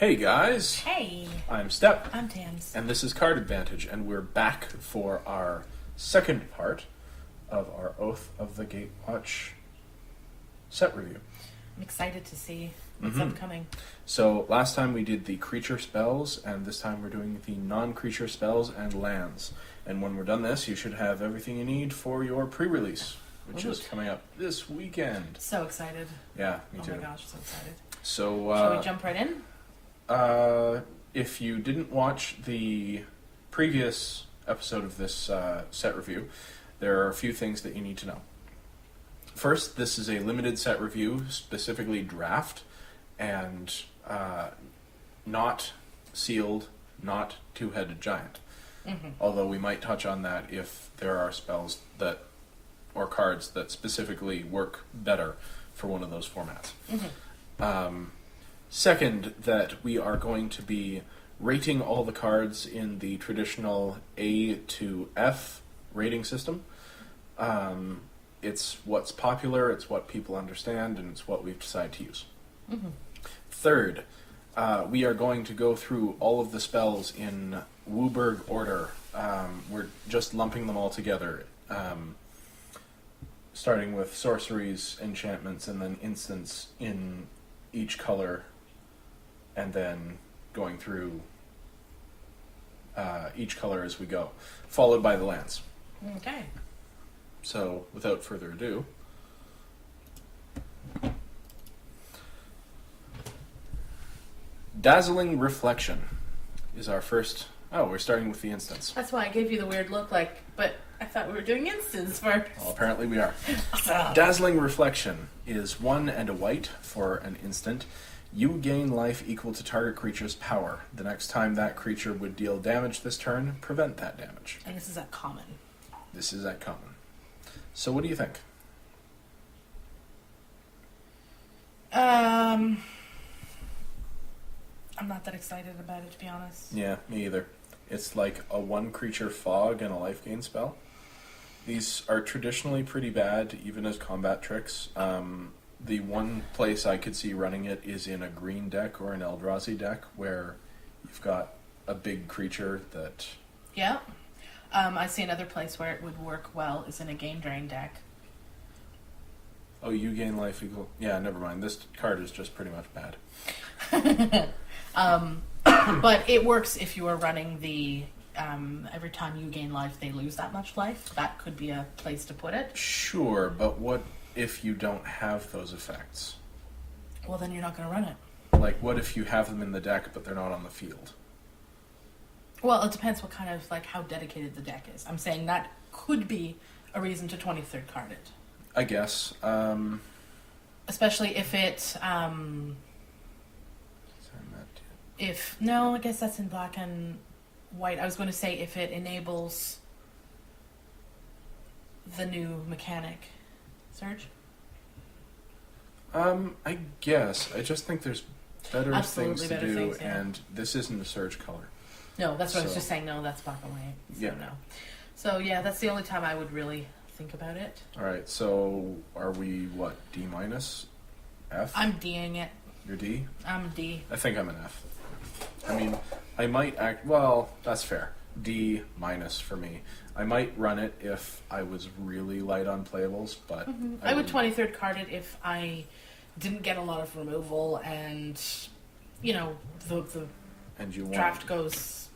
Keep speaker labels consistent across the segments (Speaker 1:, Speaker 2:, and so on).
Speaker 1: Hey guys,
Speaker 2: Hey,
Speaker 1: I'm Step,
Speaker 2: I'm Tams.
Speaker 1: and this is Card Advantage, and we're back for our second part of our Oath of the Gatewatch set review.
Speaker 2: I'm excited to see what's upcoming.
Speaker 1: So last time we did the creature spells, and this time we're doing the non-creature spells and lands. And when we're done this, you should have everything you need for your pre-release, which is coming up this weekend.
Speaker 2: So excited.
Speaker 1: Yeah, me too.
Speaker 2: Oh my gosh, so excited.
Speaker 1: So,
Speaker 2: Shall we jump right in?
Speaker 1: If you didn't watch the previous episode of this set review, there are a few things that you need to know. First, this is a limited set review, specifically draft, and not sealed, not two-headed giant. Although we might touch on that if there are spells that or cards that specifically work better for one of those formats. Second, that we are going to be rating all the cards in the traditional A to F rating system. It's what's popular, it's what people understand, and it's what we've decided to use. Third, we are going to go through all of the spells in Wooburg order. We're just lumping them all together, starting with sorceries, enchantments, and then instants in each color, and then going through each color as we go, followed by the lands.
Speaker 2: Okay.
Speaker 1: So, without further ado, Dazzling Reflection is our first... Oh, we're starting with the instants.
Speaker 2: That's why I gave you the weird look, but I thought we were doing instants first.
Speaker 1: Well, apparently we are.
Speaker 2: Awesome.
Speaker 1: Dazzling Reflection is 1 and a white for an instant. You gain life equal to target creature's power. The next time that creature would deal damage this turn, prevent that damage.
Speaker 2: And this is at common.
Speaker 1: This is at common. So what do you think?
Speaker 2: I'm not that excited about it, to be honest.
Speaker 1: Yeah, me either. It's like a 1 creature fog and a life gain spell. These are traditionally pretty bad, even as combat tricks. The one place I could see running it is in a green deck or an Eldrazi deck, where you've got a big creature that...
Speaker 2: Yeah. I see another place where it would work well is in a Gain Drain deck.
Speaker 1: Oh, you gain life equal... Yeah, never mind. This card is just pretty much bad.
Speaker 2: But it works if you are running the every time you gain life, they lose that much life. That could be a place to put it.
Speaker 1: Sure, but what if you don't have those effects?
Speaker 2: Well, then you're not going to run it.
Speaker 1: Like, what if you have them in the deck, but they're not on the field?
Speaker 2: Well, it depends what kind of, how dedicated the deck is. I'm saying that could be a reason to 23rd card it.
Speaker 1: I guess.
Speaker 2: Especially if it, no, I guess that's in black and white. I was going to say if it enables the new mechanic. Surge?
Speaker 1: I guess. I just think there's better
Speaker 2: Absolutely
Speaker 1: things to
Speaker 2: better
Speaker 1: do,
Speaker 2: things, yeah.
Speaker 1: and this isn't a surge color.
Speaker 2: No, that's what I was just saying. No, that's black and white. So
Speaker 1: Yeah.
Speaker 2: no. So yeah, that's the only time I would really think about it.
Speaker 1: Alright, so are we, what, D minus? F?
Speaker 2: I'm D'ing it.
Speaker 1: You're D?
Speaker 2: I'm D.
Speaker 1: I think I'm an F. I mean, I might act... Well, that's fair. D minus for me. I might run it if I was really light on playables, but...
Speaker 2: I would 23rd card it if I didn't get a lot of removal and, the
Speaker 1: and you
Speaker 2: draft goes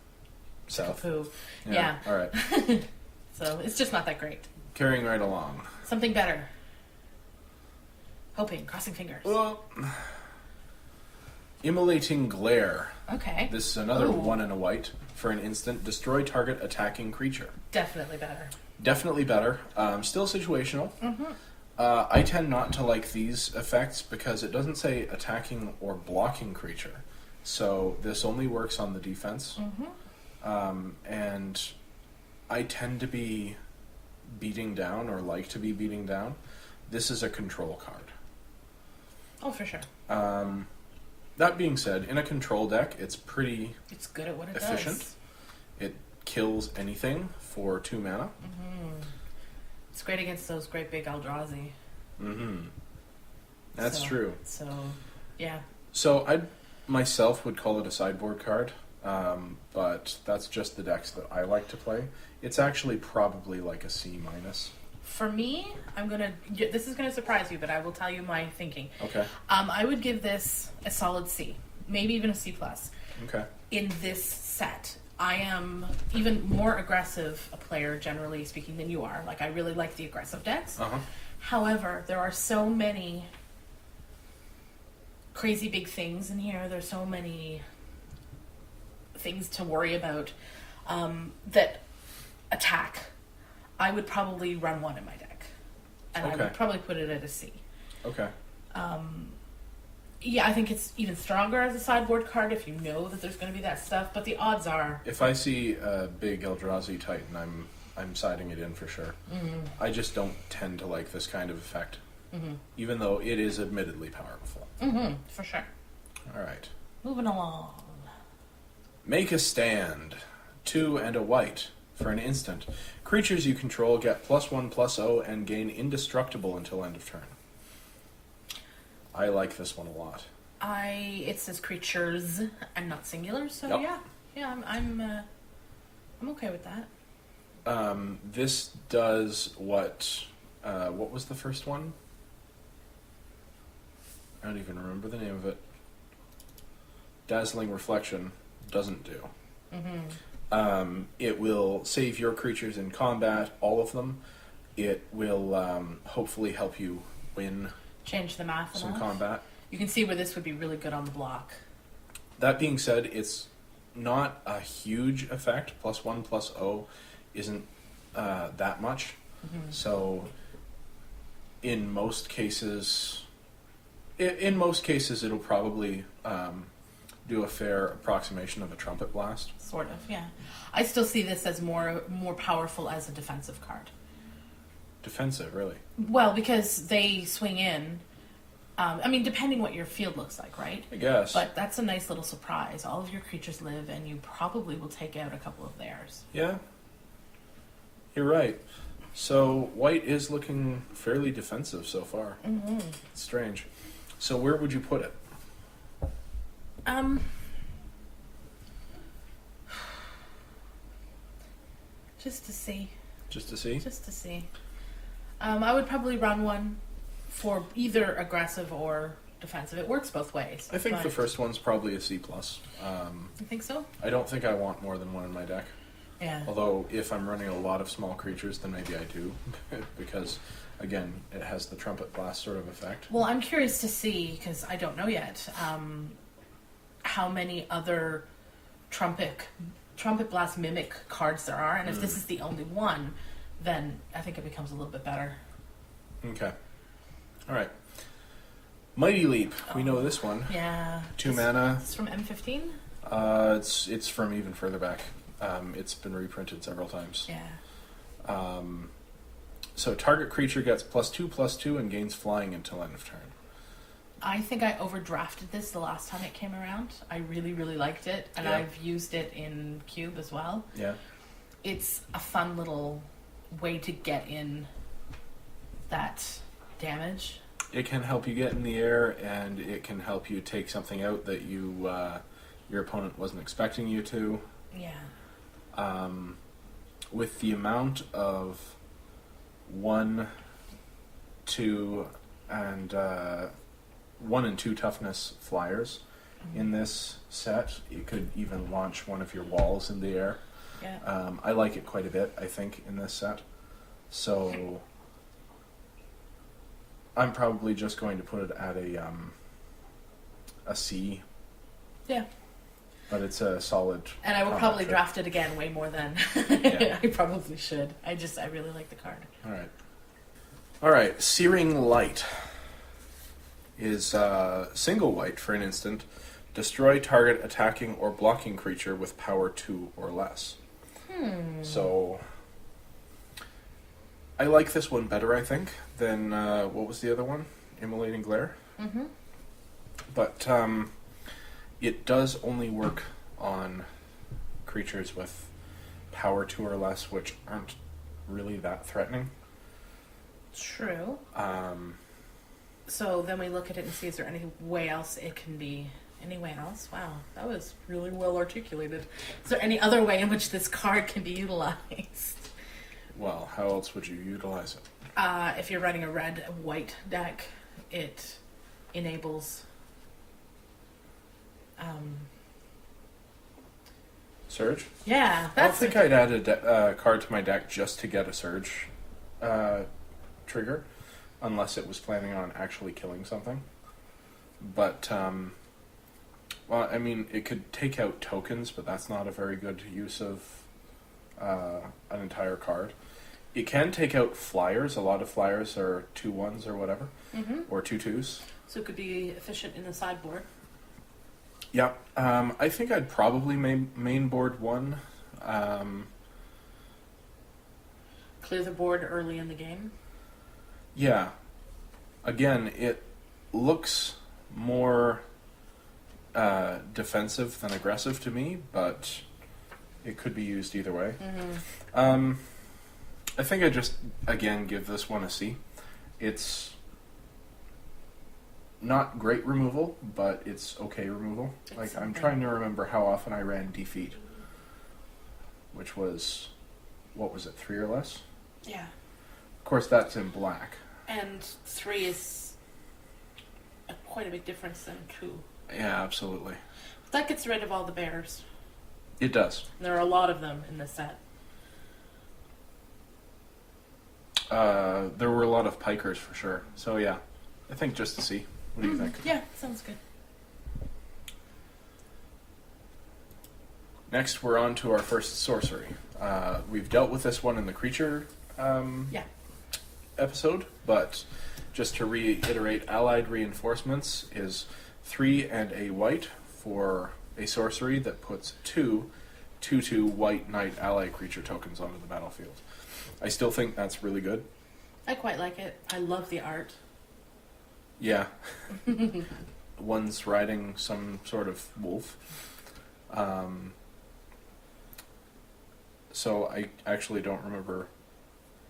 Speaker 1: south.
Speaker 2: poo. Yeah.
Speaker 1: Alright.
Speaker 2: So it's just not that great.
Speaker 1: Carrying right along.
Speaker 2: Something better. Hoping, crossing fingers.
Speaker 1: Well... Immolating Glare.
Speaker 2: Okay.
Speaker 1: This is another
Speaker 2: Ooh.
Speaker 1: 1 and a white for an instant. Destroy target attacking creature.
Speaker 2: Definitely better.
Speaker 1: Definitely better. Still situational. I tend not to like these effects because it doesn't say attacking or blocking creature. So this only works on the defense. And I tend to be beating down or like to be beating down. This is a control card.
Speaker 2: Oh, for sure.
Speaker 1: That being said, in a control deck, it's pretty
Speaker 2: It's good at what it
Speaker 1: efficient.
Speaker 2: does.
Speaker 1: It kills anything for 2 mana.
Speaker 2: It's great against those great big Eldrazi.
Speaker 1: That's true.
Speaker 2: So, yeah.
Speaker 1: So myself would call it a sideboard card, but that's just the decks that I like to play. It's actually probably like a C minus.
Speaker 2: For me, this is gonna surprise you, but I will tell you my thinking.
Speaker 1: Okay.
Speaker 2: I would give this a solid C, maybe even a C plus.
Speaker 1: Okay.
Speaker 2: In this set, I am even more aggressive a player, generally speaking, than you are. Like, I really like the aggressive decks.
Speaker 1: Uh-huh.
Speaker 2: However, there are so many crazy big things in here. There's so many things to worry about that attack. I would probably run one in my deck, and I would probably put it at a C.
Speaker 1: Okay.
Speaker 2: Yeah, I think it's even stronger as a sideboard card if you know that there's going to be that stuff. But the odds are,
Speaker 1: If I see a big Eldrazi Titan, I'm siding it in for sure.
Speaker 2: mm-hmm.
Speaker 1: I just don't tend to like this kind of effect,
Speaker 2: Mm-hmm.
Speaker 1: even though it is admittedly powerful.
Speaker 2: Mm-hmm, for sure.
Speaker 1: All right.
Speaker 2: Moving along.
Speaker 1: Make a stand. 2 and a white. For an instant, creatures you control get +1/+0 and gain indestructible until end of turn. I like this one a lot.
Speaker 2: It says creatures and not singular, so
Speaker 1: Yep.
Speaker 2: yeah, I'm okay with that.
Speaker 1: This does what was the first one? I don't even remember the name of it. Dazzling Reflection doesn't do.
Speaker 2: Mm-hmm.
Speaker 1: It will save your creatures in combat, all of them. It will hopefully help you win
Speaker 2: Change the math
Speaker 1: some
Speaker 2: enough.
Speaker 1: combat.
Speaker 2: You can see where this would be really good on the block.
Speaker 1: That being said, it's not a huge effect. +1/+0 isn't that much.
Speaker 2: Mm-hmm.
Speaker 1: So, in most cases, it'll probably do a fair approximation of a Trumpet Blast.
Speaker 2: Sort of, yeah. I still see this as more powerful as a defensive card.
Speaker 1: Defensive, really.
Speaker 2: Well, because they swing in. I mean, depending what your field looks like, right?
Speaker 1: I guess.
Speaker 2: But that's a nice little surprise. All of your creatures live, and you probably will take out a couple of theirs.
Speaker 1: Yeah. You're right. So, white is looking fairly defensive so far.
Speaker 2: Mm-hmm.
Speaker 1: It's strange. So, where would you put it?
Speaker 2: Just to see.
Speaker 1: Just to see?
Speaker 2: Just to see. I would probably run one for either aggressive or defensive. It works both ways.
Speaker 1: I think
Speaker 2: but-
Speaker 1: the first one's probably a C+.
Speaker 2: You think so?
Speaker 1: I don't think I want more than one in my deck.
Speaker 2: Yeah.
Speaker 1: Although, if I'm running a lot of small creatures, then maybe I do. Because, again, it has the Trumpet Blast sort of effect.
Speaker 2: Well, I'm curious to see, because I don't know yet, how many other Trumpet Blast Mimic cards there are. And if this is the only one, then I think it becomes a little bit better.
Speaker 1: Okay. Alright. Mighty Leap. We know this one.
Speaker 2: Yeah.
Speaker 1: 2 mana.
Speaker 2: It's from M15?
Speaker 1: It's from even further back. It's been reprinted several times.
Speaker 2: Yeah.
Speaker 1: So target creature gets +2/+2 and gains flying until end of turn.
Speaker 2: I think I overdrafted this the last time it came around. I really, really liked it, and
Speaker 1: Yeah.
Speaker 2: I've used it in Cube as well.
Speaker 1: Yeah.
Speaker 2: It's a fun little way to get in that damage.
Speaker 1: It can help you get in the air, and it can help you take something out that your opponent wasn't expecting you to.
Speaker 2: Yeah.
Speaker 1: With the amount of 1, 2, and 1 and 2 toughness flyers in this set, you could even launch one of your walls in the air.
Speaker 2: Yeah.
Speaker 1: I like it quite a bit, I think, in this set. So I'm probably just going to put it at a C.
Speaker 2: Yeah.
Speaker 1: But it's a solid.
Speaker 2: And I will
Speaker 1: combat
Speaker 2: probably
Speaker 1: trick.
Speaker 2: draft it again way more than
Speaker 1: Yeah.
Speaker 2: I probably should. I really like the card.
Speaker 1: All right. Searing Light is single white for an instant. Destroy target attacking or blocking creature with power 2 or less. So I like this one better, I think, than what was the other one? Immolating Glare.
Speaker 2: Mm-hmm.
Speaker 1: But it does only work on creatures with power 2 or less, which aren't really that threatening.
Speaker 2: True. So then we look at it and see, is there any way else it can be Anyway else? Wow, that was really well articulated. Is there any other way in which this card can be utilized?
Speaker 1: Well, how else would you utilize it?
Speaker 2: If you're running a red-white deck, it enables
Speaker 1: Surge?
Speaker 2: yeah,
Speaker 1: I don't
Speaker 2: that's
Speaker 1: think I'd add a card to my deck just to get a Surge trigger, unless it was planning on actually killing something. But, well, I mean, it could take out tokens, but that's not a very good use of an entire card. It can take out flyers. A lot of flyers are 2/1s or whatever, or 2/2s.
Speaker 2: so it could be efficient in the sideboard.
Speaker 1: Yeah, I think I'd probably main board one.
Speaker 2: Clear the board early in the game.
Speaker 1: Yeah. Again, it looks more defensive than aggressive to me, but it could be used either way. I think I just, again, give this one a C. It's not great removal, but it's okay removal.
Speaker 2: It's
Speaker 1: Like, I'm
Speaker 2: something.
Speaker 1: trying to remember how often I ran Defeat, which was, what was it, 3 or less?
Speaker 2: Yeah.
Speaker 1: Of course, that's in black.
Speaker 2: And 3 is quite a big difference than 2.
Speaker 1: Yeah, absolutely.
Speaker 2: That gets rid of all the bears.
Speaker 1: It does.
Speaker 2: There are a lot of them in this set.
Speaker 1: There were a lot of pikers for sure. So yeah, I think just to see. What do you think?
Speaker 2: Yeah, sounds good.
Speaker 1: Next, we're on to our first sorcery. We've dealt with this one in the creature
Speaker 2: Yeah.
Speaker 1: episode, but just to reiterate, allied reinforcements is 3 and a white for a sorcery that puts 2/2 white knight ally creature tokens onto the battlefield. I still think that's really good.
Speaker 2: I quite like it. I love the art.
Speaker 1: Yeah. One's riding some sort of wolf. So I actually don't remember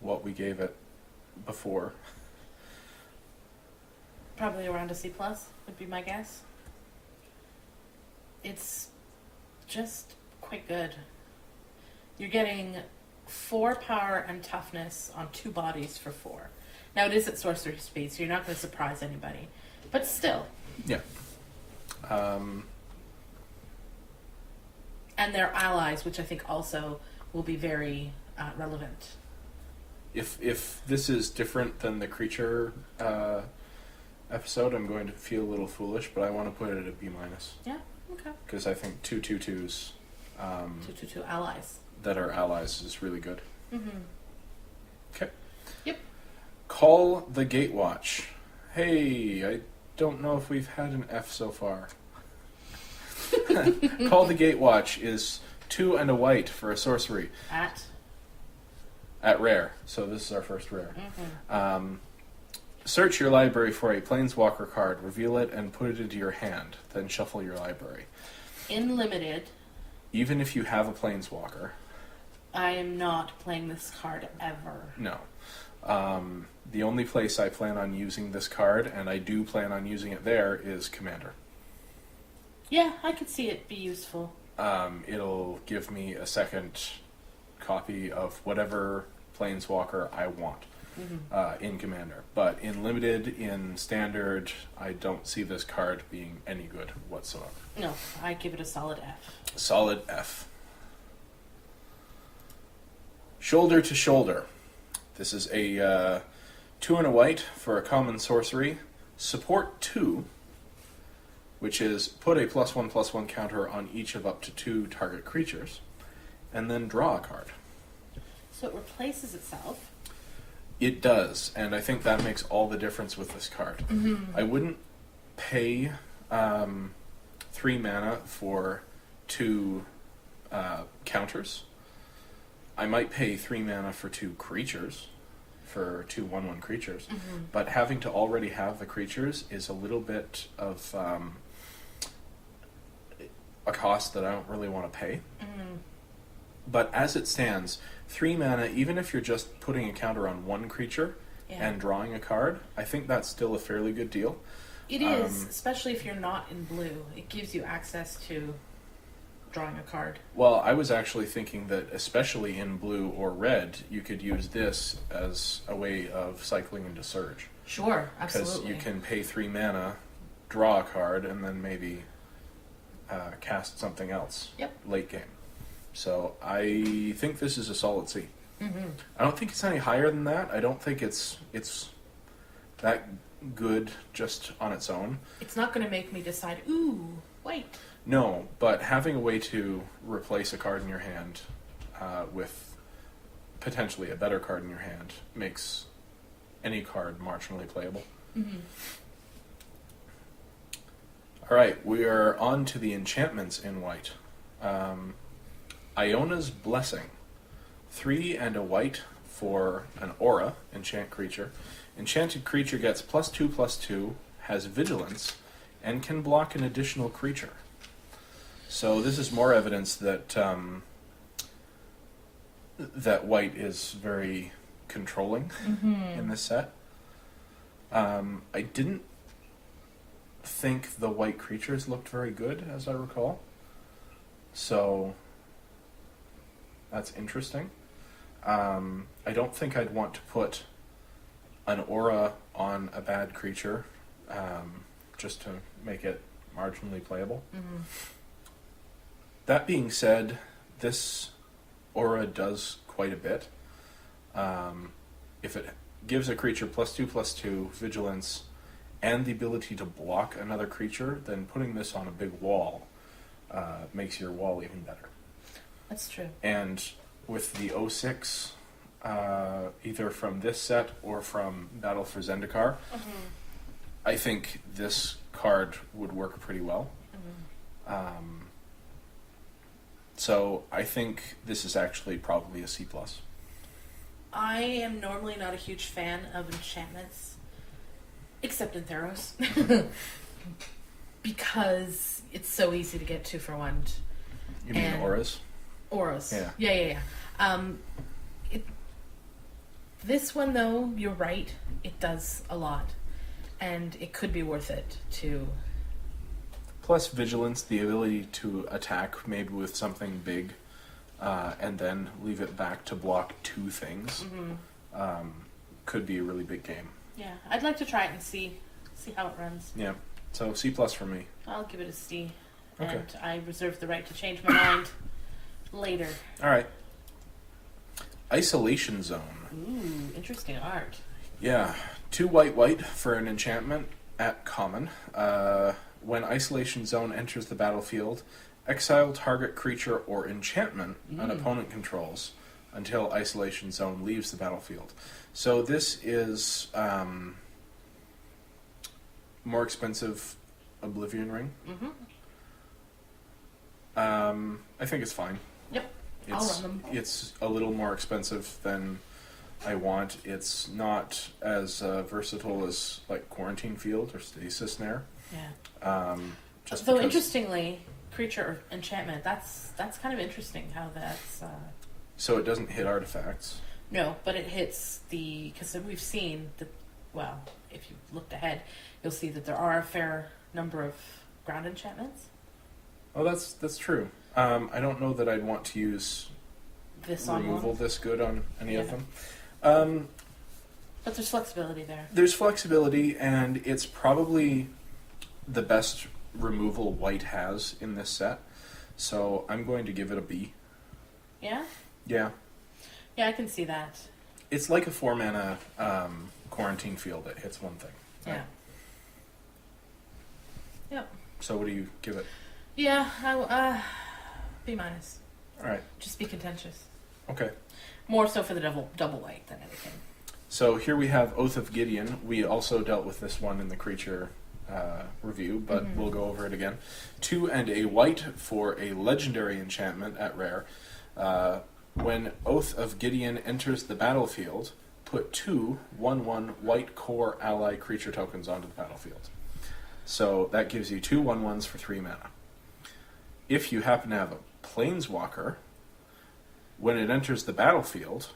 Speaker 1: what we gave it before.
Speaker 2: Probably around a C plus would be my guess. It's just quite good. You're getting 4 power and toughness on 2 bodies for 4. Now it is at sorcery speed, so you're not going to surprise anybody. But still.
Speaker 1: Yeah.
Speaker 2: And they're allies, which I think also will be very relevant.
Speaker 1: If this is different than the creature episode, I'm going to feel a little foolish, but I want to put it at a B minus.
Speaker 2: Yeah, okay.
Speaker 1: Because I think 2/2s
Speaker 2: 2/2 allies.
Speaker 1: that are allies is really good. Okay.
Speaker 2: Yep.
Speaker 1: Call the Gatewatch. Hey, I don't know if we've had an F so far. Call the Gatewatch is 2 and a white for a sorcery at rare. So this is our first rare. Search your library for a planeswalker card, reveal it, and put it into your hand. Then shuffle your library.
Speaker 2: In limited,
Speaker 1: Even if you have a planeswalker.
Speaker 2: I am not playing this card ever.
Speaker 1: No. The only place I plan on using this card, and I do plan on using it there, is Commander.
Speaker 2: Yeah, I could see it be useful.
Speaker 1: It'll give me a second copy of whatever planeswalker I want in Commander. But in Limited, in Standard, I don't see this card being any good whatsoever.
Speaker 2: No, I give it a solid F.
Speaker 1: Solid F. Shoulder to Shoulder. This is a 2 and a white for a common sorcery. Support 2, which is put a +1/+1 counter on each of up to 2 target creatures, and then draw a card.
Speaker 2: So it replaces itself.
Speaker 1: It does, and I think that makes all the difference with this card. I wouldn't pay 3 mana for 2 counters. I might pay 3 mana for 2 creatures, for 2 1/1 creatures, but having to already have the creatures is a little bit of a cost that I don't really want to pay. But as it stands, 3 mana, even if you're just putting a counter on 1 creature and drawing a card, I think that's still a fairly good deal.
Speaker 2: It is, especially if you're not in blue. It gives you access to drawing a card.
Speaker 1: Well, I was actually thinking that especially in blue or red, you could use this as a way of cycling into Surge.
Speaker 2: Sure, absolutely.
Speaker 1: Because you can pay 3 mana, draw a card, and then maybe cast something else late game. So I think this is a solid C.
Speaker 2: Mm-hmm.
Speaker 1: I don't think it's any higher than that. I don't think it's that good just on its own.
Speaker 2: It's not going to make me decide, ooh, wait.
Speaker 1: No, but having a way to replace a card in your hand with potentially a better card in your hand makes any card marginally playable.
Speaker 2: Mm-hmm.
Speaker 1: All right, we are on to the enchantments in white. Iona's Blessing. 3 and a white for an aura, enchant creature. Enchanted creature gets +2/+2, has vigilance, and can block an additional creature. So this is more evidence that that white is very controlling in this set. I didn't think the white creatures looked very good, as I recall. So that's interesting. I don't think I'd want to put an aura on a bad creature just to make it marginally playable.
Speaker 2: Mm-hmm.
Speaker 1: That being said, this aura does quite a bit. If it gives a creature +2/+2, vigilance, and the ability to block another creature, then putting this on a big wall makes your wall even better.
Speaker 2: That's true.
Speaker 1: And with the 06, either from this set or from Battle for Zendikar, I think this card would work pretty well. So I think this is actually probably a C+.
Speaker 2: I am normally not a huge fan of enchantments, except in Theros, because it's so easy to get 2 for 1.
Speaker 1: You mean auras?
Speaker 2: Auras.
Speaker 1: Yeah.
Speaker 2: Yeah. This one, though, you're right. It does a lot, and it could be worth it to.
Speaker 1: Plus vigilance, the ability to attack maybe with something big, and then leave it back to block 2 things, could be a really big game.
Speaker 2: Yeah, I'd like to try it and see how it runs.
Speaker 1: Yeah, so C+ for me.
Speaker 2: I'll give it a C,
Speaker 1: Okay.
Speaker 2: and I reserve the right to change my mind later.
Speaker 1: All right. Isolation Zone.
Speaker 2: Ooh, interesting art.
Speaker 1: Yeah, 2 white for an enchantment at common. When Isolation Zone enters the battlefield, exile target creature or enchantment an opponent controls until Isolation Zone leaves the battlefield. So this is more expensive Oblivion Ring. I think it's fine.
Speaker 2: Yep, I'll run them.
Speaker 1: It's a little more expensive than I want. It's not as versatile as like Quarantine Field or Stasis Snare.
Speaker 2: Yeah.
Speaker 1: Just
Speaker 2: Though
Speaker 1: because-
Speaker 2: interestingly, creature or enchantment, that's kind of interesting how that's.
Speaker 1: So it doesn't hit artifacts.
Speaker 2: No, but it hits because we've seen that. Well, if you looked ahead, you'll see that there are a fair number of ground enchantments.
Speaker 1: Oh, that's true. I don't know that I'd want to use
Speaker 2: This on
Speaker 1: removal
Speaker 2: one,
Speaker 1: this good on any of
Speaker 2: Yeah.
Speaker 1: them.
Speaker 2: but there's flexibility there.
Speaker 1: There's flexibility, and it's probably the best removal white has in this set. So I'm going to give it a B.
Speaker 2: Yeah,
Speaker 1: Yeah.
Speaker 2: yeah, I can see that.
Speaker 1: It's like a 4 mana Quarantine Field that hits one thing.
Speaker 2: Yeah. Yep.
Speaker 1: So what do you give it?
Speaker 2: Yeah, B-.
Speaker 1: All right.
Speaker 2: Just be contentious.
Speaker 1: Okay.
Speaker 2: More so for the double white than anything.
Speaker 1: So here we have Oath of Gideon. We also dealt with this one in the creature review, but we'll go over it again. 2 and a white for a legendary enchantment at rare. When Oath of Gideon enters the battlefield, put 2 1/1 white core ally creature tokens onto the battlefield. So that gives you 2 1/1s for 3 mana. If you happen to have a Planeswalker, when it enters the battlefield,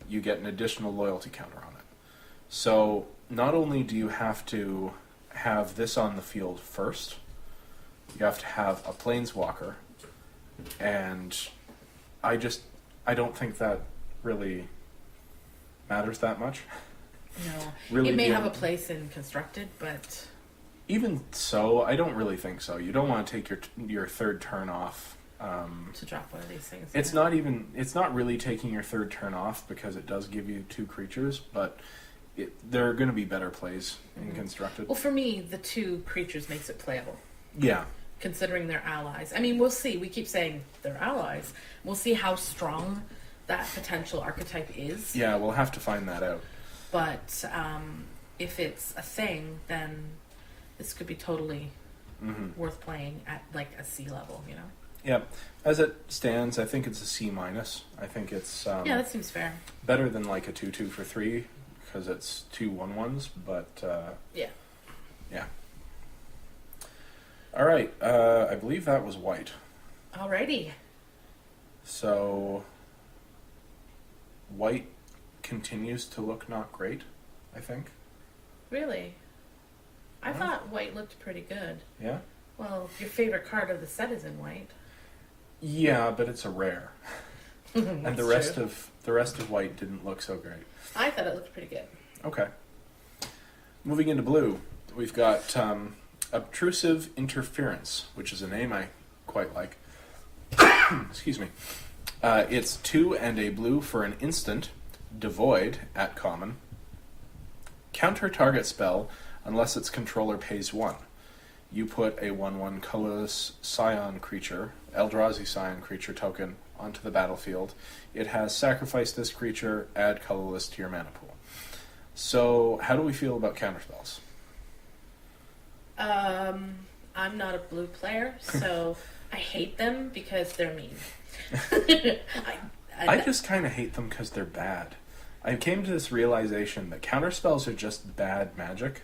Speaker 1: you get an additional loyalty counter on it. So not only do you have to have this on the field first. You have to have a planeswalker, and I don't think that really matters that much.
Speaker 2: No.
Speaker 1: Really,
Speaker 2: it may have a place in constructed, but
Speaker 1: even so, I don't really think so. You don't want to take your third turn off.
Speaker 2: To drop one of these things.
Speaker 1: It's not really taking your third turn off because it does give you 2 creatures, but there are going to be better plays in constructed.
Speaker 2: Well, for me, the 2 creatures makes it playable.
Speaker 1: Yeah.
Speaker 2: Considering they're allies. I mean, we'll see. We keep saying they're allies. We'll see how strong that potential archetype is.
Speaker 1: Yeah, we'll have to find that out.
Speaker 2: But if it's a thing, then this could be totally worth playing at like a C level, you know?
Speaker 1: Yeah. As it stands, I think it's a C-. I think it's
Speaker 2: yeah, that seems fair.
Speaker 1: better than like a 2/2 for 3 because it's 2 1/1s, but
Speaker 2: Yeah.
Speaker 1: yeah. All right, I believe that was white.
Speaker 2: Alrighty.
Speaker 1: So white continues to look not great, I think.
Speaker 2: Really? I thought white looked pretty good.
Speaker 1: Yeah?
Speaker 2: Well, your favorite card of the set is in white.
Speaker 1: Yeah, but it's a rare. And the
Speaker 2: That's
Speaker 1: rest of white didn't look so great.
Speaker 2: I thought it looked pretty good.
Speaker 1: Okay. Moving into blue, we've got Obtrusive Interference, which is a name I quite like. Excuse me. It's 2 and a blue for an instant, devoid at common. Counter target spell unless its controller pays 1. You put a 1/1 colorless Scion creature, Eldrazi Scion creature token, onto the battlefield. It has sacrificed this creature, add colorless to your mana pool. So, how do we feel about counterspells?
Speaker 2: I'm not a blue player, so I hate them because they're mean.
Speaker 1: I just kind of hate them because they're bad. I came to this realization that counterspells are just bad magic.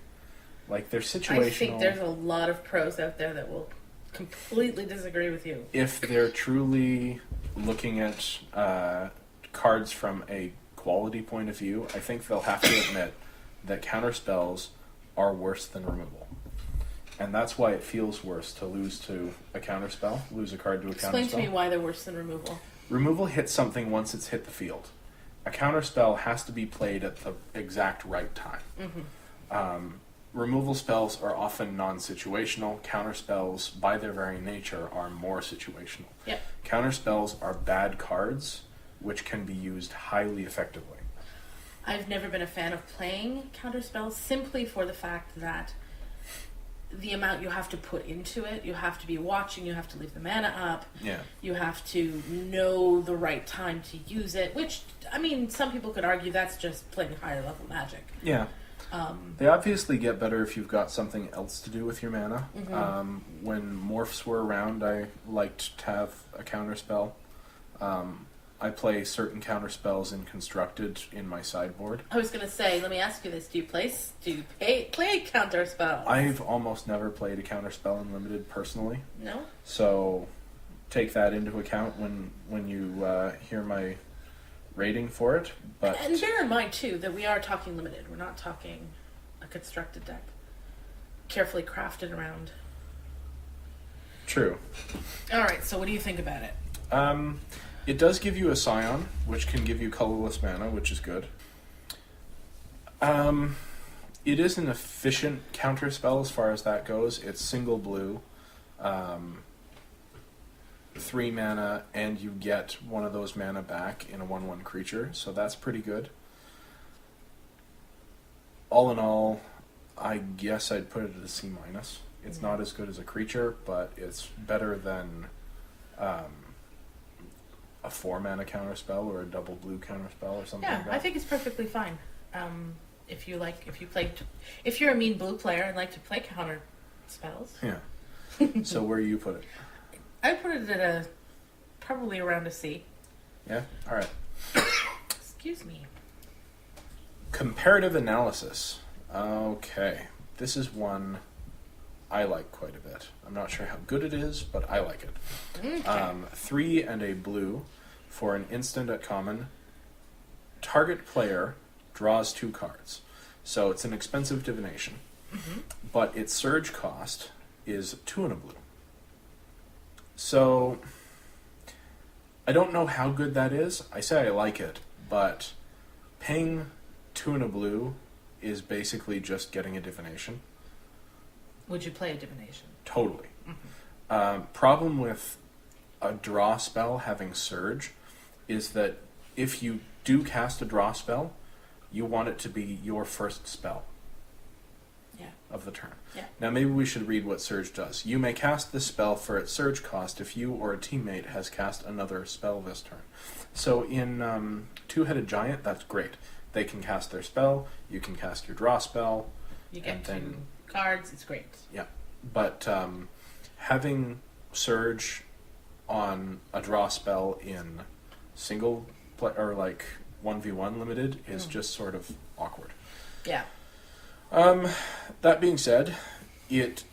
Speaker 1: Like, they're situational.
Speaker 2: I think there's a lot of pros out there that will completely disagree with you.
Speaker 1: If they're truly looking at cards from a quality point of view, I think they'll have to admit that counterspells are worse than removal. And that's why it feels worse to lose to a counterspell, lose a card to a counterspell.
Speaker 2: Explain to me why they're worse than removal.
Speaker 1: Removal hits something once it's hit the field. A counterspell has to be played at the exact right time. Removal spells are often non-situational. Counterspells, by their very nature, are more situational.
Speaker 2: Yep.
Speaker 1: Counterspells are bad cards, which can be used highly effectively.
Speaker 2: I've never been a fan of playing counterspells simply for the fact that the amount you have to put into it, you have to be watching, you have to leave the mana up,
Speaker 1: Yeah.
Speaker 2: you have to know the right time to use it, which, I mean, some people could argue that's just playing higher level Magic.
Speaker 1: Yeah. They obviously get better if you've got something else to do with your mana. When morphs were around, I liked to have a counterspell. I play certain counterspells in Constructed in my sideboard.
Speaker 2: I was going to say, let me ask you this, do you play counterspells?
Speaker 1: I've almost never played a counterspell in Limited personally.
Speaker 2: No?
Speaker 1: So take that into account when you hear my rating for it. But
Speaker 2: And bear in mind, too, that we are talking limited. We're not talking a constructed deck. Carefully crafted around.
Speaker 1: True.
Speaker 2: Alright, so what do you think about it?
Speaker 1: It does give you a Scion, which can give you colorless mana, which is good. It is an efficient counterspell as far as that goes. It's single blue, 3 mana, and you get one of those mana back in a 1/1 creature, so that's pretty good. All in all, I guess I'd put it at a C-. It's not as good as a creature, but it's better than a 4 mana counterspell or a double blue counterspell or something
Speaker 2: Yeah,
Speaker 1: like that.
Speaker 2: I think it's perfectly fine. If you're a mean blue player and like to play counter spells,
Speaker 1: Yeah. So where do you put it?
Speaker 2: I put it at probably around a C.
Speaker 1: Yeah? Alright.
Speaker 2: Excuse me.
Speaker 1: Comparative analysis. Okay. This is one I like quite a bit. I'm not sure how good it is, but I like it.
Speaker 2: Okay.
Speaker 1: 3 and a blue for an instant at common. Target player draws 2 cards. So it's an expensive divination. but its surge cost is 2 and a blue. So, I don't know how good that is. I say I like it, but paying 2 and a blue is basically just getting a divination.
Speaker 2: Would you play a divination?
Speaker 1: Totally. Problem with a draw spell having surge is that if you do cast a draw spell, you want it to be your first spell of the turn.
Speaker 2: Yeah.
Speaker 1: Now maybe we should read what surge does. You may cast this spell for its surge cost if you or a teammate has cast another spell this turn. So in Two-Headed Giant, that's great. They can cast their spell, you can cast your draw spell.
Speaker 2: You get 2 cards, it's great.
Speaker 1: Yeah, but having surge on a draw spell in single play or like 1v1 limited is just sort of awkward.
Speaker 2: Yeah.
Speaker 1: That being said, it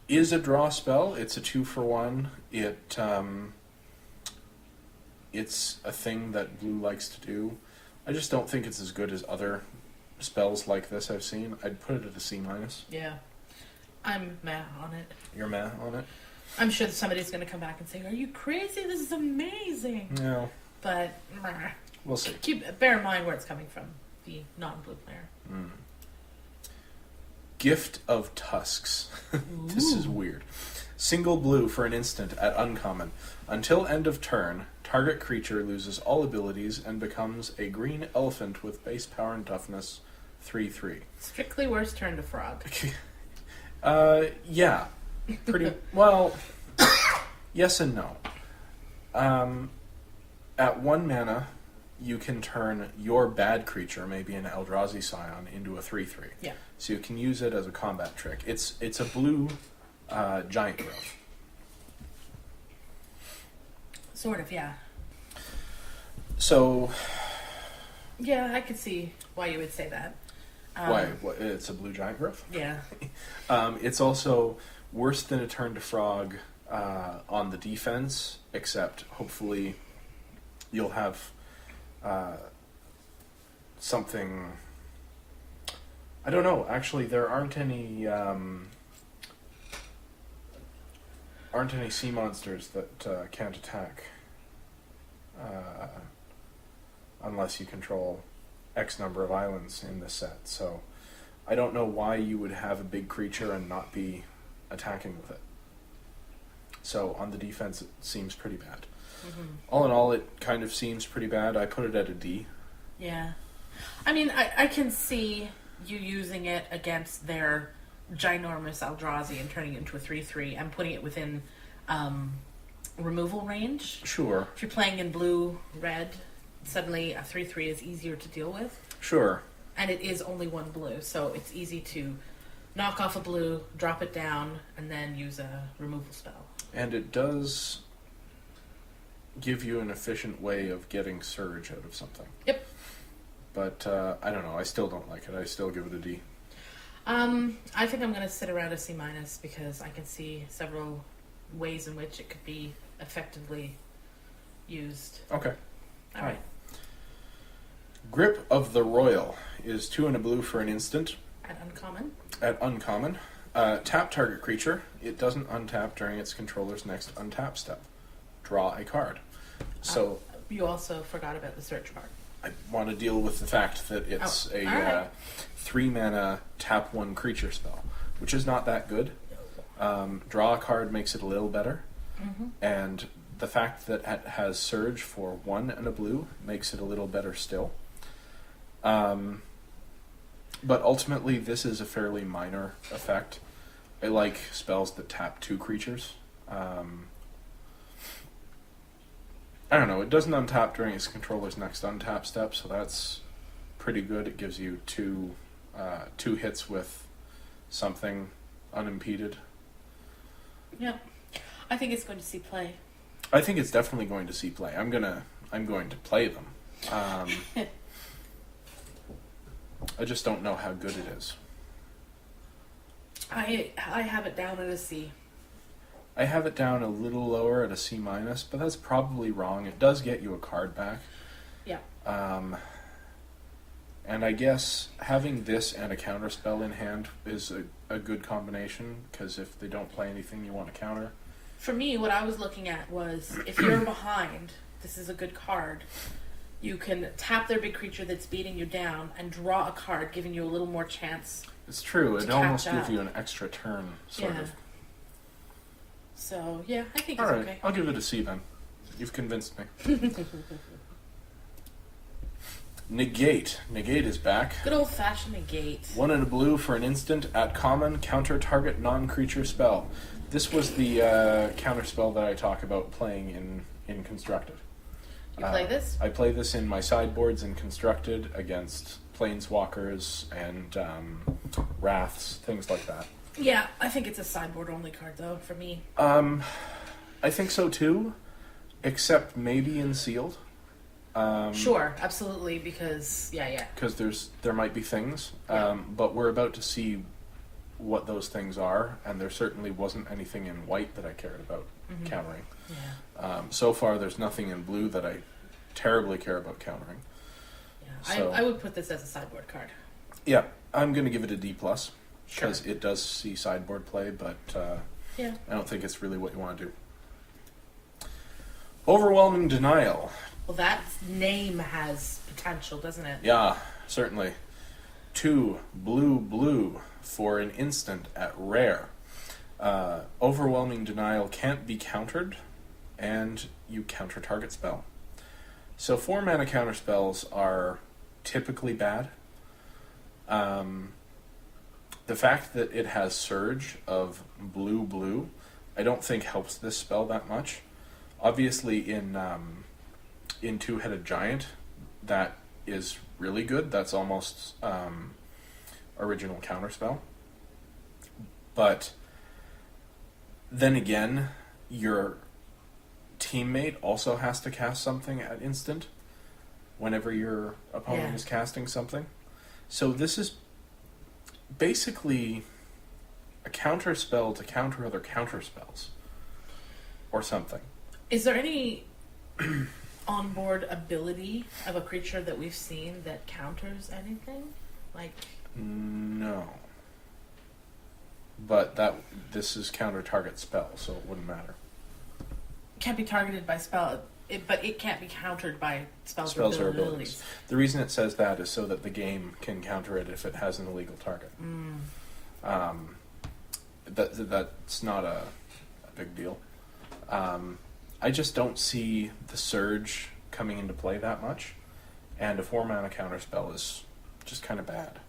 Speaker 1: is a draw spell. It's a 2-for-1. It's a thing that blue likes to do. I just don't think it's as good as other spells like this I've seen. I'd put it at a C-.
Speaker 2: Yeah. I'm meh on it.
Speaker 1: You're meh on it?
Speaker 2: I'm sure that somebody's going to come back and say, "Are you crazy? This is amazing."
Speaker 1: No.
Speaker 2: But
Speaker 1: We'll see.
Speaker 2: Bear in mind where it's coming from, the non-blue player.
Speaker 1: Gift of Tusks. This is weird. Single blue for an instant at uncommon. Until end of turn, target creature loses all abilities and becomes a green elephant with base power and toughness 3/3.
Speaker 2: Strictly worst turn to frog.
Speaker 1: Yeah. Pretty well. Yes and no. At 1 mana, you can turn your bad creature, maybe an Eldrazi Scion, into a 3/3.
Speaker 2: Yeah.
Speaker 1: So you can use it as a combat trick. It's a blue giant growth.
Speaker 2: Sort of, yeah.
Speaker 1: So
Speaker 2: Yeah, I could see why you would say that.
Speaker 1: why? What, it's a blue giant growth?
Speaker 2: Yeah.
Speaker 1: It's also worse than a turn to frog on the defense, except hopefully you'll have something. I don't know. Actually, there aren't any sea monsters that can't attack unless you control X number of islands in this set. So I don't know why you would have a big creature and not be attacking with it. So on the defense, it seems pretty bad. All in all, it kind of seems pretty bad. I put it at a D.
Speaker 2: Yeah. I mean, I can see you using it against their ginormous Eldrazi and turning it into a 3/3 and putting it within removal range.
Speaker 1: Sure.
Speaker 2: If you're playing in blue-red, suddenly a 3/3 is easier to deal with.
Speaker 1: Sure.
Speaker 2: And it is only 1 blue, so it's easy to knock off a blue, drop it down, and then use a removal spell.
Speaker 1: And it does give you an efficient way of getting surge out of something.
Speaker 2: Yep.
Speaker 1: But I don't know. I still don't like it. I still give it a D.
Speaker 2: I think I'm going to sit around a C- because I can see several ways in which it could be effectively used.
Speaker 1: Okay.
Speaker 2: All right.
Speaker 1: Grip of the Royal is 2 and a blue for an instant.
Speaker 2: At uncommon.
Speaker 1: At uncommon. Tap target creature. It doesn't untap during its controller's next untap step. Draw a card. So
Speaker 2: You also forgot about the search part.
Speaker 1: I want to deal with the fact that it's
Speaker 2: all right.
Speaker 1: 3 mana tap 1 creature spell, which is not that good. Draw a card makes it a little better, and the fact that it has surge for 1 and a blue makes it a little better still. But ultimately, this is a fairly minor effect. I like spells that tap 2 creatures. I don't know, it doesn't untap during its controller's next untap step, so that's pretty good. It gives you two hits with something unimpeded.
Speaker 2: Yep. I think it's going to see play.
Speaker 1: I think it's definitely going to see play. I'm going to play them. I just don't know how good it is.
Speaker 2: I have it down at a C.
Speaker 1: I have it down a little lower at a C-, but that's probably wrong. It does get you a card back.
Speaker 2: Yeah.
Speaker 1: And I guess having this and a counterspell in hand is a good combination, because if they don't play anything you want to counter.
Speaker 2: For me, what I was looking at was, if you're behind, this is a good card. You can tap their big creature that's beating you down and draw a card, giving you a little more chance.
Speaker 1: It's true. It
Speaker 2: to
Speaker 1: almost
Speaker 2: catch
Speaker 1: gives
Speaker 2: up.
Speaker 1: you an extra turn, sort
Speaker 2: Yeah.
Speaker 1: of.
Speaker 2: So, yeah, I think
Speaker 1: All
Speaker 2: it's
Speaker 1: right,
Speaker 2: okay.
Speaker 1: I'll give it a C then. You've convinced me. Negate. Negate is back.
Speaker 2: Good old-fashioned negate.
Speaker 1: 1 and a blue for an instant at common, counter target non-creature spell. This was the counter spell that I talk about playing in Constructed.
Speaker 2: You play this?
Speaker 1: I play this in my sideboards in Constructed against Planeswalkers and Wraths, things like that.
Speaker 2: Yeah, I think it's a sideboard-only card, though, for me.
Speaker 1: I think so too, except maybe in Sealed.
Speaker 2: Sure, absolutely, because, yeah.
Speaker 1: Because there might be things,
Speaker 2: Yeah.
Speaker 1: but we're about to see what those things are, and there certainly wasn't anything in white that I cared about countering.
Speaker 2: Yeah.
Speaker 1: So far, there's nothing in blue that I terribly care about countering.
Speaker 2: Yeah.
Speaker 1: So-
Speaker 2: I would put this as a sideboard card.
Speaker 1: Yeah, I'm going to give it a D+, because
Speaker 2: Sure.
Speaker 1: it does see sideboard play, but
Speaker 2: Yeah.
Speaker 1: I don't think it's really what you want to do. Overwhelming Denial.
Speaker 2: Well, that name has potential, doesn't it?
Speaker 1: Yeah, certainly. 2 blue for an instant at rare. Overwhelming Denial can't be countered, and you counter target spell. So 4 mana counter spells are typically bad. The fact that it has Surge of blue, I don't think helps this spell that much. Obviously, in Two-Headed Giant, that is really good. That's almost original counterspell. But then again, your teammate also has to cast something at instant whenever your opponent
Speaker 2: Yeah.
Speaker 1: is casting something. So this is basically a counter spell to counter other counter spells or something.
Speaker 2: Is there any onboard ability of a creature that we've seen that counters anything? Like,
Speaker 1: No. But this is counter target spell, so it wouldn't matter.
Speaker 2: can't be targeted by spell, but it can't be countered by spells
Speaker 1: Or abilities. The reason it says that is so that the game can counter it if it has an illegal target. That's not a big deal. I just don't see the Surge coming into play that much, and a 4 mana counter spell is just kind of bad.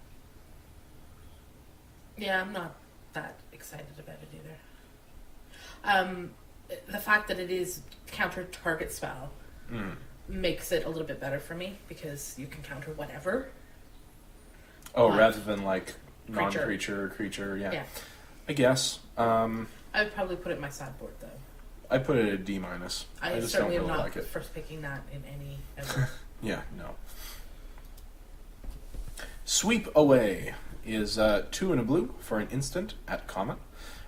Speaker 2: Yeah, I'm not that excited about it either. The fact that it is counter target spell makes it a little bit better for me, because you can counter whatever.
Speaker 1: Oh,
Speaker 2: But-
Speaker 1: rather than like
Speaker 2: Creature.
Speaker 1: creature, yeah.
Speaker 2: Yeah.
Speaker 1: I guess.
Speaker 2: I would probably put it in my sideboard, though.
Speaker 1: I put it at D-.
Speaker 2: I
Speaker 1: just don't
Speaker 2: certainly
Speaker 1: really
Speaker 2: am not
Speaker 1: like it.
Speaker 2: first picking that in any ever.
Speaker 1: Yeah, no. Sweep Away is 2 and a blue for an instant at common.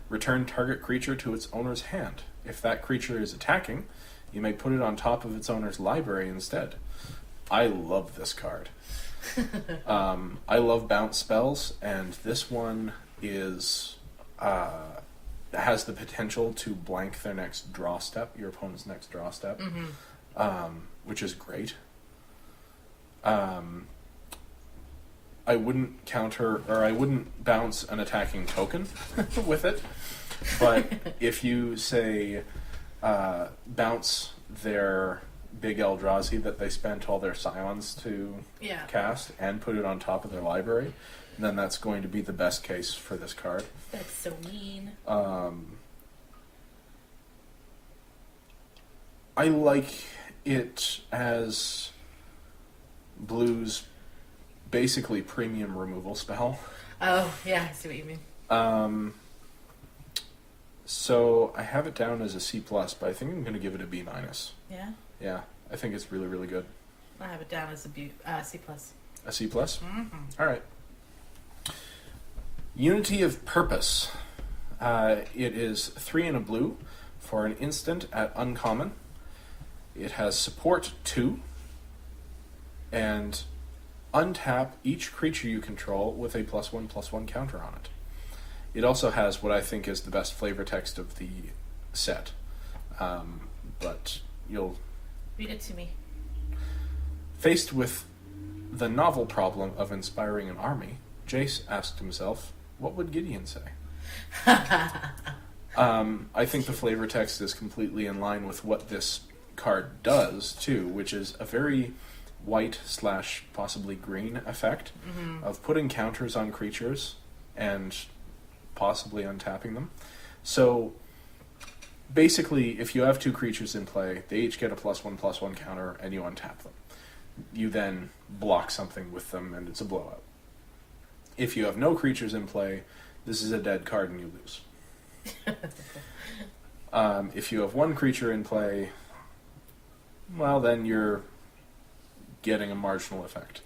Speaker 1: Return target creature to its owner's hand. If that creature is attacking, you may put it on top of its owner's library instead. I love this card. I love bounce spells, and this one is has the potential to blank their next draw step, your opponent's next draw step, which is great. I wouldn't I wouldn't bounce an attacking token with it, but if you say bounce their big Eldrazi that they spent all their Scions to
Speaker 2: Yeah.
Speaker 1: cast and put it on top of their library, then that's going to be the best case for this card.
Speaker 2: That's so mean.
Speaker 1: I like it as Blue's basically premium removal spell.
Speaker 2: Oh, yeah, I see what you mean.
Speaker 1: So I have it down as a C+, but I think I'm going to give it a B-.
Speaker 2: Yeah?
Speaker 1: Yeah, I think it's really, really good.
Speaker 2: I have it down as a C+.
Speaker 1: A C+?
Speaker 2: Mm-hmm.
Speaker 1: All right. Unity of Purpose. It is 3 and a blue for an instant at uncommon. It has support 2, and untap each creature you control with a +1/+1 counter on it. It also has what I think is the best flavor text of the set. But you'll...
Speaker 2: Read it to me.
Speaker 1: Faced with the novel problem of inspiring an army, Jace asked himself, what would Gideon say? I think the flavor text is completely in line with what this card does, too, which is a very white/possibly green effect of putting counters on creatures and possibly untapping them. So basically, if you have two creatures in play, they each get a +1/+1 counter, and you untap them. You then block something with them, and it's a blowout. If you have no creatures in play, this is a dead card, and you lose. If you have one creature in play, well, then you're getting a marginal effect.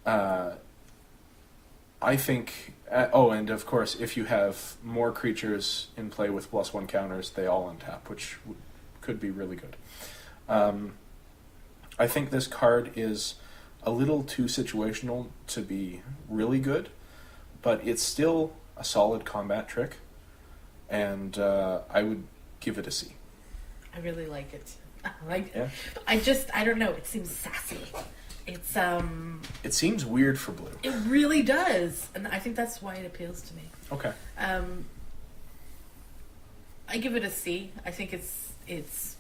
Speaker 1: I think... and of course, if you have more creatures in play with +1 counters, they all untap, which could be really good. I think this card is a little too situational to be really good, but it's still a solid combat trick, and I would give it a C.
Speaker 2: I really like it.
Speaker 1: Yeah.
Speaker 2: I don't know, it seems sassy. It's
Speaker 1: It seems weird for blue.
Speaker 2: It really does, and I think that's why it appeals to me.
Speaker 1: Okay.
Speaker 2: I give it a C. I think it's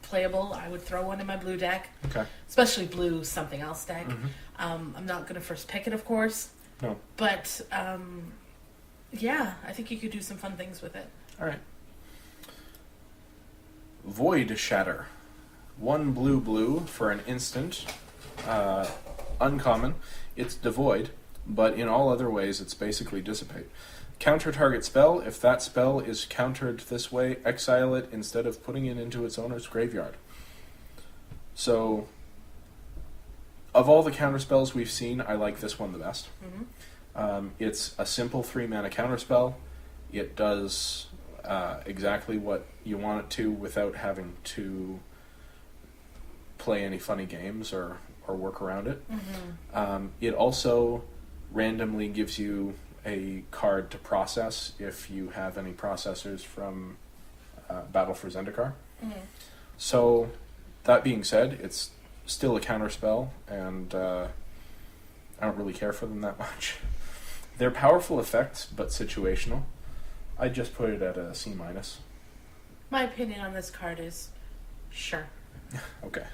Speaker 2: playable. I would throw one in my blue deck.
Speaker 1: Okay.
Speaker 2: Especially blue something else deck. I'm not going to first pick it, of course.
Speaker 1: No.
Speaker 2: But yeah, I think you could do some fun things with it.
Speaker 1: All right. Void Shatter. 1 blue for an instant. Uncommon. It's devoid, but in all other ways it's basically dissipate. Counter target spell. If that spell is countered this way, exile it instead of putting it into its owner's graveyard. So, of all the counter spells we've seen, I like this one the best. It's a simple 3-mana counter spell. It does exactly what you want it to without having to play any funny games or work around it. It also randomly gives you a card to process if you have any processors from Battle for Zendikar. So, that being said, it's still a counter spell, and I don't really care for them that much. They're powerful effects, but situational. I'd just put it at a C-.
Speaker 2: My opinion on this card is sure.
Speaker 1: Okay.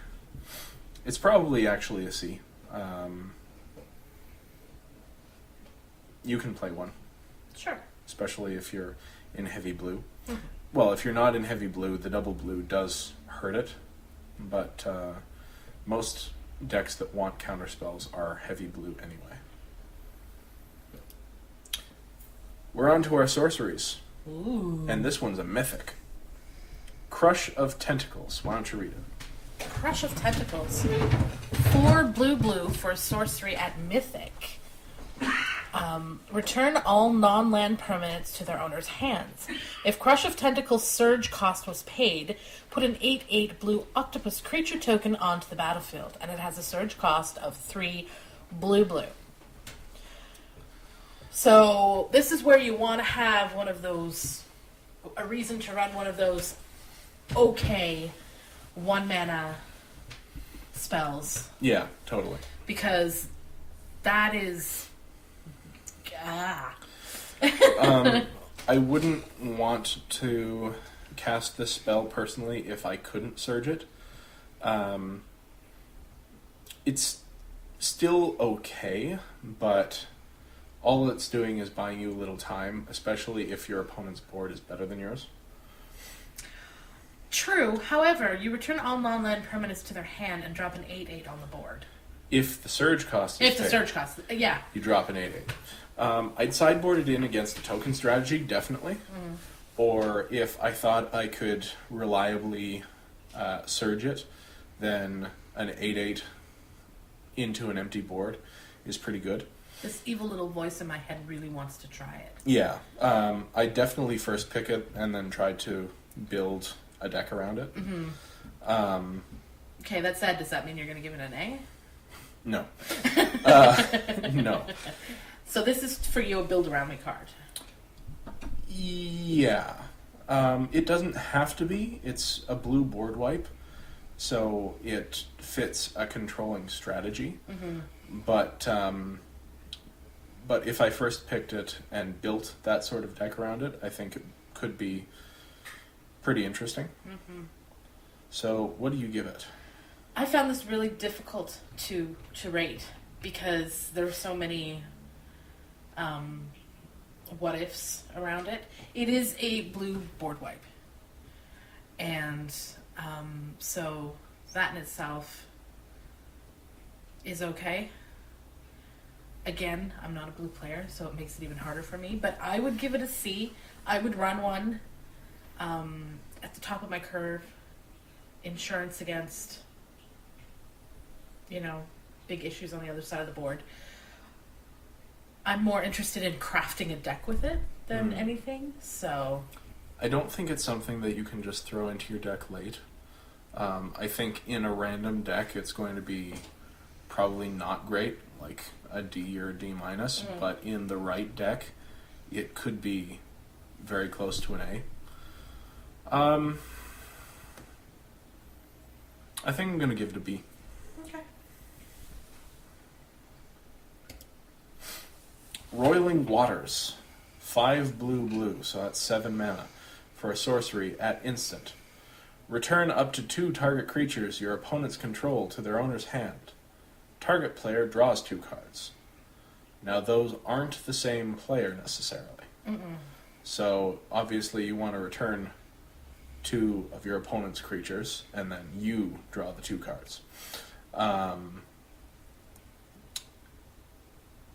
Speaker 1: It's probably actually a C. You can play one.
Speaker 2: Sure.
Speaker 1: Especially if you're in heavy blue. Well, if you're not in heavy blue, the double blue does hurt it, but most decks that want counter spells are heavy blue anyway. We're on to our sorceries.
Speaker 2: Ooh.
Speaker 1: And this one's a mythic. Crush of Tentacles. Why don't you read it?
Speaker 2: Crush of Tentacles. 4 blue for a sorcery at Mythic. Return all non-land permanents to their owner's hands. If Crush of Tentacles surge cost was paid, put an 8/8 blue octopus creature token onto the battlefield, and it has a surge cost of 3 blue. So this is where you want to have one of those, a reason to run one of those okay 1-mana spells.
Speaker 1: Yeah, totally.
Speaker 2: Because that is...
Speaker 1: I wouldn't want to cast this spell personally if I couldn't surge it. It's still okay, but all it's doing is buying you a little time, especially if your opponent's board is better than yours.
Speaker 2: True. However, you return all non-land permanents to their hand and drop an 8/8 on the board.
Speaker 1: If the surge cost is paid,
Speaker 2: surge cost, yeah.
Speaker 1: you drop an 8/8. I'd sideboard it in against a token strategy, definitely. Or if I thought I could reliably surge it, then an 8/8 into an empty board is pretty good.
Speaker 2: This evil little voice in my head really wants to try it.
Speaker 1: Yeah. I definitely first pick it and then try to build a deck around it.
Speaker 2: Okay, that said, does that mean you're going to give it an A?
Speaker 1: No. No.
Speaker 2: So this is for you a build around me card.
Speaker 1: Yeah. It doesn't have to be. It's a blue board wipe, so it fits a controlling strategy. But if I first picked it and built that sort of deck around it, I think it could be pretty interesting. So what do you give it?
Speaker 2: I found this really difficult to rate because there are so many what ifs around it. It is a blue board wipe, and so that in itself is okay. Again, I'm not a blue player, so it makes it even harder for me, but I would give it a C. I would run one at the top of my curve, insurance against, big issues on the other side of the board. I'm more interested in crafting a deck with it than anything, so...
Speaker 1: I don't think it's something that you can just throw into your deck late. I think in a random deck it's going to be probably not great, like a D or a D minus, but in the right deck it could be very close to an A. I think I'm going to give it a B.
Speaker 2: Okay.
Speaker 1: Roiling Waters. 5 blue, so that's 7 mana. For a sorcery at instant. Return up to 2 target creatures your opponents control to their owner's hand. Target player draws 2 cards. Now those aren't the same player necessarily. So obviously you want to return 2 of your opponent's creatures, and then you draw the 2 cards.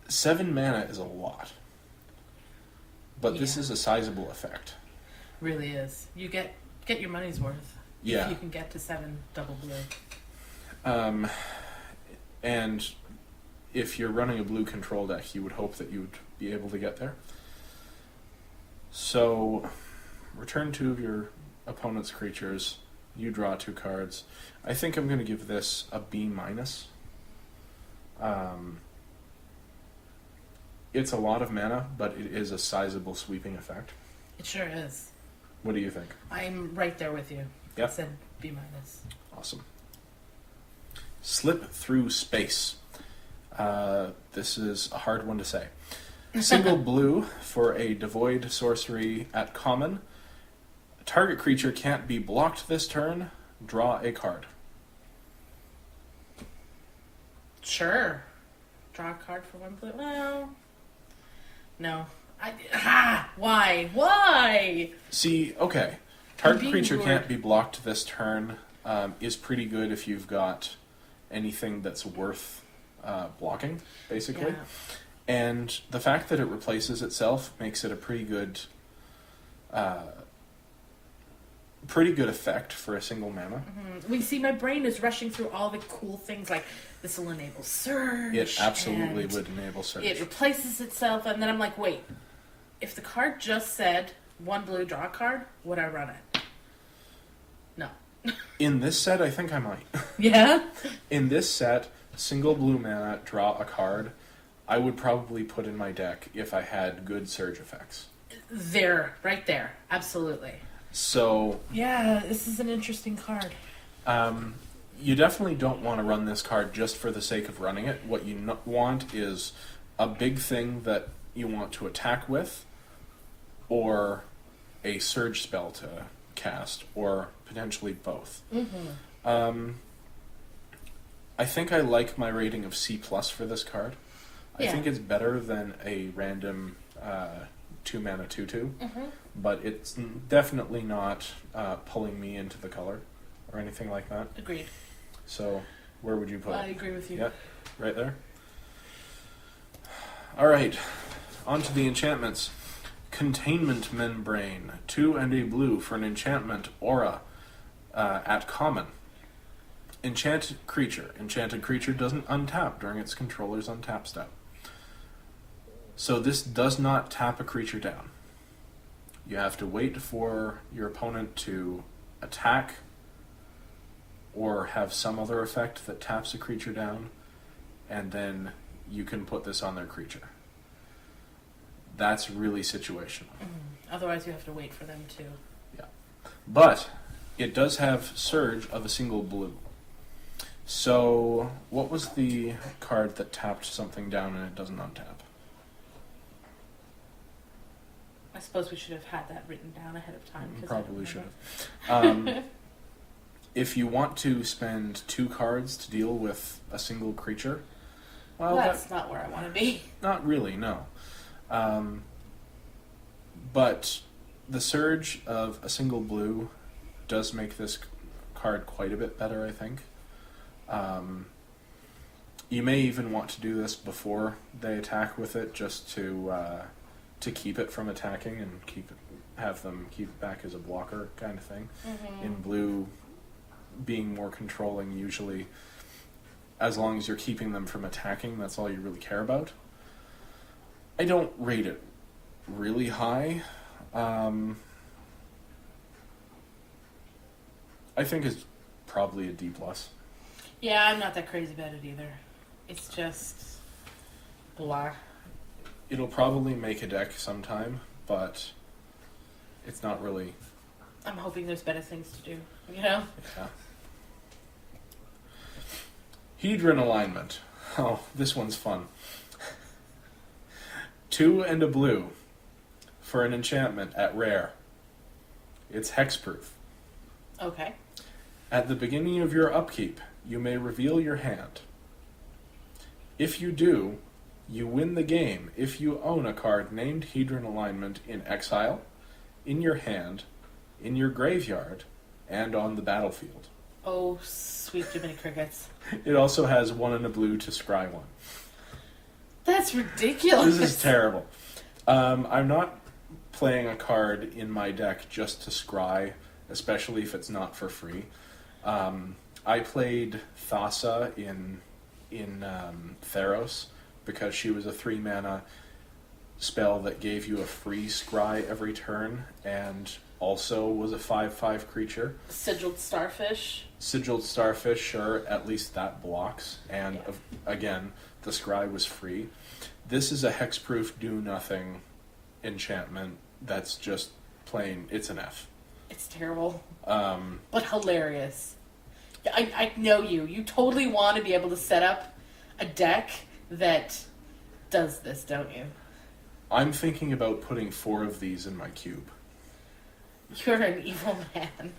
Speaker 1: 7 mana is a lot. But this is a sizable effect.
Speaker 2: Really is. You get your money's worth.
Speaker 1: Yeah.
Speaker 2: If you can get to 7 double blue.
Speaker 1: And if you're running a blue control deck, you would hope that you would be able to get there. So, return 2 of your opponent's creatures. You draw 2 cards. I think I'm going to give this a B minus. It's a lot of mana, but it is a sizable sweeping effect.
Speaker 2: It sure is.
Speaker 1: What do you think?
Speaker 2: I'm right there with you.
Speaker 1: Yep.
Speaker 2: I said B minus.
Speaker 1: Awesome. Slip Through Space. This is a hard one to say. Single blue for a devoid sorcery at common. Target creature can't be blocked this turn. Draw a card.
Speaker 2: Sure. Draw a card for 1 blue. Well, no. Why? Why?
Speaker 1: See, okay. Target
Speaker 2: being
Speaker 1: creature
Speaker 2: bored.
Speaker 1: can't be blocked this turn is pretty good if you've got anything that's worth blocking, basically.
Speaker 2: Yeah.
Speaker 1: And the fact that it replaces itself makes it a pretty good effect for a single mana.
Speaker 2: We see my brain is rushing through all the cool things like this will enable surge.
Speaker 1: It absolutely
Speaker 2: and
Speaker 1: would enable surge.
Speaker 2: It replaces itself, and then I'm like, wait, if the card just said 1 blue, draw a card, would I run it? No.
Speaker 1: In this set, I think I might.
Speaker 2: Yeah?
Speaker 1: In this set, single blue mana, draw a card, I would probably put in my deck if I had good surge effects.
Speaker 2: There, right there, absolutely.
Speaker 1: So...
Speaker 2: Yeah, this is an interesting card.
Speaker 1: You definitely don't want to run this card just for the sake of running it. What you want is a big thing that you want to attack with, or a surge spell to cast, or potentially both. I think I like my rating of C+ for this card. I think it's better than a random 2 mana 2/2, but it's definitely not pulling me into the color or anything like that.
Speaker 2: Agreed.
Speaker 1: So, where would you put
Speaker 2: I
Speaker 1: it?
Speaker 2: agree with you.
Speaker 1: Yeah, right there. Alright, on to the enchantments. Containment Membrane, 2 and a blue for an enchantment aura at common. Enchanted creature. Enchanted creature doesn't untap during its controller's untap step. So this does not tap a creature down. You have to wait for your opponent to attack or have some other effect that taps a creature down, and then you can put this on their creature. That's really situational.
Speaker 2: Otherwise, you have to wait for them to.
Speaker 1: Yeah. But it does have Surge of a single blue. So, what was the card that tapped something down and it doesn't untap?
Speaker 2: I suppose we should have had that written down ahead of time. 'Cause
Speaker 1: Probably should have. If you want to spend 2 cards to deal with a single creature, well,
Speaker 2: that's not where I want to be.
Speaker 1: Not really, no. But the Surge of a single blue does make this card quite a bit better, I think. You may even want to do this before they attack with it, just to keep it from attacking and have them keep it back as a blocker kind of thing. In blue, being more controlling usually, as long as you're keeping them from attacking, that's all you really care about. I don't rate it really high. I think it's probably a D+.
Speaker 2: Yeah, I'm not that crazy about it either. It's just blah.
Speaker 1: It'll probably make a deck sometime, but it's not really.
Speaker 2: I'm hoping there's better things to do, you know?
Speaker 1: Yeah. Hedron alignment. Oh, this one's fun. 2 and a blue for an enchantment at rare. It's hexproof.
Speaker 2: Okay.
Speaker 1: At the beginning of your upkeep, you may reveal your hand. If you do, you win the game if you own a card named Hedron Alignment in exile, in your hand, in your graveyard, and on the battlefield.
Speaker 2: Oh, sweet Jiminy Crickets.
Speaker 1: It also has 1 and a blue to scry 1.
Speaker 2: That's ridiculous.
Speaker 1: This is terrible. I'm not playing a card in my deck just to scry, especially if it's not for free. I played Thassa in Theros because she was a 3-mana spell that gave you a free scry every turn and also was a 5/5 creature.
Speaker 2: Sigiled Starfish.
Speaker 1: Sigiled Starfish, sure, at least that blocks. And
Speaker 2: Yeah.
Speaker 1: Again, the scry was free. This is a hexproof do-nothing enchantment that's just plain, it's an F.
Speaker 2: It's terrible. But hilarious. I know you. You totally want to be able to set up a deck that does this, don't you?
Speaker 1: I'm thinking about putting 4 of these in my cube.
Speaker 2: You're an evil man.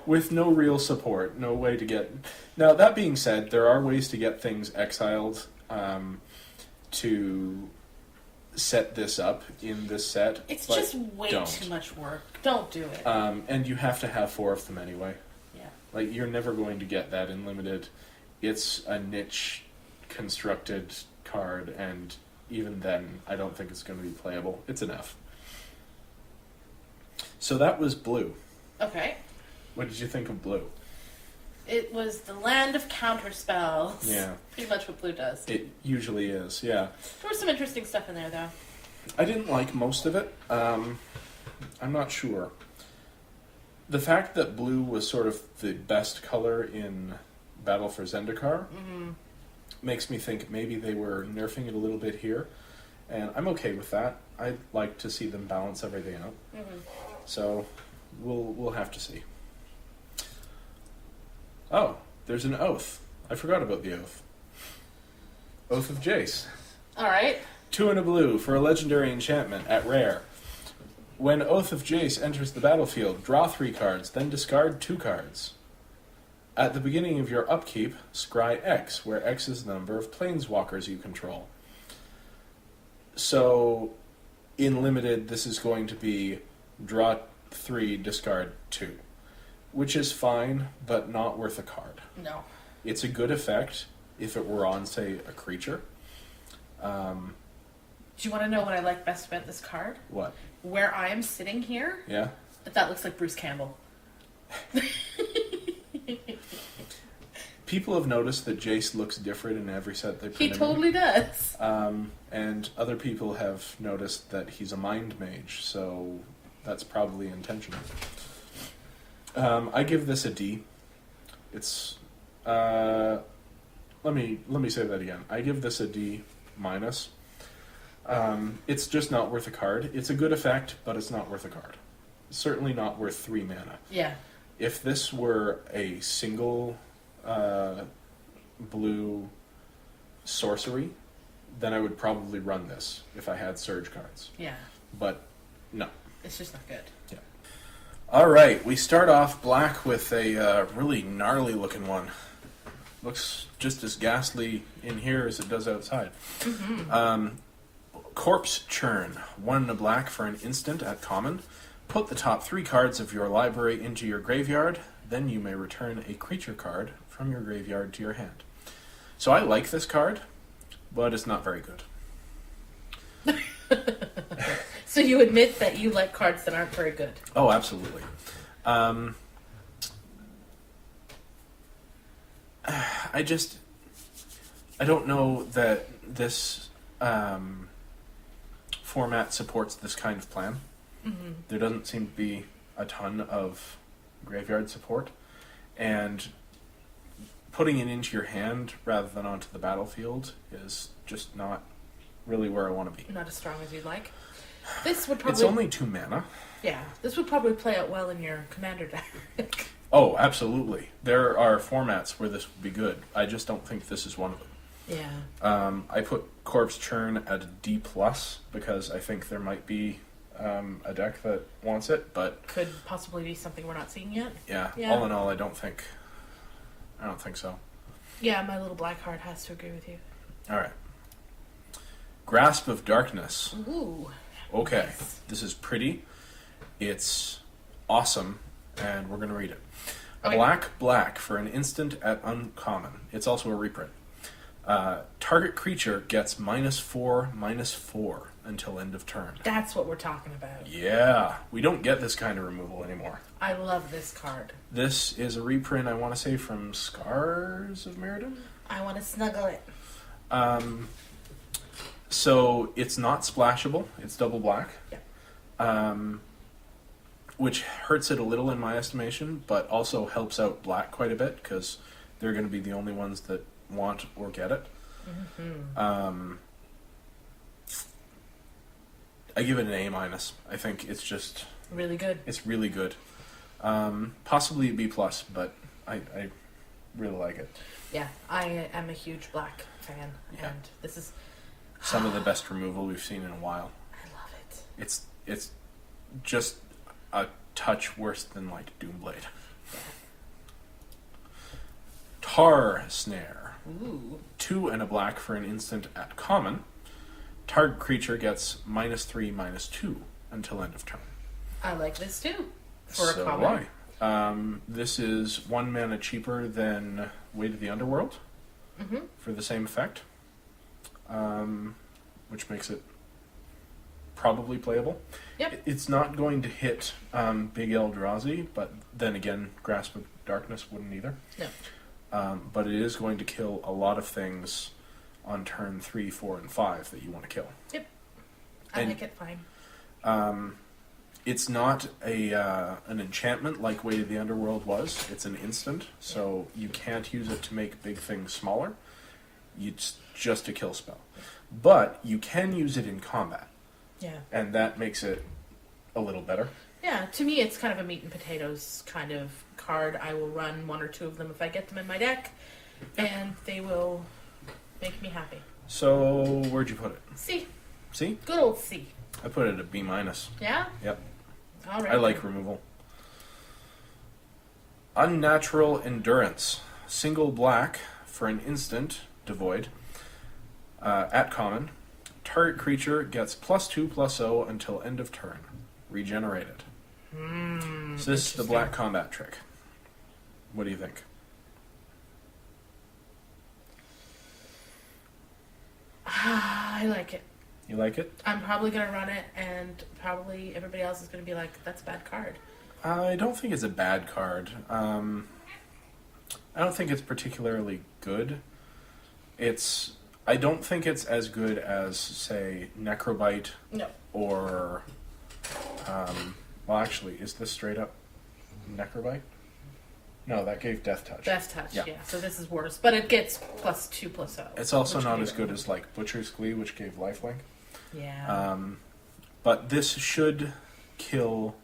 Speaker 1: With no real support, no way to get... Now, that being said, there are ways to get things exiled to set this up in this set.
Speaker 2: It's just way too much work. Don't do it.
Speaker 1: And you have to have 4 of them anyway.
Speaker 2: Yeah.
Speaker 1: Like, you're never going to get that in Limited. It's a niche constructed card, and even then, I don't think it's going to be playable. It's an F. So that was blue.
Speaker 2: Okay.
Speaker 1: What did you think of blue?
Speaker 2: It was the land of counterspells.
Speaker 1: Yeah.
Speaker 2: Pretty much what blue does.
Speaker 1: It usually is, yeah.
Speaker 2: There was some interesting stuff in there, though.
Speaker 1: I didn't like most of it. I'm not sure. The fact that blue was sort of the best color in Battle for Zendikar makes me think maybe they were nerfing it a little bit here, and I'm okay with that. I'd like to see them balance everything out. So we'll have to see. Oh, there's an oath. I forgot about the oath. Oath of Jace.
Speaker 2: All right.
Speaker 1: 2 and a blue for a legendary enchantment at rare. When Oath of Jace enters the battlefield, draw 3 cards, then discard 2 cards. At the beginning of your upkeep, scry X, where X is the number of planeswalkers you control. So, in Limited, this is going to be draw 3, discard 2. Which is fine, but not worth a card.
Speaker 2: No.
Speaker 1: It's a good effect if it were on, say, a creature.
Speaker 2: Do you want to know what I like best about this card?
Speaker 1: What?
Speaker 2: Where I am sitting here,
Speaker 1: Yeah?
Speaker 2: that looks like Bruce Campbell.
Speaker 1: People have noticed that Jace looks different in every set they print
Speaker 2: He
Speaker 1: him in.
Speaker 2: totally does.
Speaker 1: And other people have noticed that he's a mind mage, so that's probably intentional. I give this a D. It's let me say that again. I give this a D minus. It's just not worth a card. It's a good effect, but it's not worth a card. It's certainly not worth 3 mana.
Speaker 2: Yeah.
Speaker 1: If this were a single blue sorcery, then I would probably run this if I had surge cards.
Speaker 2: Yeah.
Speaker 1: But no.
Speaker 2: It's just not good.
Speaker 1: Yeah. All right, we start off black with a really gnarly looking one. Looks just as ghastly in here as it does outside.
Speaker 2: Mm-hmm.
Speaker 1: Corpse Churn. 1 and a black for an instant at common. Put the top 3 cards of your library into your graveyard. Then you may return a creature card from your graveyard to your hand. So I like this card, but it's not very good.
Speaker 2: So you admit that you like cards that aren't very good?
Speaker 1: Oh, absolutely. I don't know that this format supports this kind of plan.
Speaker 2: Mm-hmm.
Speaker 1: There doesn't seem to be a ton of graveyard support, and putting it into your hand rather than onto the battlefield is just not really where I want to be.
Speaker 2: Not as strong as you'd like. This would probably...
Speaker 1: It's only 2 mana.
Speaker 2: Yeah, this would probably play out well in your commander deck.
Speaker 1: Oh, absolutely. There are formats where this would be good. I just don't think this is one of them.
Speaker 2: Yeah.
Speaker 1: I put Corpse Churn at a D+, because I think there might be a deck that wants it, but...
Speaker 2: Could possibly be something we're not seeing yet.
Speaker 1: Yeah,
Speaker 2: Yeah.
Speaker 1: all in all, I don't think so.
Speaker 2: Yeah, my little black heart has to agree with you.
Speaker 1: All right. Grasp of Darkness.
Speaker 2: Ooh.
Speaker 1: Okay,
Speaker 2: Nice.
Speaker 1: this is pretty. It's awesome, and we're going to read it. A
Speaker 2: Okay.
Speaker 1: black for an instant at uncommon. It's also a reprint. Target creature gets -4/-4 until end of turn.
Speaker 2: That's what we're talking about.
Speaker 1: Yeah, we don't get this kind of removal anymore.
Speaker 2: I love this card.
Speaker 1: This is a reprint, I want to say, from Scars of Mirrodin?
Speaker 2: I want to snuggle it.
Speaker 1: So it's not splashable. It's double black.
Speaker 2: Yeah.
Speaker 1: Which hurts it a little in my estimation, but also helps out black quite a bit because they're going to be the only ones that want or get it.
Speaker 2: Mm-hmm.
Speaker 1: I give it an A-. I think it's just...
Speaker 2: Really good.
Speaker 1: It's really good. Possibly a B+, but I really like it.
Speaker 2: Yeah, I am a huge black fan,
Speaker 1: Yeah.
Speaker 2: and this is...
Speaker 1: Some of the best removal we've seen in a while.
Speaker 2: I love it.
Speaker 1: It's just a touch worse than like Doomblade. Tar Snare.
Speaker 2: Ooh.
Speaker 1: 2 and a black for an instant at common. Target creature gets -3/-2 until end of turn.
Speaker 2: I like this too. For
Speaker 1: So
Speaker 2: a common.
Speaker 1: why? This is 1 mana cheaper than Weight of the Underworld
Speaker 2: Mm-hmm.
Speaker 1: for the same effect, which makes it probably playable.
Speaker 2: Yep.
Speaker 1: It's not going to hit Big Eldrazi, but then again, Grasp of Darkness wouldn't either.
Speaker 2: No.
Speaker 1: But it is going to kill a lot of things on turn 3, 4, and 5 that you want to kill.
Speaker 2: Yep. I
Speaker 1: And-
Speaker 2: like it fine.
Speaker 1: It's not an enchantment like Weight of the Underworld was. It's an instant, so you can't use it to make big things smaller. It's just a kill spell. But you can use it in combat,
Speaker 2: Yeah.
Speaker 1: and that makes it a little better.
Speaker 2: Yeah, to me it's kind of a meat and potatoes kind of card. I will run 1 or 2 of them if I get them in my deck, and they will make me happy.
Speaker 1: So, where'd you put it?
Speaker 2: C.
Speaker 1: C?
Speaker 2: Good old C.
Speaker 1: I put it at B-.
Speaker 2: Yeah?
Speaker 1: Yep.
Speaker 2: All right.
Speaker 1: I like removal. Unnatural Endurance. Single black for an instant, devoid. At common. Target creature gets +2/+0 until end of turn. Regenerated. So this is the black combat trick. What do you think?
Speaker 2: I like it.
Speaker 1: You like it?
Speaker 2: I'm probably going to run it, and probably everybody else is going to be like, that's a bad card.
Speaker 1: I don't think it's a bad card. I don't think it's particularly good. I don't think it's as good as, say, Necrobite
Speaker 2: No.
Speaker 1: or... well, actually, is this straight up Necrobite? No, that gave Death Touch.
Speaker 2: Death Touch,
Speaker 1: Yeah.
Speaker 2: yeah. So this is worse. But it gets +2/+0.
Speaker 1: It's also
Speaker 2: which
Speaker 1: not
Speaker 2: can
Speaker 1: as
Speaker 2: be
Speaker 1: good
Speaker 2: relevant.
Speaker 1: as like Butcher's Glee, which gave lifelink.
Speaker 2: Yeah.
Speaker 1: But this should kill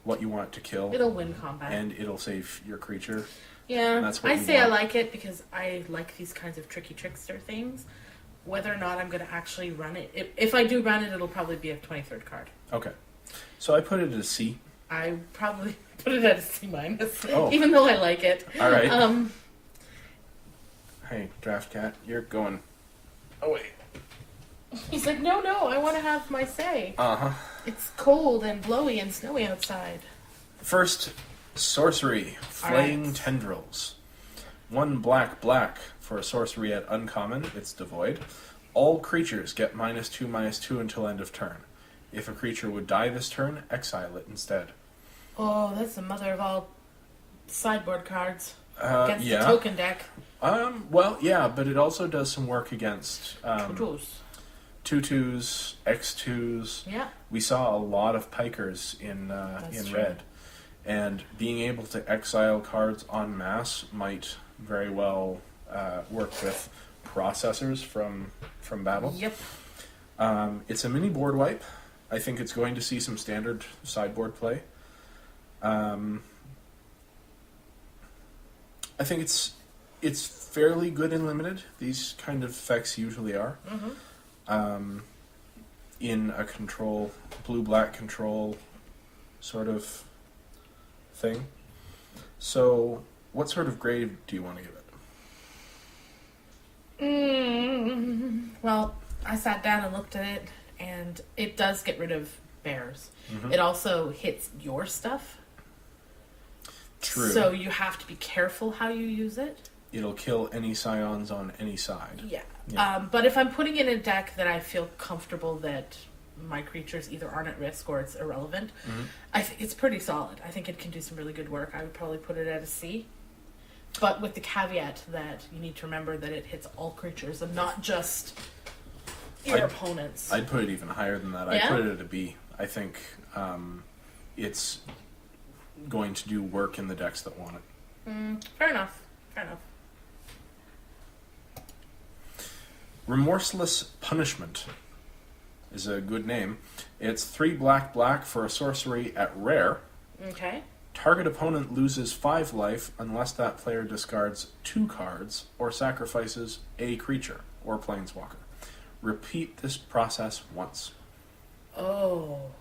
Speaker 1: what you want it to kill,
Speaker 2: It'll win combat.
Speaker 1: and it'll save your creature.
Speaker 2: Yeah,
Speaker 1: that's what
Speaker 2: I
Speaker 1: you
Speaker 2: say I
Speaker 1: want.
Speaker 2: like it because I like these kinds of tricky trickster things. Whether or not I'm going to actually run it, if I do run it, it'll probably be a 23rd card.
Speaker 1: Okay. So I put it at a C.
Speaker 2: I probably put it at a C-,
Speaker 1: Oh.
Speaker 2: even though I like it.
Speaker 1: All right. Hey, Draft Cat, you're going. Oh, wait.
Speaker 2: He's like, no, I want to have my say.
Speaker 1: Uh-huh.
Speaker 2: It's cold and blowy and snowy outside.
Speaker 1: First, sorcery, Flaying
Speaker 2: Alright.
Speaker 1: Tendrils. 1 black for a sorcery at uncommon, it's devoid. All creatures get -2/-2 until end of turn. If a creature would die this turn, exile it instead.
Speaker 2: Oh, that's the mother of all sideboard cards against
Speaker 1: Yeah.
Speaker 2: the token deck.
Speaker 1: Well, yeah, but it also does some work against
Speaker 2: Tutus.
Speaker 1: 2/2s, X2s.
Speaker 2: Yeah.
Speaker 1: We saw a lot of pikers in
Speaker 2: true.
Speaker 1: red, and being able to exile cards en masse might very well work with processors from battle.
Speaker 2: Yep.
Speaker 1: It's a mini board wipe. I think it's going to see some standard sideboard play. I think it's fairly good in limited. These kind of effects usually are. In a control, blue-black control sort of thing. So, what sort of grade do you want to give it?
Speaker 2: Well, I sat down and looked at it, and it does get rid of bears.
Speaker 1: Mm-hmm.
Speaker 2: It also hits your stuff.
Speaker 1: True.
Speaker 2: So you have to be careful how you use it.
Speaker 1: It'll kill any scions on any side.
Speaker 2: Yeah.
Speaker 1: Yeah.
Speaker 2: But if I'm putting in a deck that I feel comfortable that my creatures either aren't at risk or it's irrelevant, I think it's pretty solid. I think it can do some really good work. I would probably put it at a C. But with the caveat that you need to remember that it hits all creatures and not just your opponents.
Speaker 1: I'd put it even higher than that.
Speaker 2: Yeah?
Speaker 1: I'd put it at a B. I think it's going to do work in the decks that want it.
Speaker 2: Fair enough.
Speaker 1: Remorseless Punishment is a good name. It's 3 black for a sorcery at rare.
Speaker 2: Okay.
Speaker 1: Target opponent loses 5 life unless that player discards 2 cards or sacrifices a creature or planeswalker. Repeat this process once.
Speaker 2: Oh.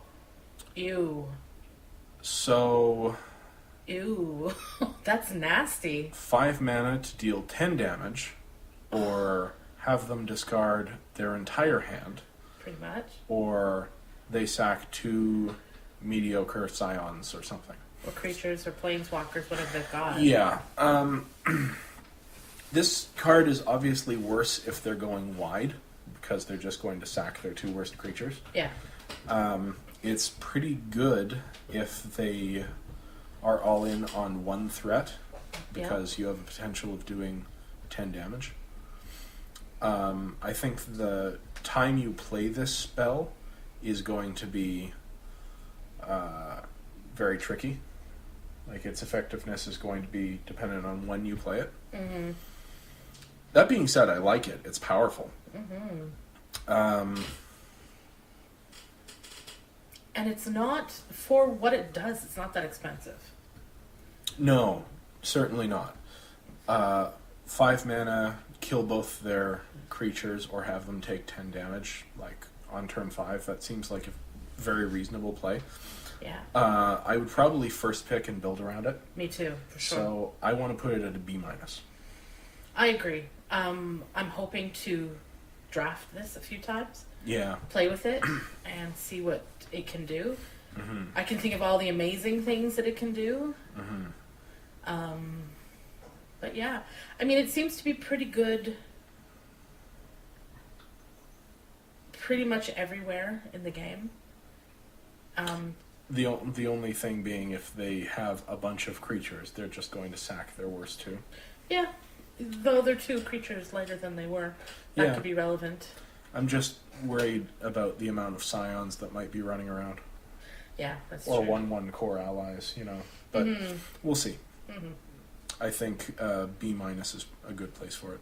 Speaker 2: Ew.
Speaker 1: So,
Speaker 2: Ew. That's nasty.
Speaker 1: 5 mana to deal 10 damage, or have them discard their entire hand,
Speaker 2: Pretty much.
Speaker 1: or they sack 2 mediocre scions or something.
Speaker 2: Or creatures or planeswalkers, whatever they've got.
Speaker 1: Yeah. This card is obviously worse if they're going wide, because they're just going to sack their 2 worst creatures.
Speaker 2: Yeah.
Speaker 1: It's pretty good if they are all in on 1 threat, because you have a potential of doing 10 damage. I think the time you play this spell is going to be very tricky. Like, its effectiveness is going to be dependent on when you play it.
Speaker 2: Mm-hmm.
Speaker 1: That being said, I like it. It's powerful.
Speaker 2: Mm-hmm. And it's not, for what it does, it's not that expensive.
Speaker 1: No, certainly not. 5 mana, kill both their creatures or have them take 10 damage, like, on turn 5. That seems like a very reasonable play.
Speaker 2: Yeah.
Speaker 1: I would probably first pick and build around it.
Speaker 2: Me too, for sure.
Speaker 1: So I want to put it at a B-.
Speaker 2: I agree. I'm hoping to draft this a few times,
Speaker 1: Yeah.
Speaker 2: play with it, and see what it can do.
Speaker 1: Mm-hmm.
Speaker 2: I can think of all the amazing things that it can do.
Speaker 1: Mm-hmm.
Speaker 2: But yeah, I mean, it seems to be pretty good pretty much everywhere in the game.
Speaker 1: The only thing being, if they have a bunch of creatures, they're just going to sack their worst 2.
Speaker 2: Yeah, though they're 2 creatures lighter than they were. That
Speaker 1: Yeah.
Speaker 2: could be relevant.
Speaker 1: I'm just worried about the amount of scions that might be running around.
Speaker 2: Yeah, that's
Speaker 1: Or
Speaker 2: true.
Speaker 1: 1/1 core allies, you know. but we'll see. I think B- is a good place for it.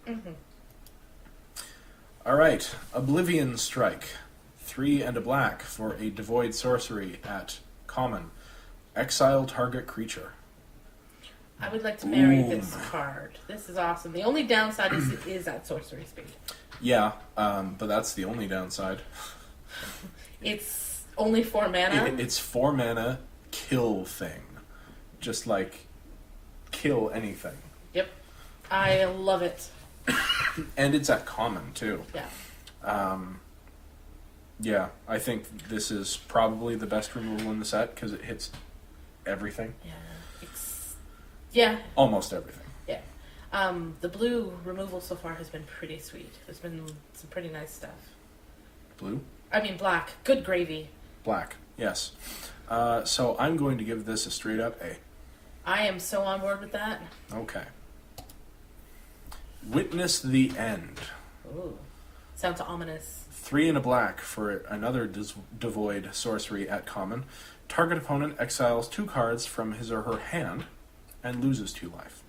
Speaker 1: All right, Oblivion Strike. 3 and a black for a devoid sorcery at common. Exile target creature.
Speaker 2: I would like to marry
Speaker 1: Ooh.
Speaker 2: this card. This is awesome. The only downside is that sorcery speed.
Speaker 1: Yeah, but that's the only downside.
Speaker 2: It's only 4 mana.
Speaker 1: It's 4 mana, kill thing. Just like, kill anything.
Speaker 2: Yep. I love it.
Speaker 1: And it's at common, too.
Speaker 2: Yeah.
Speaker 1: Yeah, I think this is probably the best removal in the set, because it hits everything.
Speaker 2: Yeah.
Speaker 1: Almost everything.
Speaker 2: Yeah. The blue removal so far has been pretty sweet. There's been some pretty nice stuff.
Speaker 1: Blue?
Speaker 2: I mean, black. Good gravy.
Speaker 1: Black, yes. So I'm going to give this a straight up A.
Speaker 2: I am so on board with that.
Speaker 1: Okay. Witness the End.
Speaker 2: Ooh. Sounds ominous.
Speaker 1: 3 and a black for another devoid sorcery at common. Target opponent exiles 2 cards from his or her hand and loses 2 life.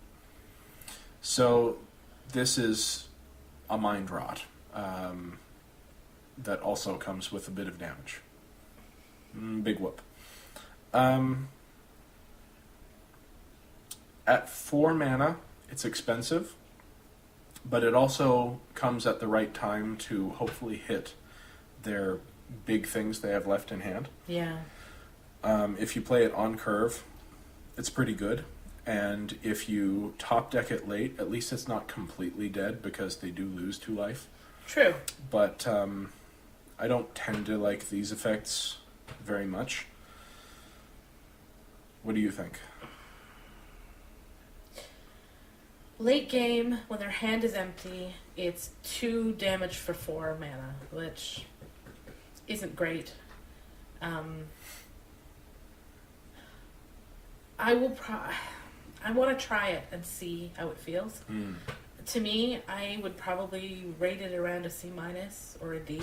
Speaker 1: So this is a mind rot that also comes with a bit of damage. Big whoop. At 4 mana, it's expensive, but it also comes at the right time to hopefully hit their big things they have left in hand.
Speaker 2: Yeah.
Speaker 1: If you play it on curve, it's pretty good. And if you top deck it late, at least it's not completely dead because they do lose 2 life.
Speaker 2: True.
Speaker 1: But I don't tend to like these effects very much. What do you think?
Speaker 2: Late game, when their hand is empty, it's 2 damage for 4 mana, which isn't great. I want to try it and see how it feels. To me, I would probably rate it around a C- or a D.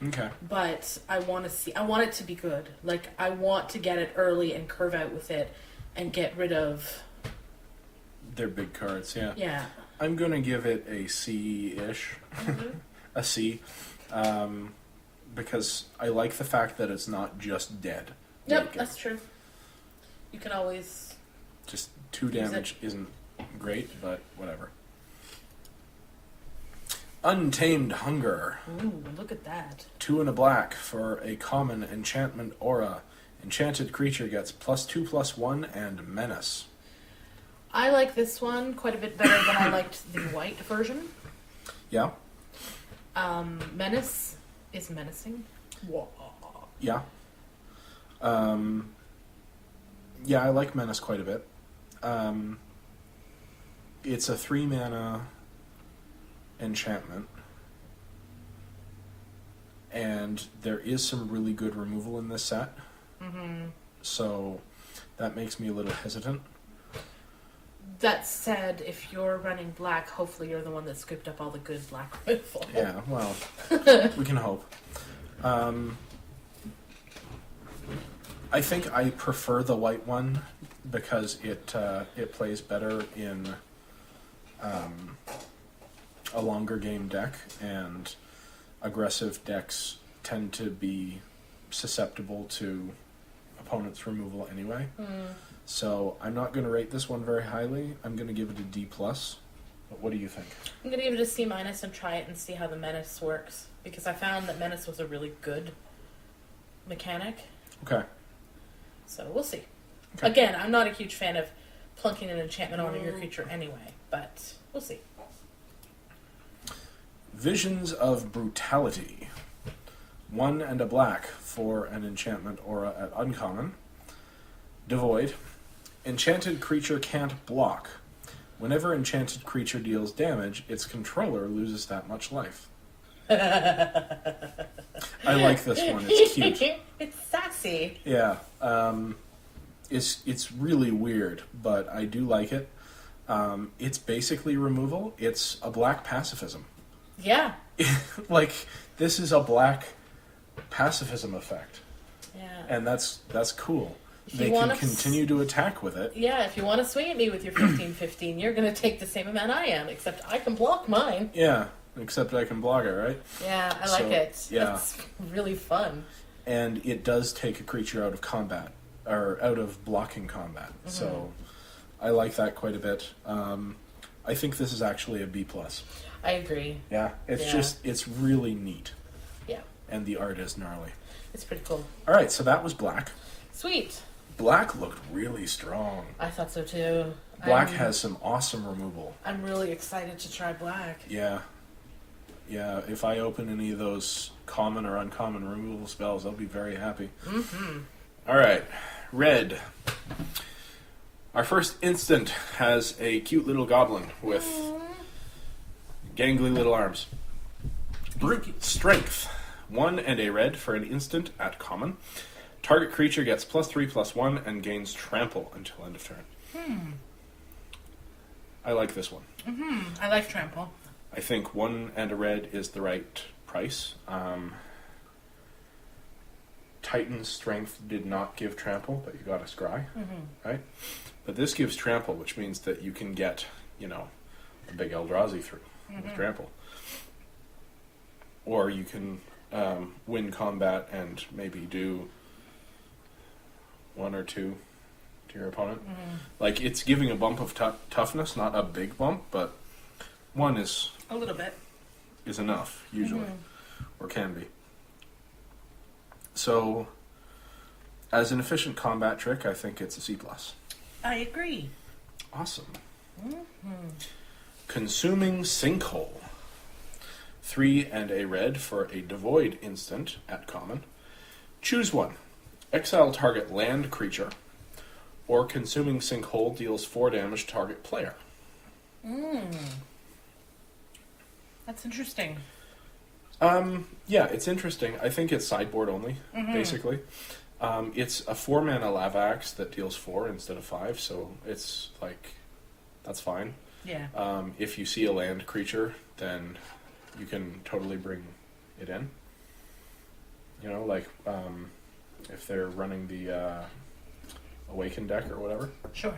Speaker 1: Okay.
Speaker 2: But I want it to be good. Like, I want to get it early and curve out with it and get rid of...
Speaker 1: They're big cards, yeah.
Speaker 2: Yeah.
Speaker 1: I'm going to give it a C-ish. A C. Because I like the fact that it's not just dead.
Speaker 2: Yep,
Speaker 1: Like,
Speaker 2: that's true. You can always...
Speaker 1: Just 2 damage isn't great, but whatever. Untamed Hunger.
Speaker 2: Ooh, look at that.
Speaker 1: 2 and a black for a common enchantment aura. Enchanted creature gets +2/+1 and menace.
Speaker 2: I like this one quite a bit better than I liked the white version.
Speaker 1: Yeah?
Speaker 2: Menace is menacing. Whoa.
Speaker 1: Yeah. Yeah, I like menace quite a bit. It's a 3 mana enchantment. And there is some really good removal in this set. So that makes me a little hesitant.
Speaker 2: That said, if you're running black, hopefully you're the one that scooped up all the good black removal.
Speaker 1: Yeah, well, we can hope. I think I prefer the white one because it plays better in a longer game deck, and aggressive decks tend to be susceptible to opponent's removal anyway. So I'm not going to rate this one very highly. I'm going to give it a D+. But what do you think?
Speaker 2: I'm going to give it a C- and try it and see how the menace works. Because I found that menace was a really good mechanic.
Speaker 1: Okay.
Speaker 2: So we'll see.
Speaker 1: Okay.
Speaker 2: Again, I'm not a huge fan of plunking an enchantment onto your creature anyway. But we'll see.
Speaker 1: Visions of Brutality. 1 and a black for an enchantment aura at uncommon. Devoid. Enchanted creature can't block. Whenever enchanted creature deals damage, its controller loses that much life. I like this one. It's cute.
Speaker 2: It's sassy.
Speaker 1: Yeah. It's really weird, but I do like it. It's basically removal. It's a black pacifism.
Speaker 2: Yeah.
Speaker 1: Like, this is a black pacifism effect.
Speaker 2: Yeah.
Speaker 1: And that's cool. they can continue to attack with it.
Speaker 2: Yeah, if you want to swing at me with your 15-15, you're going to take the same amount I am, except I can block mine.
Speaker 1: Yeah, except I can block it, right?
Speaker 2: Yeah, I like it.
Speaker 1: Yeah.
Speaker 2: It's really fun.
Speaker 1: And it does take a creature out of combat, or out of blocking combat. Mm-hmm. So I like that quite a bit. I think this is actually a B+.
Speaker 2: I agree.
Speaker 1: Yeah, it's really neat.
Speaker 2: Yeah.
Speaker 1: And the art is gnarly.
Speaker 2: It's pretty cool.
Speaker 1: All right, so that was black.
Speaker 2: Sweet.
Speaker 1: Black looked really strong.
Speaker 2: I thought so too.
Speaker 1: Black has some awesome removal.
Speaker 2: I'm really excited to try black.
Speaker 1: Yeah. Yeah, if I open any of those common or uncommon removal spells, I'll be very happy.
Speaker 2: Mm-hmm.
Speaker 1: All right, red. Our first instant has a cute little goblin with gangly little arms. Brute strength. 1 and a red for an instant at common. Target creature gets +3/+1 and gains trample until end of turn. I like this one.
Speaker 2: I like trample.
Speaker 1: I think 1 and a red is the right price. Titan's strength did not give trample, but you got a scry, right? But this gives trample, which means that you can get, a big Eldrazi through with trample. Or you can win combat and maybe do 1 or 2 to your opponent. Like, it's giving a bump of toughness, not a big bump, but 1 is...
Speaker 2: A little bit.
Speaker 1: Is enough, usually. Or can be. So, as an efficient combat trick, I think it's a C+.
Speaker 2: I agree.
Speaker 1: Awesome. Consuming Sinkhole. 3 and a red for a devoid instant at common. Choose one. Exile target land creature, or Consuming Sinkhole deals 4 damage to target player.
Speaker 2: That's interesting.
Speaker 1: Yeah, it's interesting. I think it's sideboard only, basically. It's a 4-mana lava axe that deals 4 instead of 5, so it's like, that's fine.
Speaker 2: Yeah.
Speaker 1: If you see a land creature, then you can totally bring it in. If they're running the Awaken deck or whatever.
Speaker 2: Sure.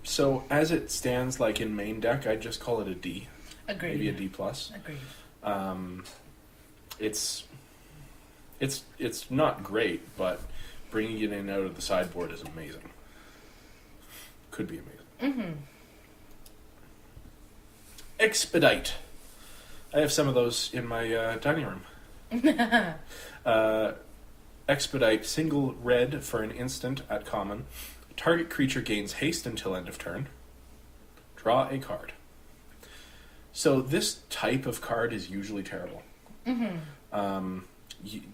Speaker 1: So as it stands, like in main deck, I'd just call it a D.
Speaker 2: Agreed.
Speaker 1: Maybe a D+.
Speaker 2: Agreed.
Speaker 1: It's not great, but bringing it in out of the sideboard is amazing. Could be amazing. Expedite. I have some of those in my dining room. Expedite, single red for an instant at common. Target creature gains haste until end of turn. Draw a card. So this type of card is usually terrible.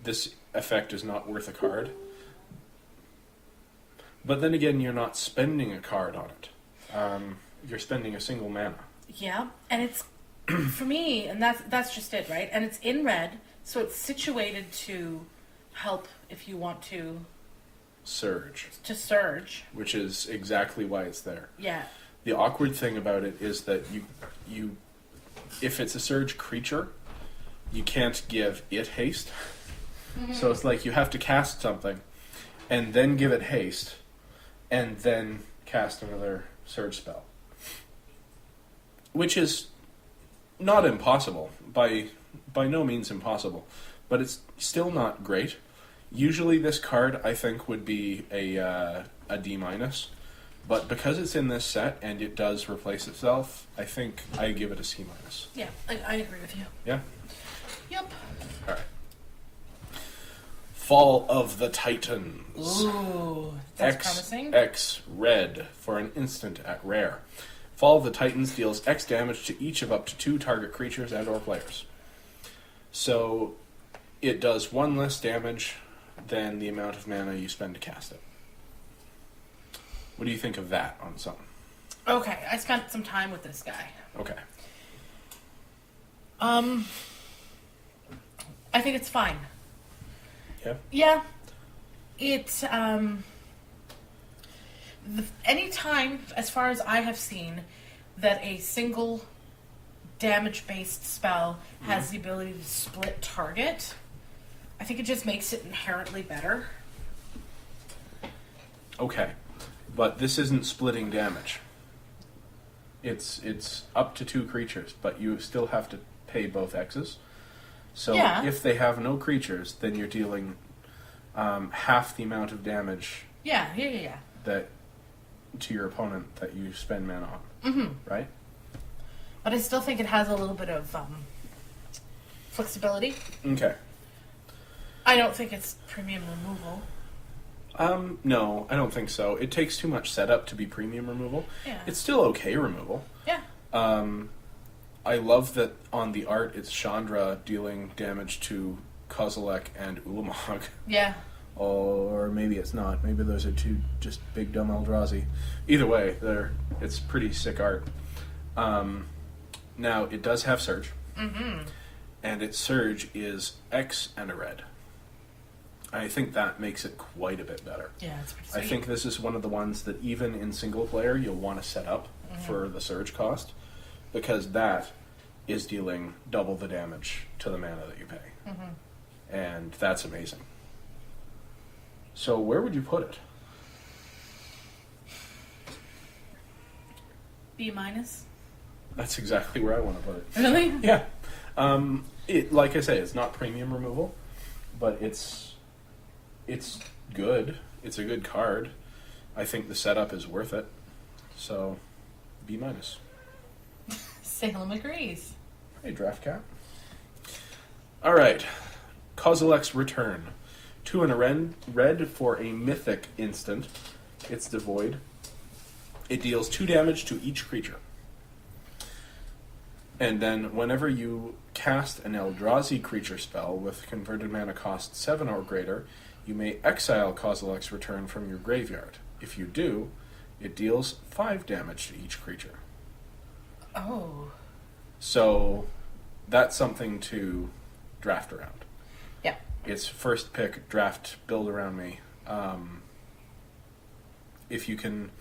Speaker 1: This effect is not worth a card. But then again, you're not spending a card on it. You're spending a single mana.
Speaker 2: Yeah, and it's, for me, and that's just it, right? And it's in red, so it's situated to help if you want to...
Speaker 1: Surge.
Speaker 2: To surge.
Speaker 1: Which is exactly why it's there.
Speaker 2: Yeah.
Speaker 1: The awkward thing about it is that you if it's a surge creature, you can't give it haste. So it's like you have to cast something, and then give it haste, and then cast another surge spell. Which is not impossible, by no means impossible, but it's still not great. Usually this card, I think, would be a D-, but because it's in this set and it does replace itself, I think I give it a C-.
Speaker 2: Yeah, I agree with you.
Speaker 1: Yeah?
Speaker 2: Yep.
Speaker 1: All right. Fall of the Titans.
Speaker 2: Ooh, that's promising.
Speaker 1: X red for an instant at rare. Fall of the Titans deals X damage to each of up to 2 target creatures and or players. So it does 1 less damage than the amount of mana you spend to cast it. What do you think of that on something?
Speaker 2: Okay, I spent some time with this guy.
Speaker 1: Okay.
Speaker 2: I think it's fine.
Speaker 1: Yeah?
Speaker 2: Yeah. It, any time, as far as I have seen, that a single damage-based spell has the ability to split target, I think it just makes it inherently better.
Speaker 1: Okay, but this isn't splitting damage. It's up to 2 creatures, but you still have to pay both X's. So
Speaker 2: Yeah.
Speaker 1: if they have no creatures, then you're dealing half the amount of damage
Speaker 2: Yeah.
Speaker 1: that to your opponent that you spend mana on.
Speaker 2: Mm-hmm.
Speaker 1: Right?
Speaker 2: But I still think it has a little bit of flexibility.
Speaker 1: Okay.
Speaker 2: I don't think it's premium removal.
Speaker 1: No, I don't think so. It takes too much setup to be premium removal.
Speaker 2: Yeah.
Speaker 1: It's still okay removal.
Speaker 2: Yeah.
Speaker 1: I love that on the art it's Chandra dealing damage to Kozilek and Ulamog.
Speaker 2: Yeah.
Speaker 1: Or maybe it's not. Maybe those are 2 just big dumb Eldrazi. Either way, it's pretty sick art. Now, it does have Surge.
Speaker 2: Mm-hmm.
Speaker 1: And its Surge is X and a red. I think that makes it quite a bit better.
Speaker 2: Yeah, it's pretty sweet.
Speaker 1: I think this is one of the ones that even in single player you'll want to set up for the Surge cost, because that is dealing double the damage to the mana that you pay.
Speaker 2: Mm-hmm.
Speaker 1: And that's amazing. So where would you put it?
Speaker 2: B minus.
Speaker 1: That's exactly where I want to put it.
Speaker 2: Really?
Speaker 1: Yeah. It, like I say, it's not premium removal, but it's good. It's a good card. I think the setup is worth it. So, B minus.
Speaker 2: Salem agrees.
Speaker 1: Hey, Draft Cat. All right. Kozilek's Return. 2 and a red for a mythic instant. It's devoid. It deals 2 damage to each creature. And then whenever you cast an Eldrazi creature spell with converted mana cost 7 or greater, you may exile Kozilek's Return from your graveyard. If you do, it deals 5 damage to each creature.
Speaker 2: Oh.
Speaker 1: So that's something to draft around.
Speaker 2: Yeah.
Speaker 1: It's first pick, draft, build around me. If you can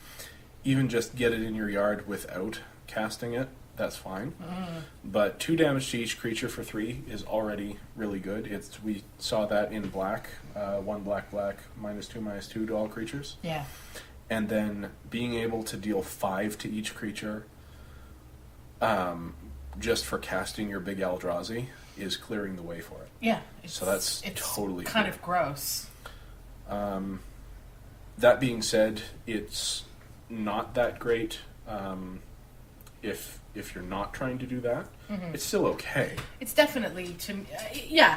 Speaker 1: even just get it in your yard without casting it, that's fine. But 2 damage to each creature for 3 is already really good. We saw that in black, 1 black, -2/-2 to all creatures.
Speaker 2: Yeah.
Speaker 1: And then being able to deal 5 to each creature, just for casting your big Eldrazi, is clearing the way for it.
Speaker 2: Yeah.
Speaker 1: So that's totally
Speaker 2: kind
Speaker 1: cool.
Speaker 2: of gross.
Speaker 1: That being said, it's not that great if you're not trying to do that. It's still okay.
Speaker 2: It's definitely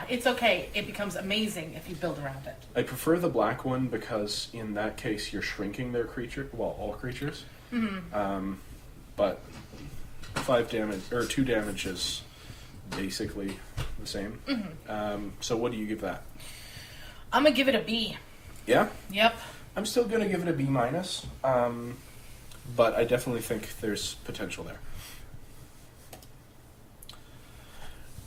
Speaker 2: it's okay. It becomes amazing if you build around it.
Speaker 1: I prefer the black one because in that case you're shrinking their creature, well, all creatures. But 5 damage or 2 damage is basically the same. So what do you give that?
Speaker 2: I'm gonna give it a B.
Speaker 1: Yeah?
Speaker 2: Yep.
Speaker 1: I'm still gonna give it a B minus. But I definitely think there's potential there.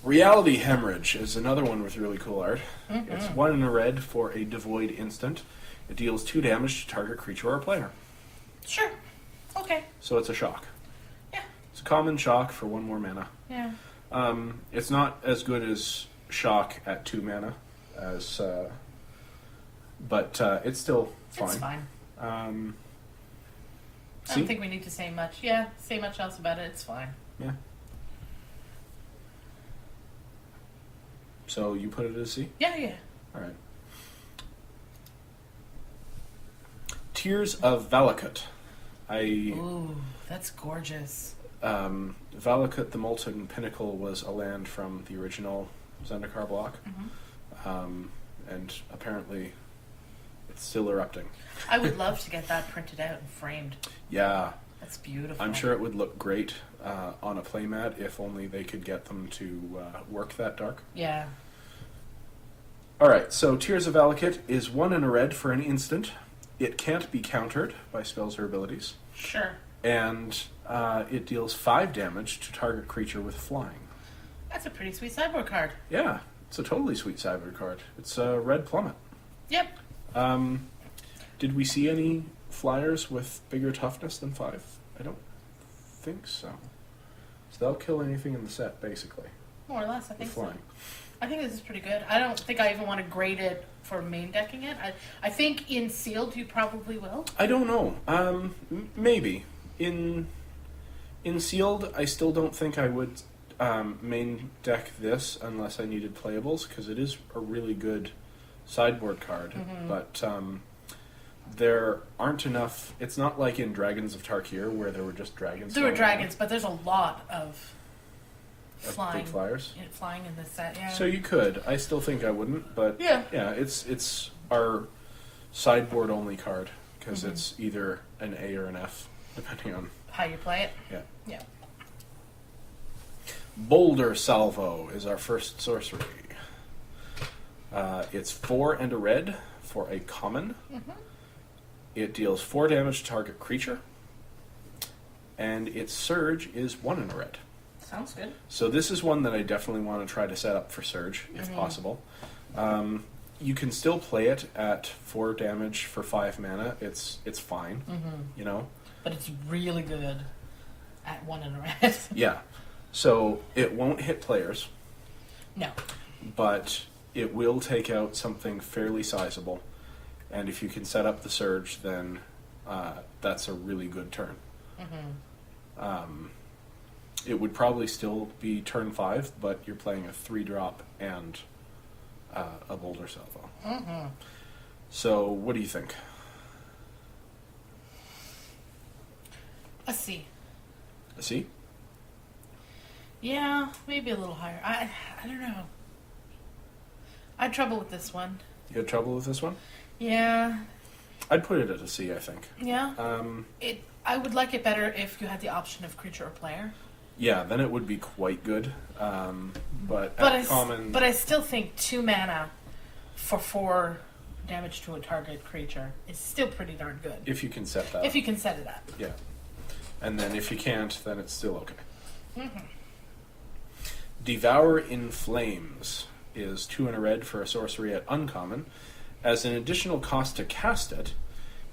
Speaker 1: Reality Hemorrhage is another one with really cool art. It's 1 and a red for a devoid instant. It deals 2 damage to target creature or player.
Speaker 2: Sure. Okay.
Speaker 1: So it's a shock.
Speaker 2: Yeah.
Speaker 1: It's a common shock for 1 more mana.
Speaker 2: Yeah.
Speaker 1: It's not as good as shock at 2 mana, but it's still fine.
Speaker 2: It's fine. I
Speaker 1: See?
Speaker 2: don't think we need to say much. Say much else about it. It's fine.
Speaker 1: Yeah. So you put it as C?
Speaker 2: Yeah.
Speaker 1: All right. Tears of Valakut.
Speaker 2: Ooh, that's gorgeous.
Speaker 1: Valakut the Molten Pinnacle was a land from the original Zendikar block. And apparently it's still erupting.
Speaker 2: I would love to get that printed out and framed.
Speaker 1: Yeah.
Speaker 2: That's beautiful.
Speaker 1: I'm sure it would look great on a playmat if only they could get them to work that dark.
Speaker 2: Yeah.
Speaker 1: Alright, so Tears of Valakut is 1 and a red for an instant. It can't be countered by spells or abilities.
Speaker 2: Sure.
Speaker 1: And it deals 5 damage to target creature with flying.
Speaker 2: That's a pretty sweet sideboard card.
Speaker 1: Yeah, it's a totally sweet sideboard card. It's a red plummet.
Speaker 2: Yep.
Speaker 1: Did we see any flyers with bigger toughness than 5? I don't think so. So they'll kill anything in the set, basically.
Speaker 2: More or less, I think
Speaker 1: with flying.
Speaker 2: so. I think this is pretty good. I don't think I even want to grade it for main decking it. I think in sealed you probably will.
Speaker 1: I don't know. Maybe in sealed, I still don't think I would main deck this unless I needed playables, because it is a really good sideboard card. But there aren't enough. It's not like in Dragons of Tarkir where there were just dragons.
Speaker 2: There were
Speaker 1: flying
Speaker 2: dragons, but there's a lot of flying.
Speaker 1: big flyers.
Speaker 2: Flying in this set, yeah.
Speaker 1: So you could. I still think I wouldn't, but
Speaker 2: Yeah.
Speaker 1: it's our sideboard only card because it's either an A or an F depending on
Speaker 2: how you play it.
Speaker 1: yeah.
Speaker 2: Yeah.
Speaker 1: Boulder Salvo is our first sorcery. It's 4 and a red for a common. It deals 4 damage to target creature, and its surge is 1 and a red.
Speaker 2: Sounds good.
Speaker 1: So this is one that I definitely want to try to set up for surge if possible. You can still play it at 4 damage for 5 mana. It's fine, you know.
Speaker 2: But it's really good at 1 and a red.
Speaker 1: Yeah. So it won't hit players,
Speaker 2: No.
Speaker 1: but it will take out something fairly sizable. And if you can set up the surge, then that's a really good turn. It would probably still be turn 5, but you're playing a 3-drop and a Boulder Salvo. So what do you think?
Speaker 2: A C.
Speaker 1: A C?
Speaker 2: Yeah, maybe a little higher. I don't know. I had trouble with this one.
Speaker 1: You had trouble with this one?
Speaker 2: Yeah.
Speaker 1: I'd put it at a C, I think.
Speaker 2: Yeah. I would like it better if you had the option of creature or player.
Speaker 1: Yeah, then it would be quite good. But common...
Speaker 2: But I still think 2 mana for 4 damage to a target creature is still pretty darn good.
Speaker 1: If you can set that
Speaker 2: If you can set it up.
Speaker 1: Yeah. And then if you can't, then it's still okay. Devour in Flames is 2 and a red for a sorcery at uncommon. As an additional cost to cast it,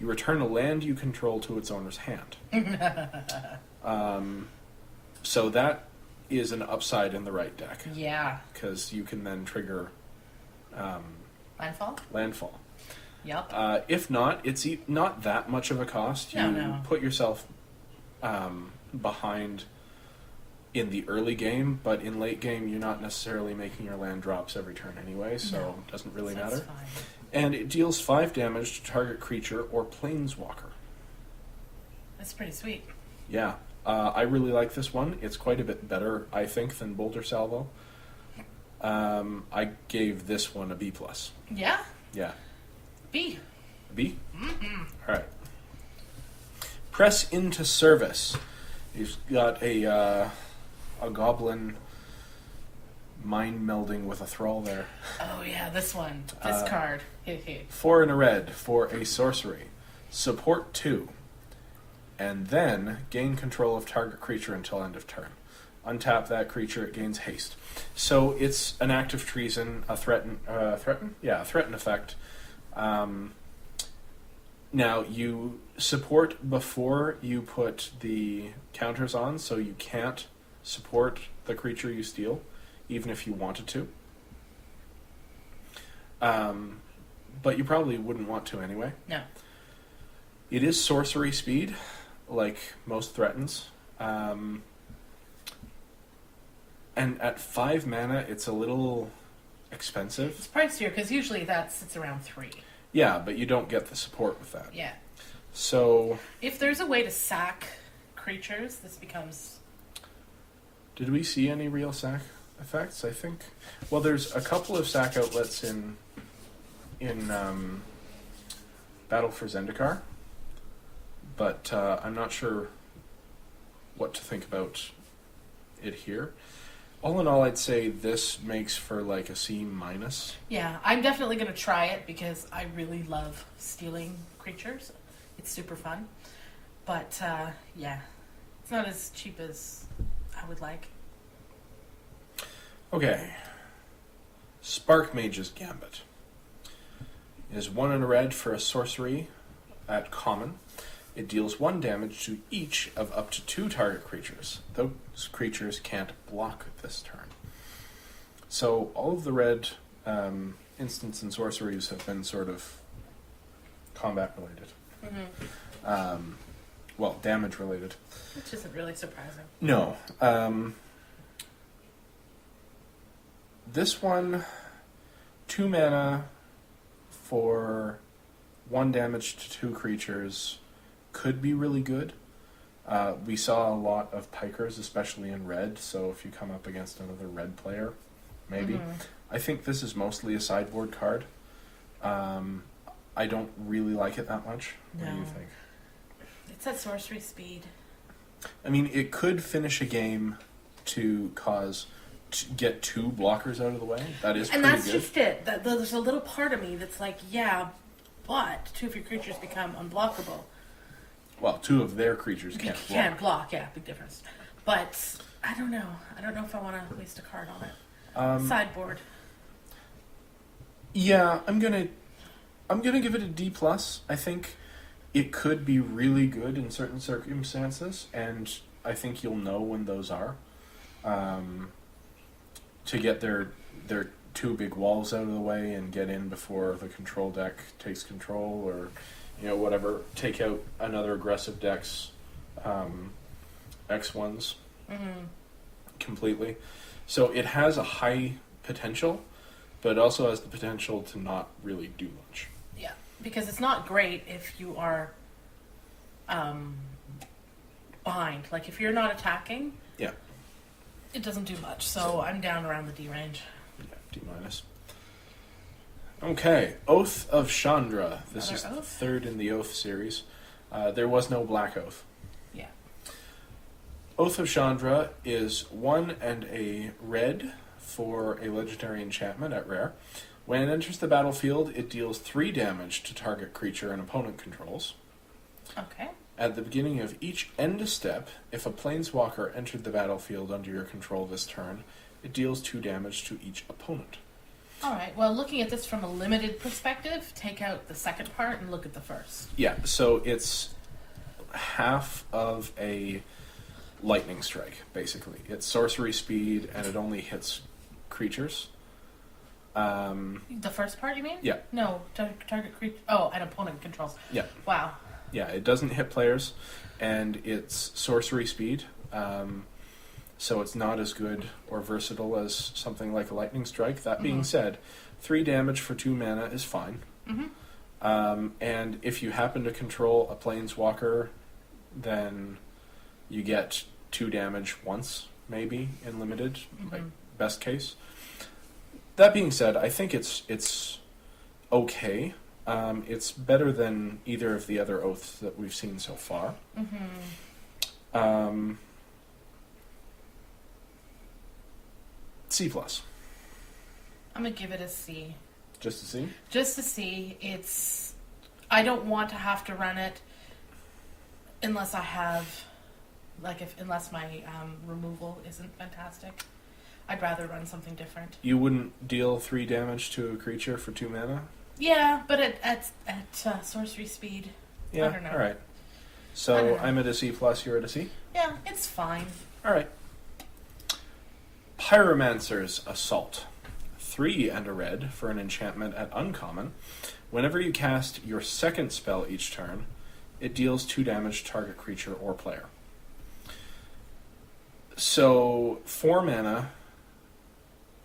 Speaker 1: you return a land you control to its owner's hand. So that is an upside in the right deck.
Speaker 2: Yeah.
Speaker 1: Because you can then trigger landfall.
Speaker 2: Yep.
Speaker 1: If not, it's not that much of a cost. You
Speaker 2: No.
Speaker 1: put yourself behind in the early game, but in late game, you're not necessarily making your land drops every turn anyway, so it doesn't really matter.
Speaker 2: That's fine.
Speaker 1: And it deals 5 damage to target creature or planeswalker.
Speaker 2: That's pretty sweet.
Speaker 1: Yeah. I really like this one. It's quite a bit better, I think, than Boulder Salvo. I gave this one a B+.
Speaker 2: Yeah?
Speaker 1: Yeah.
Speaker 2: B.
Speaker 1: B? All right. Press into Service. He's got a goblin mind melding with a thrall there.
Speaker 2: Oh yeah, this one. This card.
Speaker 1: 4 and a red for a sorcery. Support 2. And then gain control of target creature until end of turn. Untap that creature, it gains haste. So it's an act of treason, a threaten? Yeah, a threaten effect. Now, you support before you put the counters on, so you can't support the creature you steal, even if you wanted to. But you probably wouldn't want to anyway.
Speaker 2: No.
Speaker 1: It is sorcery speed, like most threatens. And at 5 mana, it's a little expensive.
Speaker 2: It's pricier because usually that sits around 3.
Speaker 1: Yeah, but you don't get the support with that.
Speaker 2: Yeah.
Speaker 1: So...
Speaker 2: If there's a way to sack creatures, this becomes...
Speaker 1: Did we see any real sack effects? I think... Well, there's a couple of sack outlets in Battle for Zendikar, but I'm not sure what to think about it here. All in all, I'd say this makes for like a C-.
Speaker 2: Yeah, I'm definitely going to try it because I really love stealing creatures. It's super fun. But, yeah, it's not as cheap as I would like.
Speaker 1: Okay. Spark Mage's Gambit is 1 and a red for a sorcery at common. It deals 1 damage to each of up to 2 target creatures. Those creatures can't block this turn. So all of the red instants and sorceries have been sort of combat related. Well, damage related.
Speaker 2: Which isn't really surprising.
Speaker 1: No. This one, 2 mana for 1 damage to 2 creatures could be really good. We saw a lot of pikers, especially in red, so if you come up against another red player, maybe. I think this is mostly a sideboard card. I don't really like it that much. What do you think?
Speaker 2: It's at sorcery speed.
Speaker 1: I mean, it could finish a game to get 2 blockers out of the way. That is pretty good.
Speaker 2: And that's just it. There's a little part of me that's like, yeah, but 2 of your creatures become unblockable.
Speaker 1: Well, 2 of their creatures can't block.
Speaker 2: Can't block, yeah, big difference. But I don't know. I don't know if I want to waste a card on it. Sideboard.
Speaker 1: Yeah, I'm gonna give it a D+. I think it could be really good in certain circumstances, and I think you'll know when those are. To get their 2 big walls out of the way and get in before the control deck takes control, or whatever. Take out another aggressive deck's X1s completely. So it has a high potential, but it also has the potential to not really do much.
Speaker 2: Yeah, because it's not great if you are behind. Like, if you're not attacking,
Speaker 1: yeah,
Speaker 2: it doesn't do much. So I'm down around the D range.
Speaker 1: Yeah, D-. Okay, Oath of Chandra. This is the third in the Oath series. There was no Black Oath.
Speaker 2: Yeah.
Speaker 1: Oath of Chandra is 1 and a red for a legendary enchantment at rare. When it enters the battlefield, it deals 3 damage to target creature an opponent controls.
Speaker 2: Okay.
Speaker 1: At the beginning of each end step, if a planeswalker entered the battlefield under your control this turn, it deals 2 damage to each opponent.
Speaker 2: Alright, well, looking at this from a limited perspective, take out the second part and look at the first.
Speaker 1: Yeah, so it's half of a lightning strike, basically. It's sorcery speed, and it only hits creatures.
Speaker 2: The first part, you mean?
Speaker 1: Yeah.
Speaker 2: No, target creature. Oh, an opponent controls.
Speaker 1: Yeah.
Speaker 2: Wow.
Speaker 1: Yeah, it doesn't hit players, and it's sorcery speed, so it's not as good or versatile as something like a lightning strike. That being said, 3 damage for 2 mana is fine. And if you happen to control a planeswalker, then you get 2 damage once, maybe, in limited, like best case. That being said, I think it's okay. It's better than either of the other oaths that we've seen so far. C+.
Speaker 2: I'm going to give it a C.
Speaker 1: Just to see?
Speaker 2: Just to see. I don't want to have to run it unless I have, unless my removal isn't fantastic. I'd rather run something different.
Speaker 1: You wouldn't deal 3 damage to a creature for 2 mana?
Speaker 2: Yeah, but at sorcery speed.
Speaker 1: Yeah,
Speaker 2: I don't know.
Speaker 1: Alright. So I'm at a C+, you're at a C?
Speaker 2: Yeah, it's fine.
Speaker 1: Alright. Pyromancer's Assault. 3 and a red for an enchantment at uncommon. Whenever you cast your second spell each turn, it deals 2 damage to target creature or player. So, 4 mana,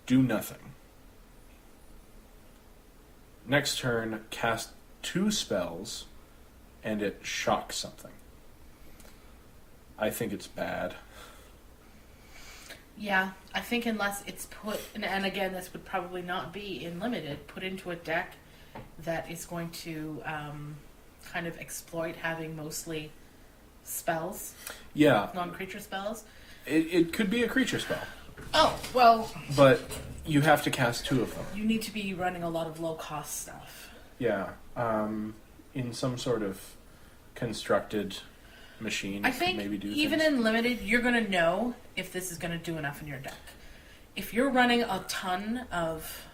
Speaker 1: do nothing. Next turn, cast 2 spells, and it shocks something. I think it's bad.
Speaker 2: Yeah, I think unless it's put, and again, this would probably not be in limited, put into a deck that is going to kind of exploit having mostly spells.
Speaker 1: Yeah.
Speaker 2: Non-creature spells.
Speaker 1: It could be a creature spell.
Speaker 2: Oh, well.
Speaker 1: But you have to cast 2 of them.
Speaker 2: You need to be running a lot of low-cost stuff.
Speaker 1: Yeah. In some sort of constructed machine.
Speaker 2: I think
Speaker 1: maybe do
Speaker 2: even
Speaker 1: things.
Speaker 2: in limited, you're going to know if this is going to do enough in your deck. If you're running a ton of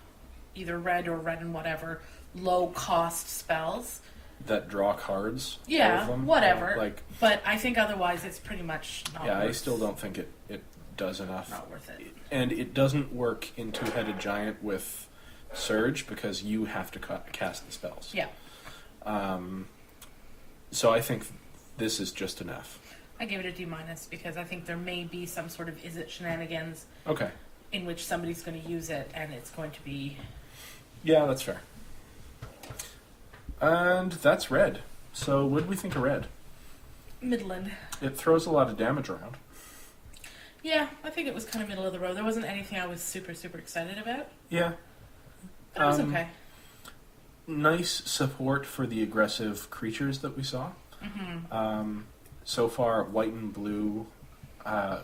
Speaker 2: either red or red and whatever low-cost spells...
Speaker 1: that draw cards.
Speaker 2: Yeah,
Speaker 1: all of them,
Speaker 2: whatever.
Speaker 1: like,
Speaker 2: but I think otherwise it's pretty much not
Speaker 1: yeah,
Speaker 2: worth.
Speaker 1: I still don't think it does enough.
Speaker 2: Not worth it.
Speaker 1: And it doesn't work in Two-Headed Giant with Surge because you have to cast the spells.
Speaker 2: Yeah.
Speaker 1: So I think this is just an F.
Speaker 2: I gave it a D- because I think there may be some sort of is it shenanigans
Speaker 1: Okay.
Speaker 2: in which somebody's going to use it and it's going to be...
Speaker 1: Yeah, that's fair. And that's red. So what do we think of red?
Speaker 2: Midland.
Speaker 1: It throws a lot of damage around.
Speaker 2: Yeah, I think it was kind of middle of the road. There wasn't anything I was super, super excited about.
Speaker 1: Yeah.
Speaker 2: But it was okay.
Speaker 1: Nice support for the aggressive creatures that we saw.
Speaker 2: Mm-hmm.
Speaker 1: So far, white and blue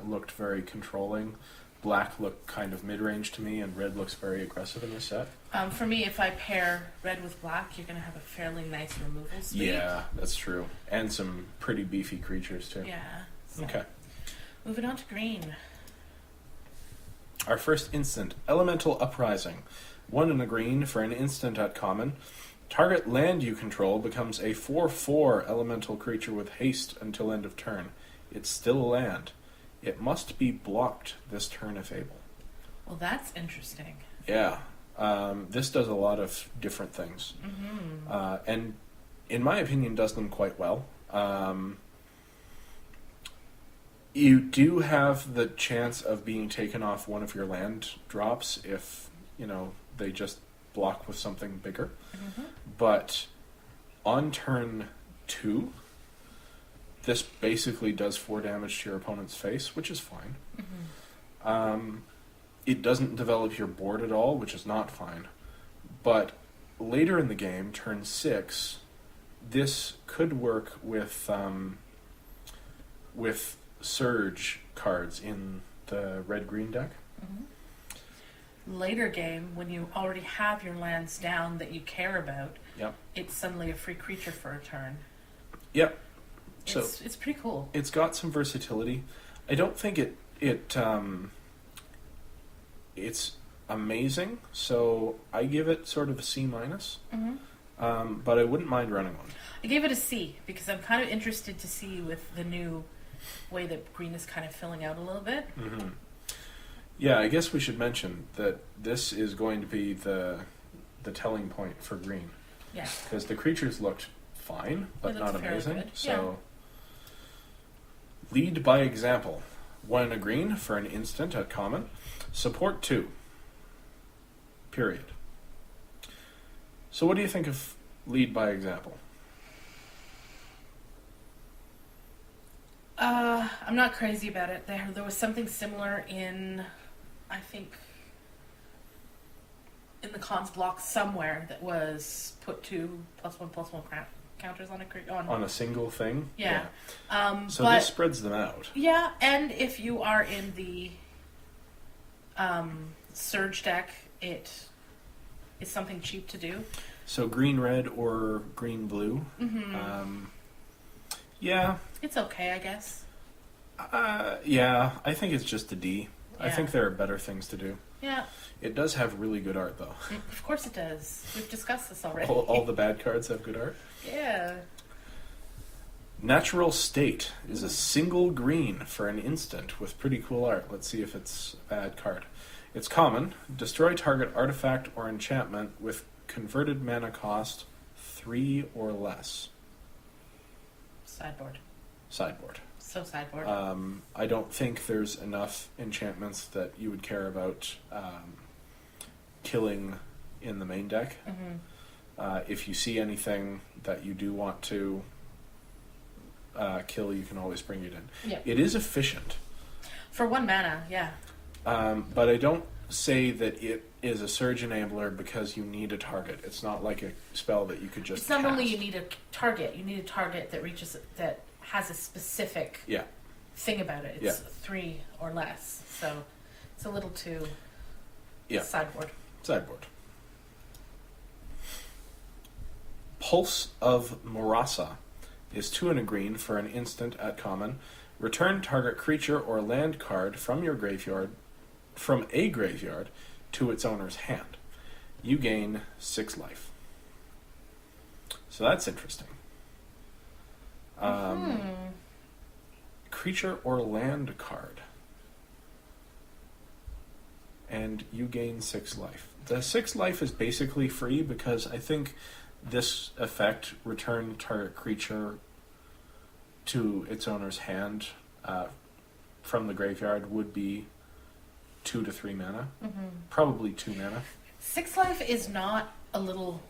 Speaker 1: looked very controlling. Black looked kind of mid-range to me, and red looks very aggressive in this set.
Speaker 2: For me, if I pair red with black, you're going to have a fairly nice removal speed.
Speaker 1: Yeah, that's true. And some pretty beefy creatures, too.
Speaker 2: Yeah. So.
Speaker 1: Okay.
Speaker 2: Moving on to green.
Speaker 1: Our first instant, Elemental Uprising. 1 in a green for an instant at common. Target land you control becomes a 4/4 elemental creature with haste until end of turn. It's still a land. It must be blocked this turn if able.
Speaker 2: Well, that's interesting.
Speaker 1: Yeah. This does a lot of different things.
Speaker 2: Mm-hmm.
Speaker 1: And in my opinion, does them quite well. You do have the chance of being taken off one of your land drops if, they just block with something bigger.
Speaker 2: Mm-hmm.
Speaker 1: But on turn 2, this basically does 4 damage to your opponent's face, which is fine.
Speaker 2: Mm-hmm.
Speaker 1: It doesn't develop your board at all, which is not fine. But later in the game, turn 6, this could work with Surge cards in the red-green deck.
Speaker 2: Mm-hmm. Later game, when you already have your lands down that you care about,
Speaker 1: Yep.
Speaker 2: it's suddenly a free creature for a turn.
Speaker 1: Yep. So
Speaker 2: It's pretty cool.
Speaker 1: it's got some versatility. I don't think it's amazing, so I give it sort of a C-.
Speaker 2: Mm-hmm.
Speaker 1: But I wouldn't mind running one.
Speaker 2: I gave it a C because I'm kind of interested to see with the new way that green is kind of filling out a little bit.
Speaker 1: Mm-hmm. Yeah, I guess we should mention that this is going to be the telling point for green.
Speaker 2: Yeah.
Speaker 1: Because the creatures looked fine, but
Speaker 2: It
Speaker 1: not
Speaker 2: looks fairly
Speaker 1: amazing.
Speaker 2: good.
Speaker 1: So, lead by example. 1 in a green for an instant at common. Support 2. Period. So what do you think of lead by example?
Speaker 2: I'm not crazy about it. There was something similar in, I think, in the cons block somewhere that was put 2 +1/+1 counters on a
Speaker 1: On a single thing?
Speaker 2: Yeah.
Speaker 1: So
Speaker 2: but,
Speaker 1: this spreads them out.
Speaker 2: Yeah, and if you are in the Surge deck, it is something cheap to do.
Speaker 1: So green-red or green-blue.
Speaker 2: Mm-hmm.
Speaker 1: Yeah.
Speaker 2: It's okay, I guess.
Speaker 1: Yeah, I think it's just a D. I
Speaker 2: Yeah.
Speaker 1: think there are better things to do.
Speaker 2: Yeah,
Speaker 1: It does have really good art, though.
Speaker 2: of course it does. We've discussed this already.
Speaker 1: All the bad cards have good art.
Speaker 2: Yeah.
Speaker 1: Natural State is a single green for an instant with pretty cool art. Let's see if it's a bad card. It's common. Destroy target artifact or enchantment with converted mana cost 3 or less.
Speaker 2: Sideboard.
Speaker 1: Sideboard.
Speaker 2: So sideboard.
Speaker 1: I don't think there's enough enchantments that you would care about killing in the main deck.
Speaker 2: Mm-hmm.
Speaker 1: If you see anything that you do want to kill, you can always bring it in.
Speaker 2: Yep.
Speaker 1: It is efficient.
Speaker 2: For 1 mana, yeah.
Speaker 1: But I don't say that it is a Surge Enabler because you need a target. It's not like a spell that you could just
Speaker 2: It's not
Speaker 1: cast.
Speaker 2: only you need a target that has a specific
Speaker 1: Yeah.
Speaker 2: thing about it. It's
Speaker 1: Yeah.
Speaker 2: 3 or less. So it's a little too
Speaker 1: Yeah.
Speaker 2: sideboard.
Speaker 1: Sideboard. Pulse of Murasa is 2 in a green for an instant at common. Return target creature or land card from a graveyard to its owner's hand. You gain 6 life. So that's interesting. Creature or land card. and you gain 6 life. The 6 life is basically free because I think this effect, return target creature to its owner's hand from the graveyard, would be 2 to 3 mana.
Speaker 2: Mm-hmm.
Speaker 1: Probably 2 mana.
Speaker 2: 6 life is not a little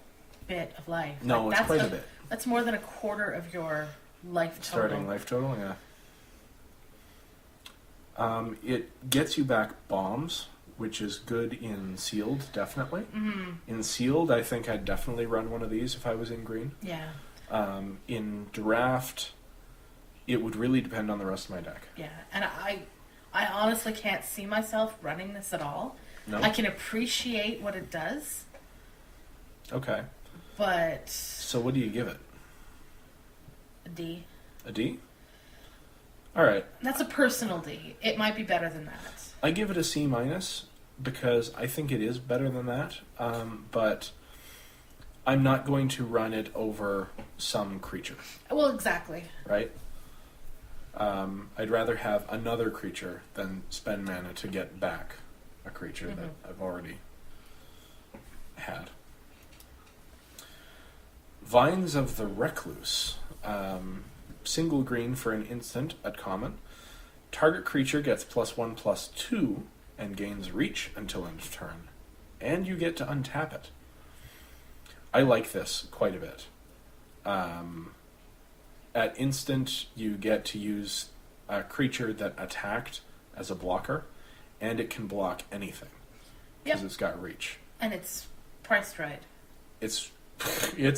Speaker 2: bit of life.
Speaker 1: No,
Speaker 2: like,
Speaker 1: it's quite a bit.
Speaker 2: That's more than a quarter of your life total.
Speaker 1: Starting life total, yeah. It gets you back bombs, which is good in sealed, definitely.
Speaker 2: Mm-hmm.
Speaker 1: In sealed, I think I'd definitely run one of these if I was in green.
Speaker 2: Yeah.
Speaker 1: In draft, it would really depend on the rest of my deck.
Speaker 2: Yeah, and I honestly can't see myself running this at all.
Speaker 1: No?
Speaker 2: I can appreciate what it does,
Speaker 1: Okay.
Speaker 2: but
Speaker 1: So what do you give it?
Speaker 2: a D.
Speaker 1: A D? Alright.
Speaker 2: That's a personal D. It might be better than that.
Speaker 1: I give it a C minus because I think it is better than that, but I'm not going to run it over some creature,
Speaker 2: Well, exactly.
Speaker 1: right? I'd rather have another creature than spend mana to get back a creature that I've already had. Vines of the Recluse. Single green for an instant at common. Target creature gets +1/+2 and gains reach until end of turn. And you get to untap it. I like this quite a bit. At instant, you get to use a creature that attacked as a blocker, and it can block anything because it's got reach.
Speaker 2: And it's priced right.
Speaker 1: It's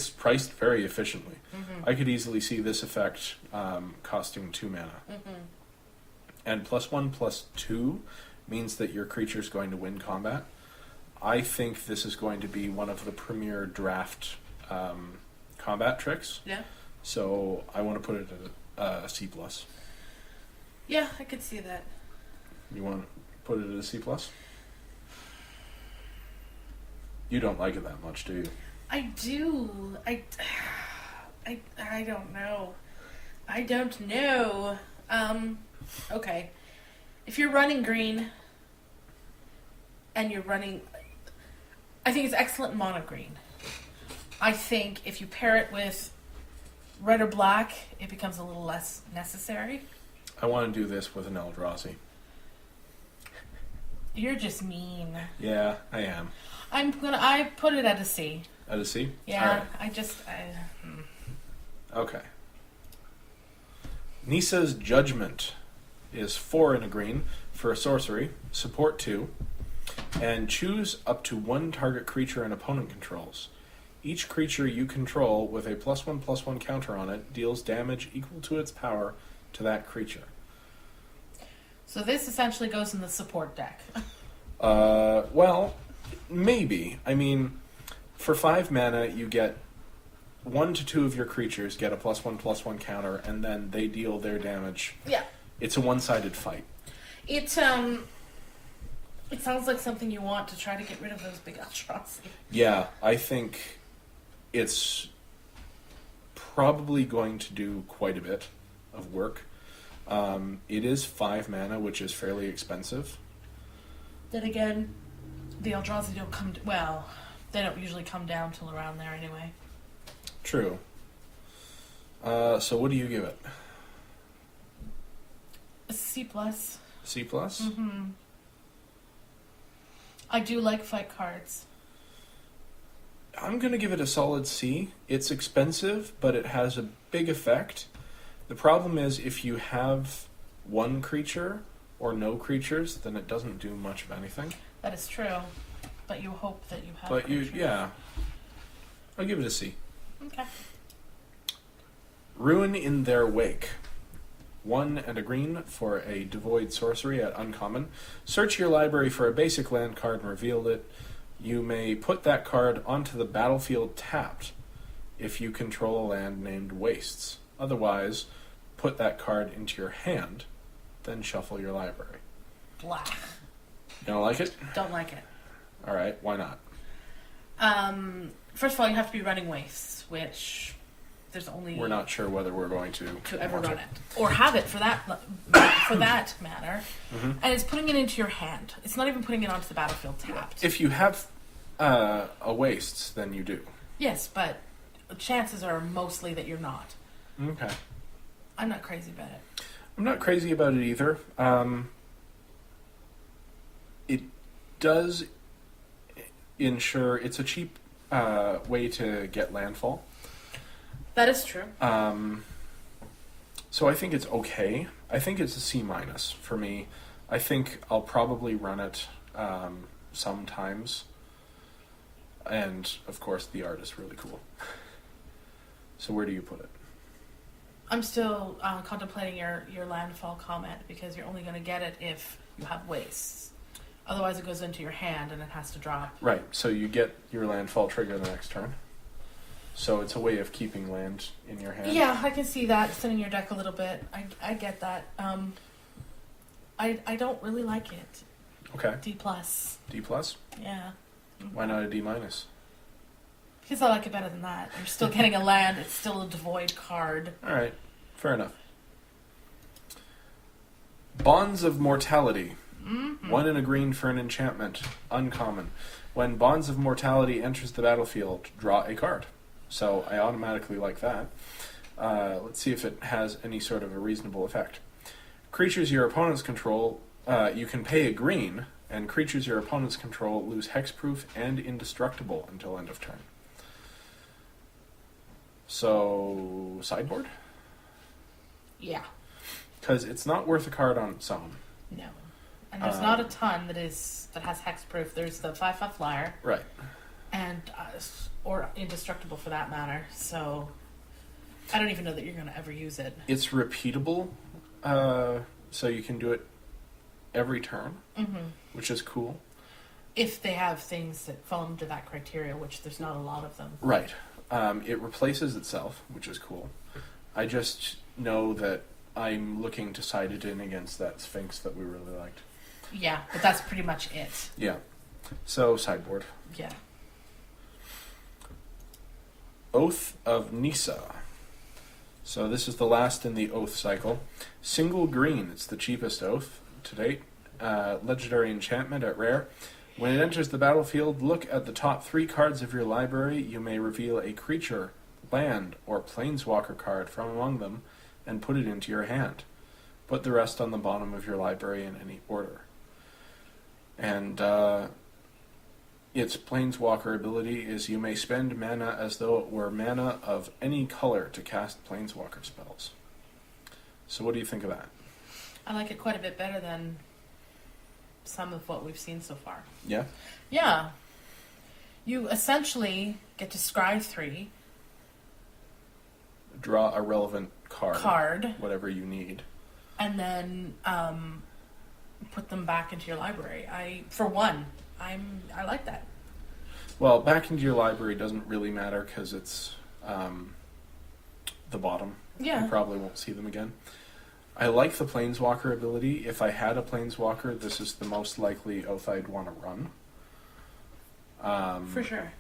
Speaker 1: priced very efficiently.
Speaker 2: Mm-hmm.
Speaker 1: I could easily see this effect costing 2 mana.
Speaker 2: Mm-hmm.
Speaker 1: And +1/+2 means that your creature is going to win combat. I think this is going to be one of the premier draft combat tricks.
Speaker 2: Yeah.
Speaker 1: So I want to put it at a C+.
Speaker 2: Yeah, I could see that.
Speaker 1: You want to put it at a C+? You don't like it that much, do you?
Speaker 2: I do. I don't know. I don't know. Okay. If you're running green and you're running, I think it's excellent mono green. I think if you pair it with red or black, it becomes a little less necessary.
Speaker 1: I want to do this with an Eldrazi.
Speaker 2: You're just mean.
Speaker 1: Yeah, I am.
Speaker 2: I put it at a C.
Speaker 1: At a C?
Speaker 2: Yeah,
Speaker 1: Alright.
Speaker 2: I
Speaker 1: Okay. Nisa's Judgment is 4 in a green for a sorcery, support 2, and choose up to 1 target creature an opponent controls. Each creature you control with a +1/+1 counter on it deals damage equal to its power to that creature.
Speaker 2: So this essentially goes in the support deck.
Speaker 1: Well, maybe. I mean, for 5 mana, you get 1 to 2 of your creatures get a +1/+1 counter, and then they deal their damage.
Speaker 2: Yeah.
Speaker 1: It's a one-sided fight.
Speaker 2: It sounds like something you want to try to get rid of those big Eldrazi.
Speaker 1: Yeah, I think it's probably going to do quite a bit of work. It is 5 mana, which is fairly expensive.
Speaker 2: Then again, the Eldrazi don't come... they don't usually come down till around there anyway.
Speaker 1: True. So what do you give it?
Speaker 2: A C+.
Speaker 1: C+?
Speaker 2: Mm-hmm. I do like fight cards.
Speaker 1: I'm going to give it a solid C. It's expensive, but it has a big effect. The problem is if you have 1 creature or no creatures, then it doesn't do much of anything.
Speaker 2: That is true. But you hope that you have
Speaker 1: But
Speaker 2: creatures.
Speaker 1: yeah. I'll give it a C.
Speaker 2: Okay.
Speaker 1: Ruin in Their Wake. 1 and a green for a devoid sorcery at uncommon. Search your library for a basic land card and reveal it. You may put that card onto the battlefield tapped if you control a land named Wastes. Otherwise, put that card into your hand, then shuffle your library.
Speaker 2: Black.
Speaker 1: You don't like it?
Speaker 2: Don't like it.
Speaker 1: Alright, why not?
Speaker 2: First of all, you have to be running Wastes, which there's only
Speaker 1: We're not sure whether we're going to
Speaker 2: ever
Speaker 1: want
Speaker 2: run it or have it for that matter.
Speaker 1: Mm-hmm.
Speaker 2: And it's putting it into your hand. It's not even putting it onto the battlefield tapped.
Speaker 1: If you have a wastes, then you do.
Speaker 2: Yes, but chances are mostly that you're not.
Speaker 1: Okay.
Speaker 2: I'm not crazy about it.
Speaker 1: I'm not crazy about it either. It does ensure it's a cheap way to get landfall.
Speaker 2: That is true.
Speaker 1: So I think it's okay. I think it's a C- for me. I think I'll probably run it sometimes. And, of course, the art is really cool. So where do you put it?
Speaker 2: I'm still contemplating your landfall comment because you're only going to get it if you have wastes. Otherwise, it goes into your hand and it has to drop.
Speaker 1: Right, so you get your landfall trigger the next turn. So it's a way of keeping land in your hand.
Speaker 2: Yeah, I can see that. Thinning your deck a little bit. I get that. I don't really like it.
Speaker 1: Okay.
Speaker 2: D+.
Speaker 1: D+?
Speaker 2: Yeah.
Speaker 1: Why not a D-?
Speaker 2: Because I like it better than that. You're still getting a land. It's still a devoid card.
Speaker 1: All right, fair enough. Bonds of Mortality.
Speaker 2: Mm-hmm.
Speaker 1: 1 in a green for an enchantment. Uncommon. When Bonds of Mortality enters the battlefield, draw a card. So I automatically like that. Let's see if it has any sort of a reasonable effect. Creatures your opponents control, you can pay a green, and creatures your opponents control lose hexproof and indestructible until end of turn. So, sideboard?
Speaker 2: Yeah.
Speaker 1: Because it's not worth a card on its own.
Speaker 2: No. And there's not a ton that has hexproof. There's the 5/5 flyer.
Speaker 1: Right.
Speaker 2: And or indestructible for that matter. So I don't even know that you're going to ever use it.
Speaker 1: It's repeatable, so you can do it every turn, which is cool.
Speaker 2: If they have things that fall into that criteria, which there's not a lot of them.
Speaker 1: Right. It replaces itself, which is cool. I just know that I'm looking to side it in against that Sphinx that we really liked.
Speaker 2: Yeah, but that's pretty much it.
Speaker 1: Yeah. So, sideboard.
Speaker 2: Yeah.
Speaker 1: Oath of Nisa. So this is the last in the Oath cycle. Single green, it's the cheapest Oath to date. Legendary enchantment at rare. When it enters the battlefield, look at the top 3 cards of your library. You may reveal a creature, land, or planeswalker card from among them and put it into your hand. Put the rest on the bottom of your library in any order. And its planeswalker ability is you may spend mana as though it were mana of any color to cast planeswalker spells. So what do you think of that?
Speaker 2: I like it quite a bit better than some of what we've seen so far.
Speaker 1: Yeah?
Speaker 2: Yeah. You essentially get to scry 3.
Speaker 1: Draw a relevant card. Whatever you need.
Speaker 2: And then put them back into your library. I like that.
Speaker 1: Well, back into your library doesn't really matter because it's the bottom.
Speaker 2: Yeah.
Speaker 1: You probably won't see them again. I like the Planeswalker ability. If I had a Planeswalker, this is the most likely Oath I'd want to run.
Speaker 2: For sure.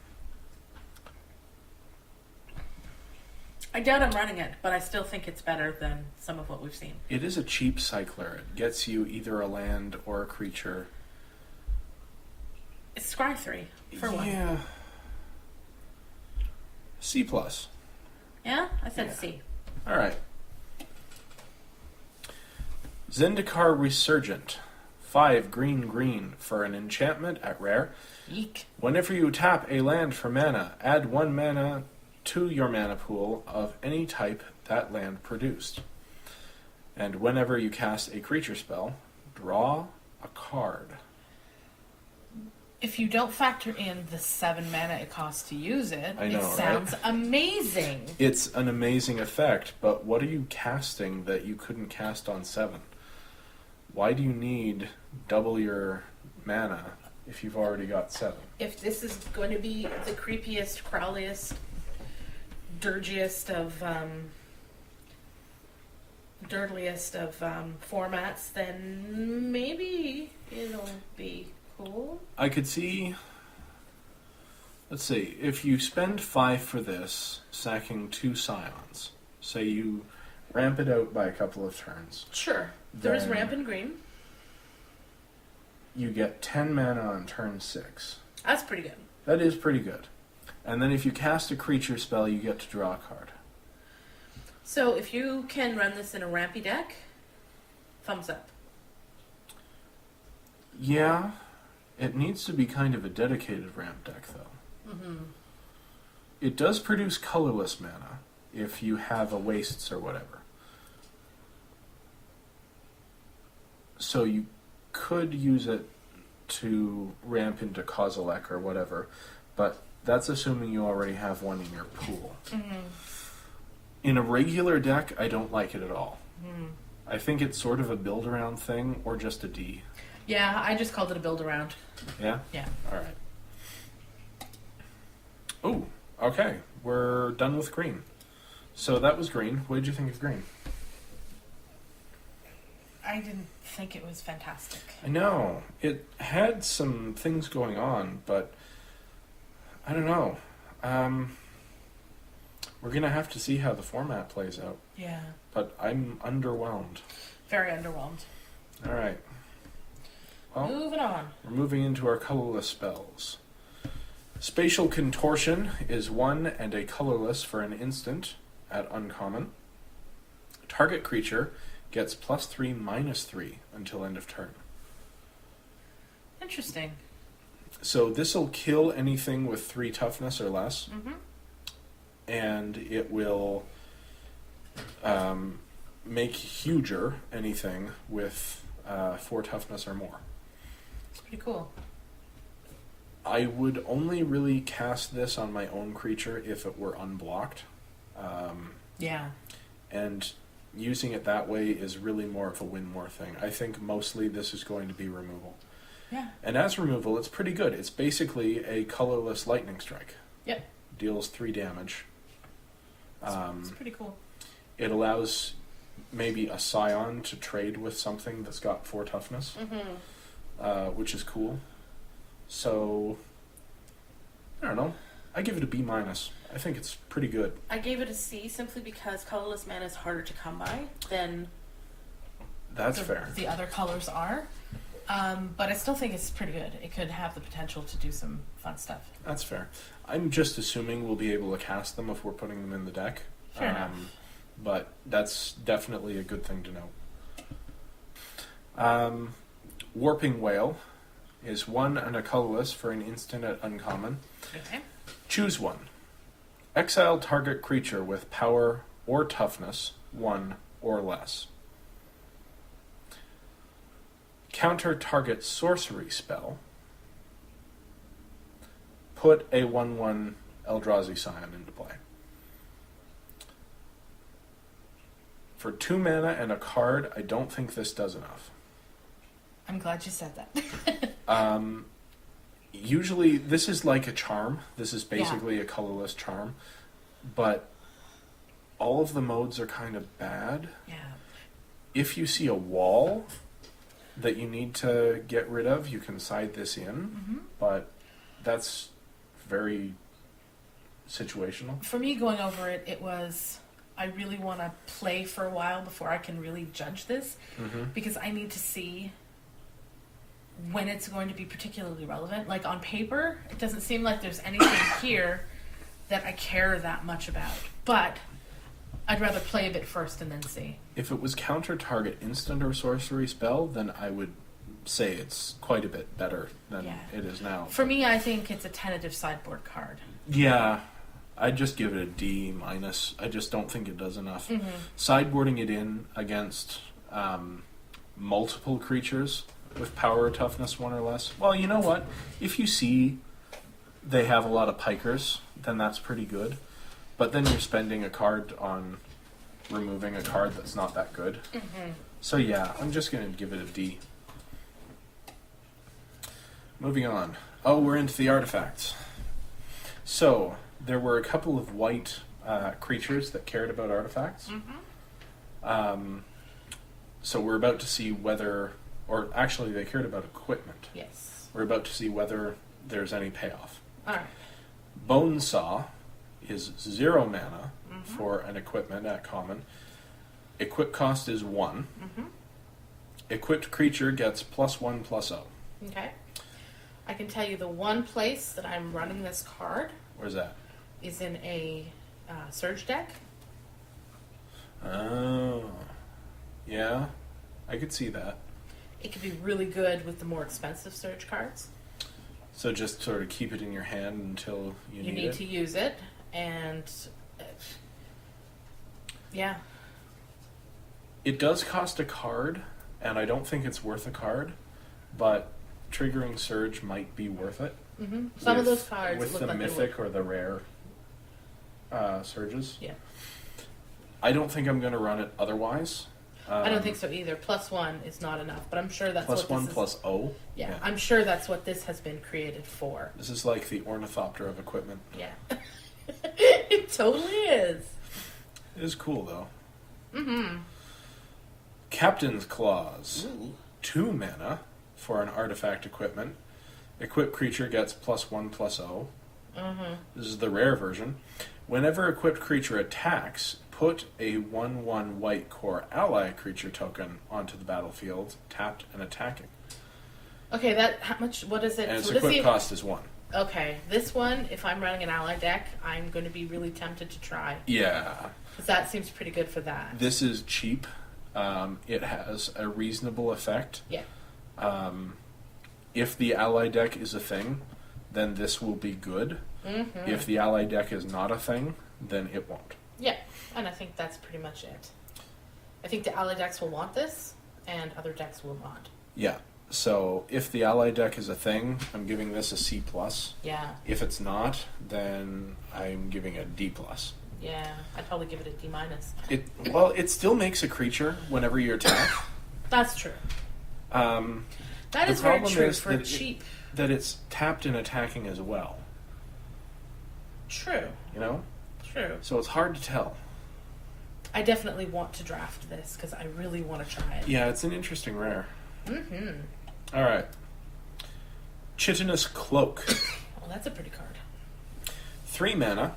Speaker 2: I doubt I'm running it, but I still think it's better than some of what we've seen.
Speaker 1: It is a cheap cycler. It gets you either a land or a creature.
Speaker 2: It's scry 3 for one.
Speaker 1: Yeah. C+.
Speaker 2: Yeah? I said
Speaker 1: Yeah.
Speaker 2: C.
Speaker 1: All right. Zendikar Resurgent. 5 green for an enchantment at rare.
Speaker 2: Eek.
Speaker 1: Whenever you tap a land for mana, add 1 mana to your mana pool of any type that land produced. And whenever you cast a creature spell, draw a card.
Speaker 2: If you don't factor in the 7 mana it costs to use it,
Speaker 1: I know,
Speaker 2: it sounds amazing.
Speaker 1: It's an amazing effect, but what are you casting that you couldn't cast on 7? Why do you need double your mana if you've already got 7?
Speaker 2: If this is going to be the creepiest, crawliest, dirtiest of formats, then maybe it'll be cool.
Speaker 1: I could see Let's see. If you spend 5 for this, sacking 2 scions, say you ramp it out by a couple of turns,
Speaker 2: Sure. There is
Speaker 1: Then-
Speaker 2: ramp in green.
Speaker 1: you get 10 mana on turn 6.
Speaker 2: That's pretty good.
Speaker 1: That is pretty good. And then if you cast a creature spell, you get to draw a card.
Speaker 2: So if you can run this in a rampy deck, thumbs up.
Speaker 1: Yeah, it needs to be kind of a dedicated ramp deck, though.
Speaker 2: Mm-hmm.
Speaker 1: It does produce colorless mana if you have a wastes or whatever. So you could use it to ramp into Kozilek or whatever, but that's assuming you already have one in your pool.
Speaker 2: Mm-hmm.
Speaker 1: In a regular deck, I don't like it at all.
Speaker 2: Mm-hmm.
Speaker 1: I think it's sort of a build-around thing or just a D.
Speaker 2: Yeah, I just called it a build around.
Speaker 1: Yeah?
Speaker 2: Yeah.
Speaker 1: All right. Oh, okay. We're done with green. So that was green. What did you think of green?
Speaker 2: I didn't think it was fantastic.
Speaker 1: I know. It had some things going on, but I don't know. We're going to have to see how the format plays out.
Speaker 2: Yeah.
Speaker 1: But I'm underwhelmed.
Speaker 2: Very underwhelmed.
Speaker 1: All right. Well,
Speaker 2: Moving on.
Speaker 1: we're moving into our colorless spells. Spatial Contortion is 1 and a colorless for an instant at uncommon. Target creature gets +3/-3 until end of turn.
Speaker 2: Interesting.
Speaker 1: So this will kill anything with 3 toughness or less,
Speaker 2: Mm-hmm.
Speaker 1: and it will make huger anything with 4 toughness or more.
Speaker 2: It's pretty cool.
Speaker 1: I would only really cast this on my own creature if it were unblocked.
Speaker 2: Yeah.
Speaker 1: And using it that way is really more of a win more thing. I think mostly this is going to be removal.
Speaker 2: Yeah.
Speaker 1: And as removal, it's pretty good. It's basically a colorless lightning strike.
Speaker 2: Yep.
Speaker 1: Deals 3 damage.
Speaker 2: It's pretty cool.
Speaker 1: It allows maybe a scion to trade with something that's got 4 toughness,
Speaker 2: Mm-hmm.
Speaker 1: which is cool. So, I don't know. I give it a B-. I think it's pretty good.
Speaker 2: I gave it a C simply because colorless mana is harder to come by than
Speaker 1: That's fair.
Speaker 2: the other colors are. But I still think it's pretty good. It could have the potential to do some fun stuff.
Speaker 1: That's fair. I'm just assuming we'll be able to cast them if we're putting them in the deck.
Speaker 2: Fair enough.
Speaker 1: But that's definitely a good thing to know. Warping Whale is 1 and a colorless for an instant at uncommon.
Speaker 2: Okay.
Speaker 1: Choose one. Exile target creature with power or toughness 1 or less. Counter target sorcery spell. Put a 1/1 Eldrazi Scion into play. For 2 mana and a card, I don't think this does enough.
Speaker 2: I'm glad you said that.
Speaker 1: Usually, this is like a charm. This is basically a colorless charm. But all of the modes are kind of bad.
Speaker 2: Yeah.
Speaker 1: If you see a wall that you need to get rid of, you can side this in.
Speaker 2: Mm-hmm.
Speaker 1: But that's very situational.
Speaker 2: For me, going over it, it was I really want to play for a while before I can really judge this
Speaker 1: Mm-hmm.
Speaker 2: because I need to see when it's going to be particularly relevant. Like on paper, it doesn't seem like there's anything here that I care that much about. But I'd rather play a bit first and then see.
Speaker 1: If it was counter target instant or sorcery spell, then I would say it's quite a bit better than
Speaker 2: Yeah.
Speaker 1: it is now.
Speaker 2: For me, I think it's a tentative sideboard card.
Speaker 1: Yeah, I'd just give it a D-. I just don't think it does enough.
Speaker 2: Mm-hmm.
Speaker 1: Sideboarding it in against multiple creatures with power or toughness 1 or less. Well, you know what? If you see they have a lot of pikers, then that's pretty good. But then you're spending a card on removing a card that's not that good.
Speaker 2: Mm-hmm.
Speaker 1: So yeah, I'm just going to give it a D. Moving on. Oh, we're into the artifacts. So, there were a couple of white creatures that cared about artifacts.
Speaker 2: Mm-hmm.
Speaker 1: So we're about to see whether, or actually they cared about equipment.
Speaker 2: Yes.
Speaker 1: We're about to see whether there's any payoff.
Speaker 2: All right.
Speaker 1: Bonesaw is 0 mana for an equipment at common. Equip cost is 1. Equipped creature gets +1/+0.
Speaker 2: Okay. I can tell you the one place that I'm running this card
Speaker 1: Where's that?
Speaker 2: is in a Surge deck.
Speaker 1: Oh. Yeah, I could see that.
Speaker 2: It could be really good with the more expensive Surge cards.
Speaker 1: So just sort of keep it in your hand until you need it.
Speaker 2: To use it, and yeah.
Speaker 1: It does cost a card, and I don't think it's worth a card, but triggering Surge might be worth it.
Speaker 2: Some of those cards
Speaker 1: with
Speaker 2: look
Speaker 1: the
Speaker 2: like
Speaker 1: mythic or the rare Surges.
Speaker 2: Yeah.
Speaker 1: I don't think I'm going to run it otherwise.
Speaker 2: I don't think so either. +1 is not enough, but I'm sure that's what
Speaker 1: +1
Speaker 2: this is.
Speaker 1: +0.
Speaker 2: Yeah, I'm sure that's what this has been created for.
Speaker 1: This is like the ornithopter of equipment.
Speaker 2: Yeah. It totally is.
Speaker 1: It is cool, though. Captain's Claws.
Speaker 2: Ooh.
Speaker 1: 2 mana for an artifact equipment. Equipped creature gets +1/+0. This is the rare version. Whenever equipped creature attacks, put a 1/1 white core ally creature token onto the battlefield, tapped and attacking.
Speaker 2: Okay, how much, what is it?
Speaker 1: And its
Speaker 2: So what is
Speaker 1: equip cost is 1.
Speaker 2: Okay, this one, if I'm running an ally deck, I'm going to be really tempted to try.
Speaker 1: Yeah.
Speaker 2: Because that seems pretty good for that.
Speaker 1: This is cheap. It has a reasonable effect.
Speaker 2: Yeah.
Speaker 1: If the ally deck is a thing, then this will be good. If the ally deck is not a thing, then it won't.
Speaker 2: Yeah, and I think that's pretty much it. I think the ally decks will want this, and other decks will not.
Speaker 1: Yeah. So if the ally deck is a thing, I'm giving this a C+.
Speaker 2: Yeah,
Speaker 1: If it's not, then I'm giving it a D+.
Speaker 2: yeah. I'd probably give it a D-.
Speaker 1: It still makes a creature whenever you attack.
Speaker 2: That's true. That
Speaker 1: The
Speaker 2: is very
Speaker 1: problem
Speaker 2: true
Speaker 1: is
Speaker 2: for
Speaker 1: that
Speaker 2: cheap.
Speaker 1: that it's tapped and attacking as well.
Speaker 2: True,
Speaker 1: You know?
Speaker 2: true.
Speaker 1: So it's hard to tell.
Speaker 2: I definitely want to draft this because I really want to try it.
Speaker 1: Yeah, it's an interesting rare. All right. Chitinous Cloak.
Speaker 2: Well, that's a pretty card.
Speaker 1: 3 mana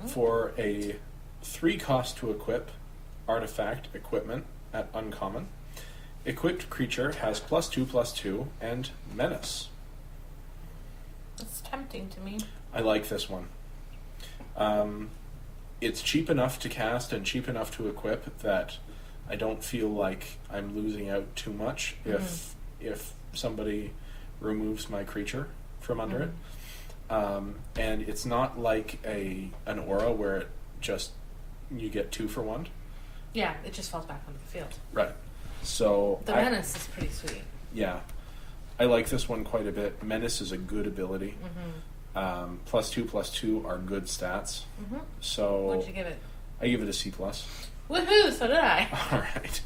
Speaker 1: for a 3 cost to equip artifact equipment at uncommon. Equipped creature has +2/+2 and menace.
Speaker 2: That's tempting to me.
Speaker 1: I like this one. It's cheap enough to cast and cheap enough to equip that I don't feel like I'm losing out too much if somebody removes my creature from under it. And it's not like an aura where it just you get 2 for 1.
Speaker 2: Yeah, it just falls back onto the field.
Speaker 1: Right. So
Speaker 2: The menace is pretty sweet.
Speaker 1: Yeah, I like this one quite a bit. Menace is a good ability. +2/+2 are good stats. So
Speaker 2: What'd you give it?
Speaker 1: I give it a C+.
Speaker 2: Woohoo! So did I.
Speaker 1: All right.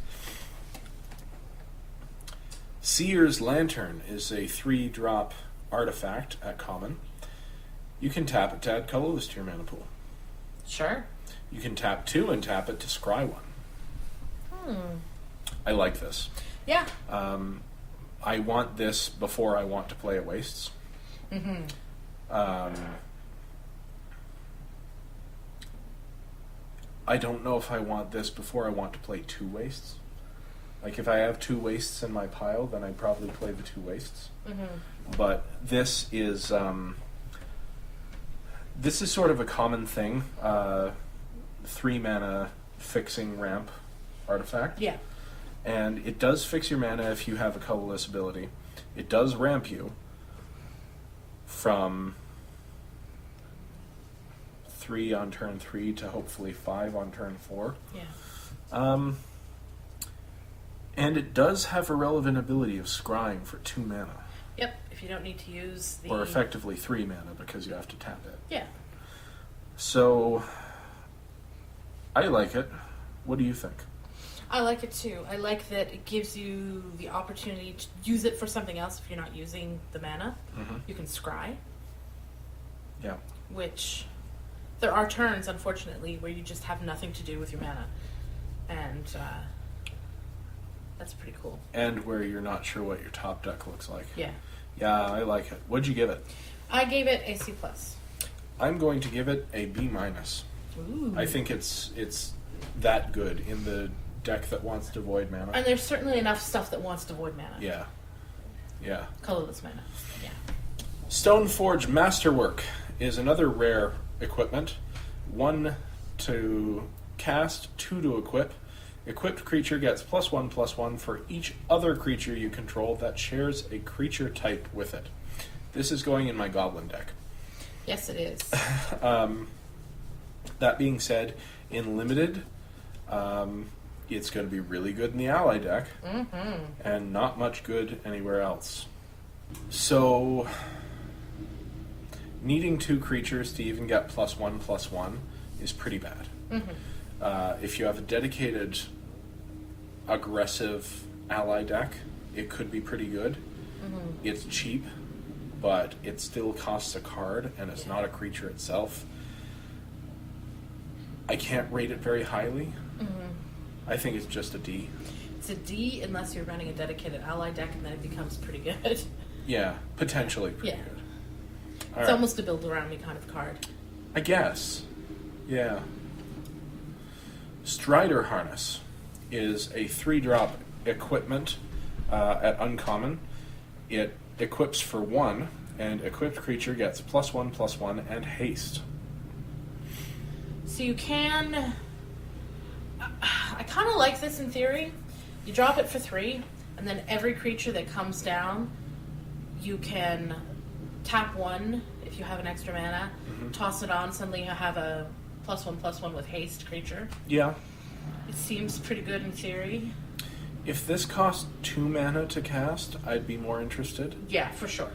Speaker 1: Seer's Lantern is a 3-drop artifact at common. You can tap it to add colorless to your mana pool.
Speaker 2: Sure.
Speaker 1: You can tap 2 and tap it to scry 1. I like this.
Speaker 2: Yeah.
Speaker 1: I want this before I want to play at wastes. I don't know if I want this before I want to play 2 wastes. Like if I have 2 wastes in my pile, then I'd probably play the 2 wastes. But this is sort of a common thing. 3 mana fixing ramp artifact.
Speaker 2: Yeah.
Speaker 1: And it does fix your mana if you have a colorless ability. It does ramp you from 3 on turn 3 to hopefully 5 on turn 4.
Speaker 2: Yeah.
Speaker 1: And it does have a relevant ability of scrying for 2 mana.
Speaker 2: Yep. If you don't need to use the...
Speaker 1: Or effectively 3 mana because you have to tap it.
Speaker 2: Yeah.
Speaker 1: So, I like it. What do you think?
Speaker 2: I like it too. I like that it gives you the opportunity to use it for something else if you're not using the mana. You can scry.
Speaker 1: Yeah.
Speaker 2: Which... There are turns, unfortunately, where you just have nothing to do with your mana. And that's pretty cool.
Speaker 1: And where you're not sure what your top deck looks like.
Speaker 2: Yeah.
Speaker 1: Yeah, I like it. What'd you give it?
Speaker 2: I gave it a C+.
Speaker 1: I'm going to give it a B-.
Speaker 2: Ooh.
Speaker 1: I think it's that good in the deck that wants to void mana.
Speaker 2: And there's certainly enough stuff that wants to void mana.
Speaker 1: Yeah. Yeah.
Speaker 2: Colorless mana. Yeah.
Speaker 1: Stoneforge Masterwork is another rare equipment. 1 to cast, 2 to equip. Equipped creature gets +1/+1 for each other creature you control that shares a creature type with it. This is going in my Goblin deck.
Speaker 2: Yes, it is.
Speaker 1: That being said, in Limited, it's going to be really good in the Ally deck, and not much good anywhere else. So, needing 2 creatures to even get +1/+1 is pretty bad. If you have a dedicated, aggressive Ally deck, it could be pretty good. It's cheap, but it still costs a card, and it's not a creature itself. I can't rate it very highly. I think it's just a D.
Speaker 2: It's a D unless you're running a dedicated ally deck, and then it becomes pretty good.
Speaker 1: Yeah, potentially pretty
Speaker 2: Yeah.
Speaker 1: good.
Speaker 2: It's almost a build around me kind of card.
Speaker 1: I guess. Yeah. Strider Harness is a 3-drop equipment at uncommon. It equips for 1, and equipped creature gets +1/+1 and haste.
Speaker 2: So you can... I kind of like this in theory. You drop it for 3, and then every creature that comes down, you can tap 1 if you have an extra mana, toss it on, suddenly you have a +1/+1 with haste creature.
Speaker 1: Yeah.
Speaker 2: It seems pretty good in theory.
Speaker 1: If this cost 2 mana to cast, I'd be more interested.
Speaker 2: Yeah, for sure.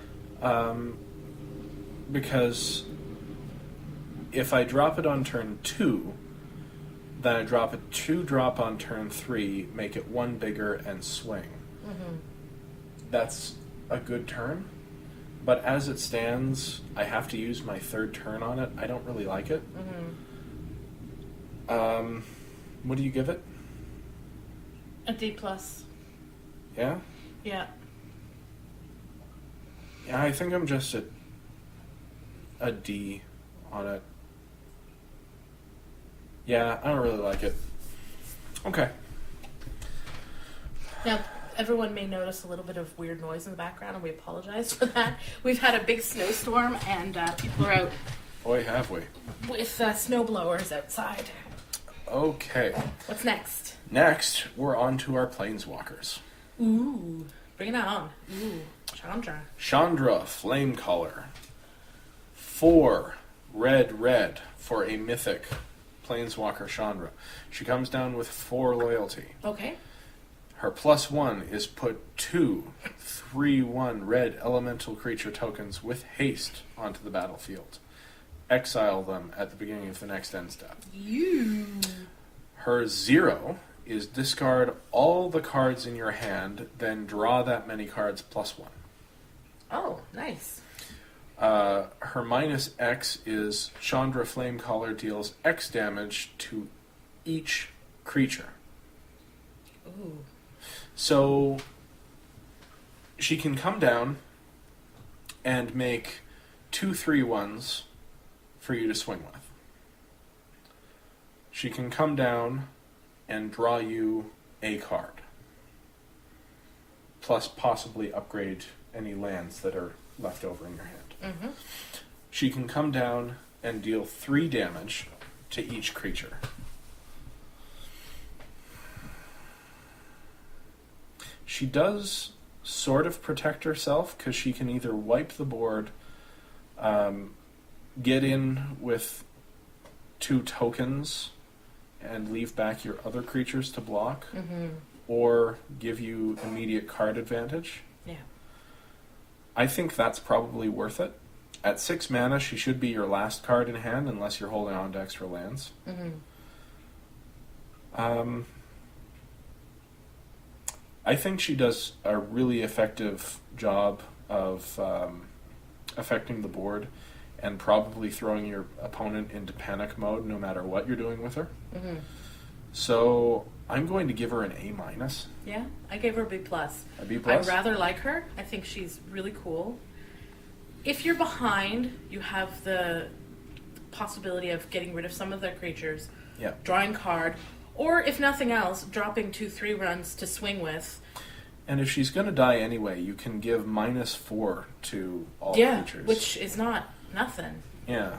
Speaker 1: Because if I drop it on turn 2, then I drop a 2-drop on turn 3, make it 1 bigger, and swing. That's a good turn. But as it stands, I have to use my 3rd turn on it. I don't really like it. What do you give it?
Speaker 2: A D+.
Speaker 1: Yeah?
Speaker 2: Yeah.
Speaker 1: Yeah, I think I'm just a D on it. Yeah, I don't really like it. Okay.
Speaker 2: Now, everyone may notice a little bit of weird noise in the background, and we apologize for that. We've had a big snowstorm, and people are out
Speaker 1: Boy, have we.
Speaker 2: with snow blowers outside.
Speaker 1: Okay.
Speaker 2: What's next?
Speaker 1: Next, we're on to our Planeswalkers.
Speaker 2: Ooh, bring it on. Ooh, Chandra.
Speaker 1: Chandra Flamecaller. 4 red for a mythic Planeswalker Chandra. She comes down with 4 loyalty.
Speaker 2: Okay.
Speaker 1: Her +1 is put 2 3/1 red elemental creature tokens with haste onto the battlefield. Exile them at the beginning of the next end step. Her 0 is discard all the cards in your hand, then draw that many cards +1.
Speaker 2: Oh, nice.
Speaker 1: Her -X is Chandra Flamecaller deals X damage to each creature.
Speaker 2: Ooh.
Speaker 1: So she can come down and make 2 3/1s for you to swing with. She can come down and draw you a card. Plus possibly upgrade any lands that are left over in your hand. She can come down and deal 3 damage to each creature. She does sort of protect herself because she can either wipe the board, get in with 2 tokens and leave back your other creatures to block, or give you immediate card advantage.
Speaker 2: Yeah.
Speaker 1: I think that's probably worth it. At 6 mana, she should be your last card in hand unless you're holding on to extra lands. I think she does a really effective job of affecting the board and probably throwing your opponent into panic mode no matter what you're doing with her. So I'm going to give her an A-.
Speaker 2: Yeah, I gave her a B+.
Speaker 1: A B+?
Speaker 2: I rather like her. I think she's really cool. If you're behind, you have the possibility of getting rid of some of their creatures,
Speaker 1: Yeah.
Speaker 2: drawing card, or if nothing else, dropping 2/3 runs to swing with.
Speaker 1: And if she's going to die anyway, you can give -4 to all
Speaker 2: Yeah,
Speaker 1: creatures.
Speaker 2: which is not nothing.
Speaker 1: Yeah.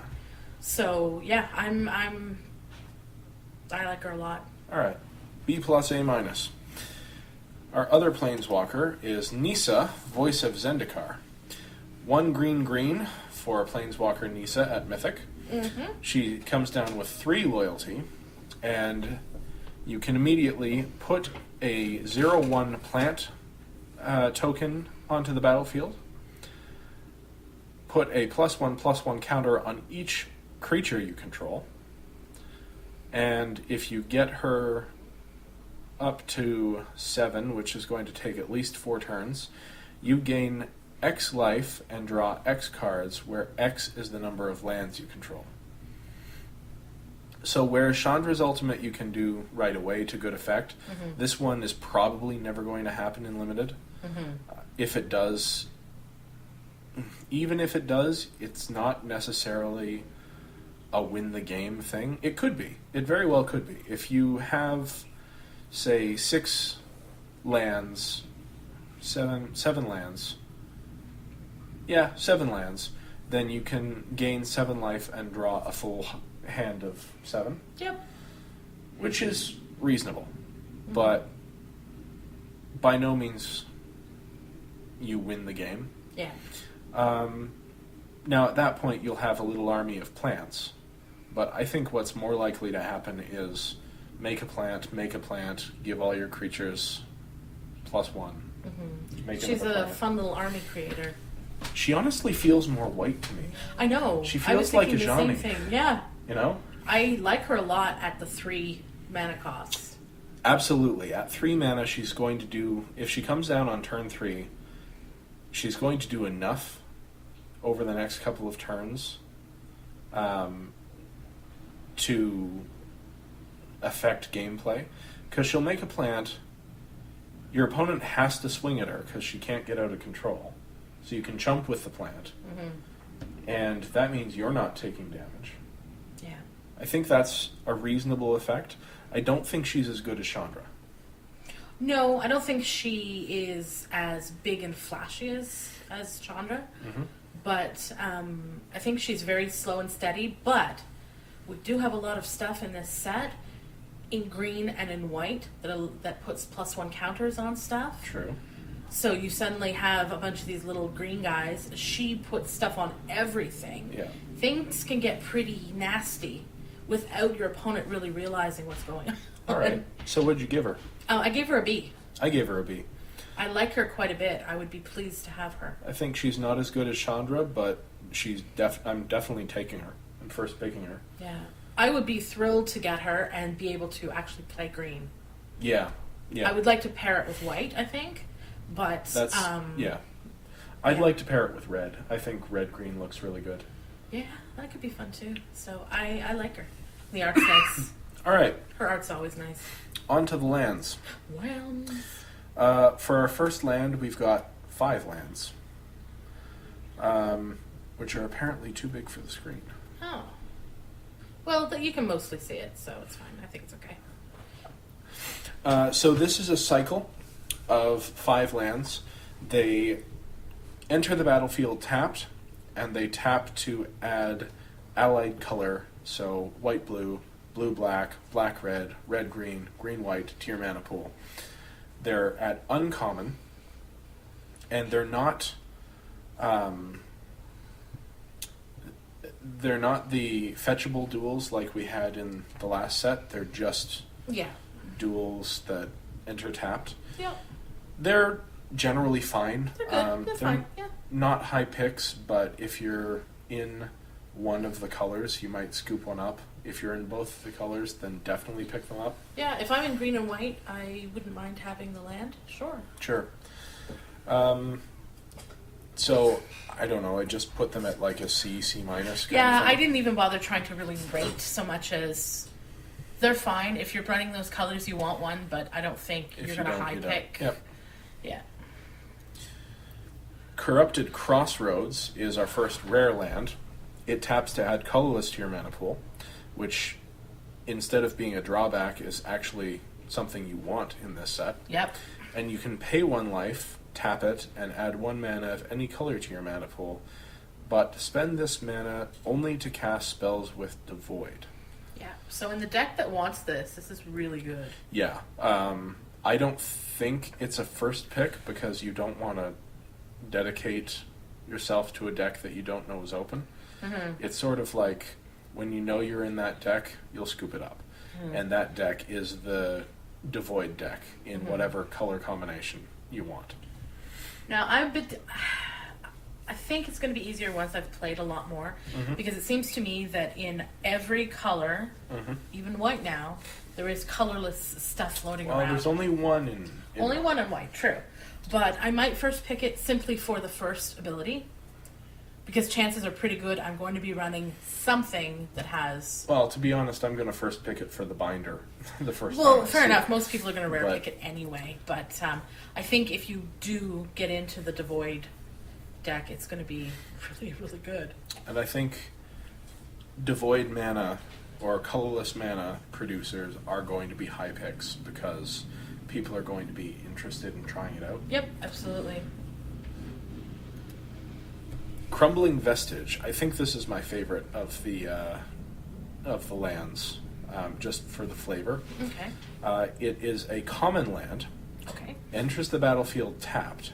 Speaker 2: So yeah, I like her a lot.
Speaker 1: All right. B plus A-. Our other planeswalker is Nissa, Voice of Zendikar. 1 green for planeswalker Nissa at Mythic.
Speaker 2: Mm-hmm.
Speaker 1: She comes down with 3 loyalty, and you can immediately put a 0/1 plant token onto the battlefield, put a +1/+1 counter on each creature you control, and if you get her up to 7, which is going to take at least 4 turns, you gain X life and draw X cards, where X is the number of lands you control. So whereas Chandra's ultimate you can do right away to good effect, this one is probably never going to happen in Limited. If it does, even if it does, it's not necessarily a win the game thing. It could be. It very well could be. If you have, say, 6 lands, 7 lands. Yeah, 7 lands. Then you can gain 7 life and draw a full hand of 7.
Speaker 2: Yep.
Speaker 1: Which is reasonable. But by no means you win the game.
Speaker 2: Yeah.
Speaker 1: Now, at that point, you'll have a little army of plants. But I think what's more likely to happen is make a plant, give all your creatures +1. Make
Speaker 2: She's
Speaker 1: another
Speaker 2: a
Speaker 1: plant.
Speaker 2: fun little army creator.
Speaker 1: She honestly feels more white to me.
Speaker 2: I know.
Speaker 1: She
Speaker 2: I was
Speaker 1: feels like
Speaker 2: thinking
Speaker 1: a
Speaker 2: the same
Speaker 1: Ajani.
Speaker 2: thing. Yeah.
Speaker 1: You know?
Speaker 2: I like her a lot at the 3 mana cost.
Speaker 1: Absolutely. At 3 mana, she's going to do... If she comes down on turn 3, she's going to do enough over the next couple of turns to affect gameplay. Because she'll make a plant, your opponent has to swing at her because she can't get out of control. So you can chump with the plant. And that means you're not taking damage.
Speaker 2: Yeah.
Speaker 1: I think that's a reasonable effect. I don't think she's as good as Chandra.
Speaker 2: No, I don't think she is as big and flashy as Chandra. But I think she's very slow and steady. But we do have a lot of stuff in this set in green and in white that puts +1 counters on stuff.
Speaker 1: True.
Speaker 2: So you suddenly have a bunch of these little green guys. She puts stuff on everything.
Speaker 1: Yeah.
Speaker 2: Things can get pretty nasty without your opponent really realizing what's going on.
Speaker 1: All right. So what'd you give her?
Speaker 2: I gave her a B.
Speaker 1: I gave her a B.
Speaker 2: I like her quite a bit. I would be pleased to have her.
Speaker 1: I think she's not as good as Chandra, but I'm definitely taking her. I'm first picking her.
Speaker 2: Yeah. I would be thrilled to get her and be able to actually play green.
Speaker 1: Yeah. Yeah.
Speaker 2: I would like to pair it with white, I think. But
Speaker 1: That's yeah. I'd like to pair it with red. I think red-green looks really good.
Speaker 2: Yeah, that could be fun too. So I like her. The art's nice.
Speaker 1: All right.
Speaker 2: Her art's always nice.
Speaker 1: On to the lands.
Speaker 2: Well,
Speaker 1: For our first land, we've got 5 lands, which are apparently too big for the screen.
Speaker 2: oh. Well, but you can mostly see it, so it's fine. I think it's okay.
Speaker 1: So this is a cycle of 5 lands. They enter the battlefield tapped, and they tap to add allied color, so white-blue, blue-black, black-red, red-green, green-white to your mana pool. They're at uncommon, and they're not the fetchable duels like we had in the last set. They're just duels that enter tapped.
Speaker 2: Yep.
Speaker 1: They're generally fine.
Speaker 2: They're good. They're fine. Yeah.
Speaker 1: Not high picks, but if you're in one of the colors, you might scoop one up. If you're in both the colors, then definitely pick them up.
Speaker 2: Yeah, if I'm in green and white, I wouldn't mind having the land. Sure.
Speaker 1: Sure. So, I don't know, I just put them at like a C, C-.
Speaker 2: Yeah, I didn't even bother trying to really rate so much as they're fine. If you're running those colors, you want one, but I don't think you're going to high pick.
Speaker 1: Yep.
Speaker 2: Yeah.
Speaker 1: Corrupted Crossroads is our first rare land. it taps to add colorless to your mana pool, which instead of being a drawback is actually something you want in this set.
Speaker 2: Yep.
Speaker 1: And you can pay 1 life, tap it, and add 1 mana of any color to your mana pool, but spend this mana only to cast spells with Devoid.
Speaker 2: Yeah. So in the deck that wants this is really good.
Speaker 1: Yeah. I don't think it's a first pick because you don't want to dedicate yourself to a deck that you don't know is open.
Speaker 2: Mm-hmm.
Speaker 1: It's sort of like when you know you're in that deck, you'll scoop it up.
Speaker 2: Mm-hmm.
Speaker 1: And that deck is the Devoid deck in
Speaker 2: Mm-hmm.
Speaker 1: whatever color combination you want.
Speaker 2: Now, I think it's going to be easier once I've played a lot more,
Speaker 1: Mhm.
Speaker 2: because it seems to me that in every color,
Speaker 1: Mhm.
Speaker 2: even white now, there is colorless stuff floating
Speaker 1: Well,
Speaker 2: around.
Speaker 1: there's only one in
Speaker 2: Only one in white, true. But I might first pick it simply for the first ability, because chances are pretty good I'm going to be running something that has...
Speaker 1: Well, to be honest, I'm going to first pick it for the binder. The first time
Speaker 2: Well,
Speaker 1: I
Speaker 2: fair
Speaker 1: see
Speaker 2: enough.
Speaker 1: it.
Speaker 2: Most people are going to rare
Speaker 1: But-
Speaker 2: pick it anyway. But I think if you do get into the Devoid deck, it's going to be really, really good.
Speaker 1: And I think Devoid mana or colorless mana producers are going to be high picks because people are going to be interested in trying it out.
Speaker 2: Yep, absolutely.
Speaker 1: Crumbling Vestige. I think this is my favorite of the lands, just for the flavor.
Speaker 2: Okay.
Speaker 1: It is a common land.
Speaker 2: Okay.
Speaker 1: Enters the battlefield tapped.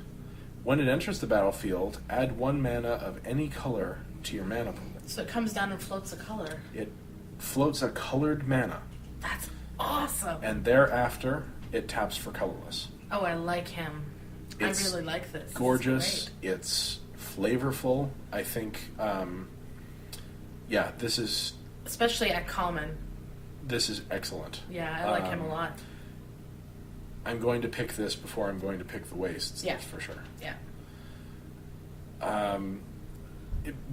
Speaker 1: When it enters the battlefield, add 1 mana of any color to your mana pool.
Speaker 2: So it comes down and floats a color.
Speaker 1: It floats a colored mana,
Speaker 2: That's awesome.
Speaker 1: and thereafter it taps for colorless.
Speaker 2: Oh, I like him.
Speaker 1: It's
Speaker 2: I really like this. This is
Speaker 1: Gorgeous.
Speaker 2: great.
Speaker 1: It's flavorful. I think, this is
Speaker 2: Especially at common.
Speaker 1: excellent.
Speaker 2: Yeah, I like him a lot.
Speaker 1: I'm going to pick this before I'm going to pick the wastes.
Speaker 2: Yeah.
Speaker 1: That's for sure.
Speaker 2: Yeah.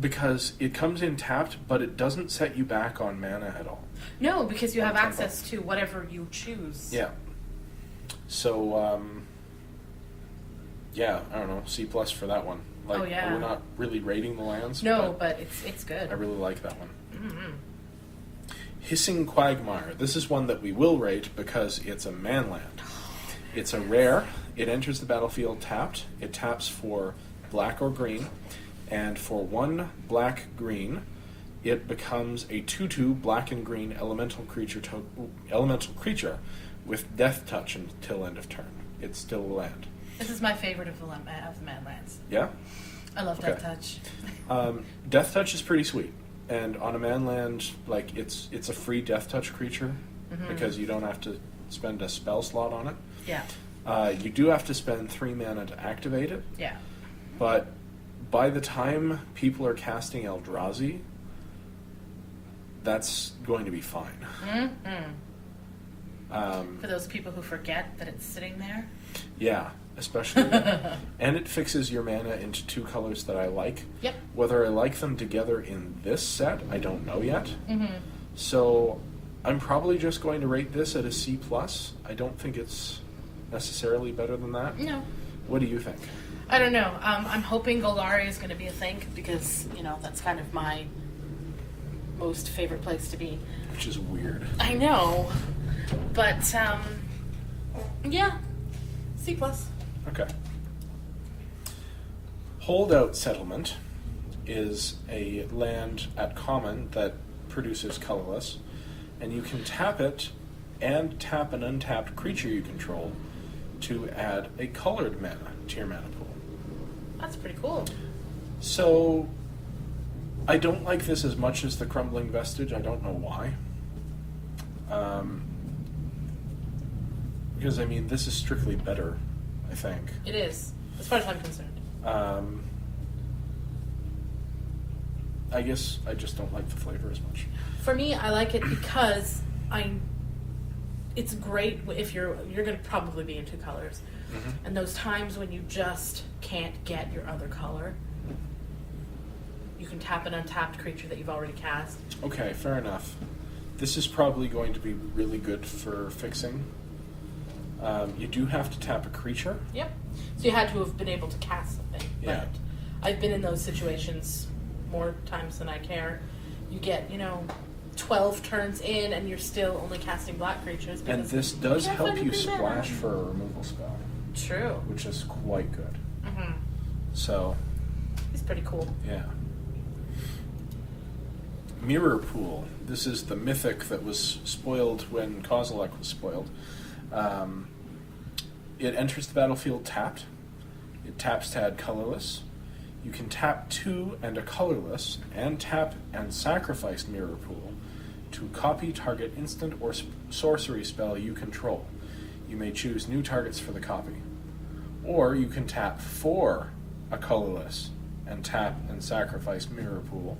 Speaker 1: Because it comes in tapped, but it doesn't set you back on mana at all.
Speaker 2: No, because you
Speaker 1: On
Speaker 2: have
Speaker 1: tempo.
Speaker 2: access to whatever you choose.
Speaker 1: Yeah. So, I don't know, C+ for that one. Like,
Speaker 2: Oh, yeah.
Speaker 1: We're not really rating the lands.
Speaker 2: No, but it's good.
Speaker 1: I really like that one.
Speaker 2: Mm-hmm.
Speaker 1: Hissing Quagmire. This is one that we will rate because it's a manland. It's a rare. It enters the battlefield tapped. It taps for black or green. And for 1 black-green, it becomes a 2/2 black and green elemental creature with death touch until end of turn. It's still a land.
Speaker 2: This is my favorite of the Manlands.
Speaker 1: Yeah?
Speaker 2: I love
Speaker 1: Okay.
Speaker 2: Death Touch.
Speaker 1: Death touch is pretty sweet. And on a manland, like, it's a free death touch creature because you don't have to spend a spell slot on it.
Speaker 2: Yeah.
Speaker 1: You do have to spend 3 mana to activate it,
Speaker 2: Yeah.
Speaker 1: but by the time people are casting Eldrazi, that's going to be fine.
Speaker 2: For those people who forget that it's sitting there.
Speaker 1: Yeah, especially that. And it fixes your mana into 2 colors that I like.
Speaker 2: Yep.
Speaker 1: Whether I like them together in this set, I don't know yet.
Speaker 2: Mm-hmm.
Speaker 1: So I'm probably just going to rate this at a C+. I don't think it's necessarily better than that.
Speaker 2: No.
Speaker 1: What do you think?
Speaker 2: I don't know. I'm hoping Golari is going to be a thing because, that's kind of my most favorite place to be.
Speaker 1: Which is weird.
Speaker 2: I know. But, yeah. C+.
Speaker 1: Okay. Holdout Settlement is a land at common that produces colorless, and you can tap it and tap an untapped creature you control to add a colored mana to your mana pool.
Speaker 2: That's pretty cool.
Speaker 1: So, I don't like this as much as the Crumbling Vestige. I don't know why. Because, this is strictly better, I think.
Speaker 2: It is, as far as I'm concerned.
Speaker 1: I guess I just don't like the flavor as much.
Speaker 2: For me, I like it because it's great if you're going to probably be in 2 colors.
Speaker 1: Mm-hmm.
Speaker 2: And those times when you just can't get your other color, you can tap an untapped creature that you've already cast.
Speaker 1: Okay, fair enough. This is probably going to be really good for fixing. You do have to tap a creature.
Speaker 2: Yep. So you had to have been able to cast something.
Speaker 1: Yeah.
Speaker 2: But I've been in those situations more times than I care. You get, 12 turns in and you're still only casting black creatures.
Speaker 1: And this does
Speaker 2: can't
Speaker 1: help
Speaker 2: find
Speaker 1: you
Speaker 2: a green mana.
Speaker 1: splash for a removal spell,
Speaker 2: True.
Speaker 1: which is quite good.
Speaker 2: Mm-hmm.
Speaker 1: So,
Speaker 2: He's pretty cool.
Speaker 1: yeah. Mirror Pool. This is the mythic that was spoiled when Kozilek was spoiled. It enters the battlefield tapped. It taps to add colorless. You can tap 2 and a colorless, and tap and sacrifice Mirror Pool to copy target instant or sorcery spell you control. You may choose new targets for the copy. Or you can tap 4 a colorless and tap and sacrifice Mirror Pool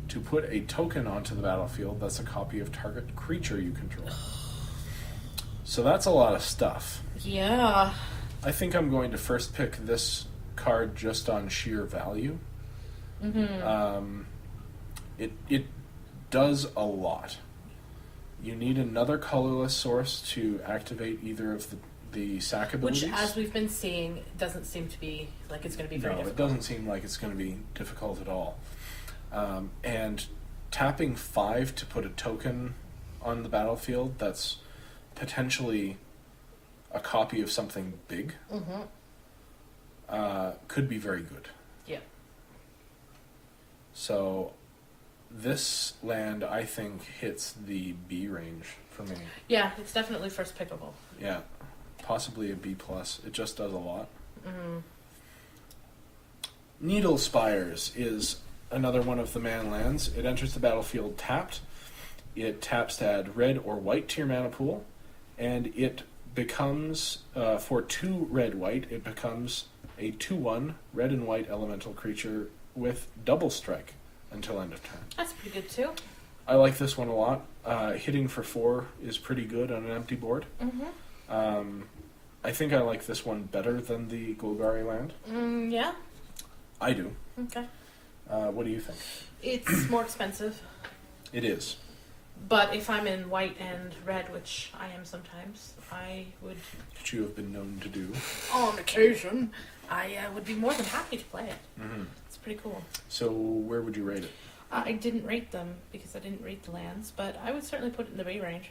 Speaker 1: to put a token onto the battlefield that's a copy of target creature you control. So that's a lot of stuff.
Speaker 2: Yeah.
Speaker 1: I think I'm going to first pick this card just on sheer value.
Speaker 2: Mm-hmm.
Speaker 1: It does a lot. You need another colorless source to activate either of the sack abilities.
Speaker 2: Which, as we've been seeing, doesn't seem to be like it's going to be very
Speaker 1: No, it
Speaker 2: difficult.
Speaker 1: doesn't seem like it's going to be difficult at all. And tapping 5 to put a token on the battlefield that's potentially a copy of something big
Speaker 2: Mm-hmm.
Speaker 1: could be very good.
Speaker 2: Yeah.
Speaker 1: So this land, I think, hits the B range for me.
Speaker 2: Yeah, it's definitely first pickable.
Speaker 1: Yeah, possibly a B+. It just does a lot.
Speaker 2: Mm-hmm.
Speaker 1: Needle Spires is another one of the man lands. It enters the battlefield tapped. It taps to add red or white to your mana pool, and it becomes, for 2 red-white, it becomes a 2/1 red and white elemental creature with double strike until end of turn.
Speaker 2: That's pretty good too.
Speaker 1: I like this one a lot. Hitting for 4 is pretty good on an empty board.
Speaker 2: Mm-hmm.
Speaker 1: I think I like this one better than the Golgari land.
Speaker 2: Yeah.
Speaker 1: I do.
Speaker 2: Okay.
Speaker 1: What do you think?
Speaker 2: It's more expensive,
Speaker 1: It is.
Speaker 2: but if I'm in white and red, which I am sometimes, I would,
Speaker 1: Which you have been known to do.
Speaker 2: on occasion, I would be more than happy to play it.
Speaker 1: Mm-hmm.
Speaker 2: It's pretty cool.
Speaker 1: So where would you rate it?
Speaker 2: I didn't rate them because I didn't rate the lands, but I would certainly put it in the B range.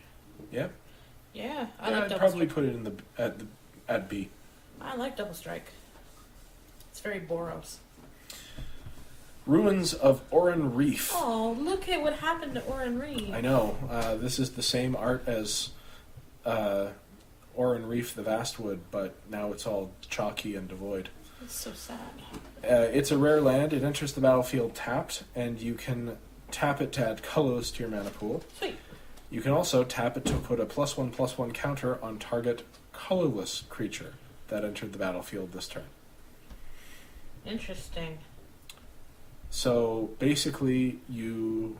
Speaker 1: Yeah?
Speaker 2: Yeah, I
Speaker 1: Yeah,
Speaker 2: like
Speaker 1: I'd
Speaker 2: double
Speaker 1: probably
Speaker 2: strike.
Speaker 1: put it at B.
Speaker 2: I like double strike. It's very Boros.
Speaker 1: Ruins of Oran Reef.
Speaker 2: Oh, look at what happened to Oran Reef.
Speaker 1: I know. This is the same art as Oran Reef the Vastwood, but now it's all chalky and devoid.
Speaker 2: It's so sad.
Speaker 1: It's a rare land. It enters the battlefield tapped, and you can tap it to add colors to your mana pool.
Speaker 2: Sweet.
Speaker 1: You can also tap it to put a +1/+1 counter on target colorless creature that entered the battlefield this turn.
Speaker 2: Interesting.
Speaker 1: So basically, you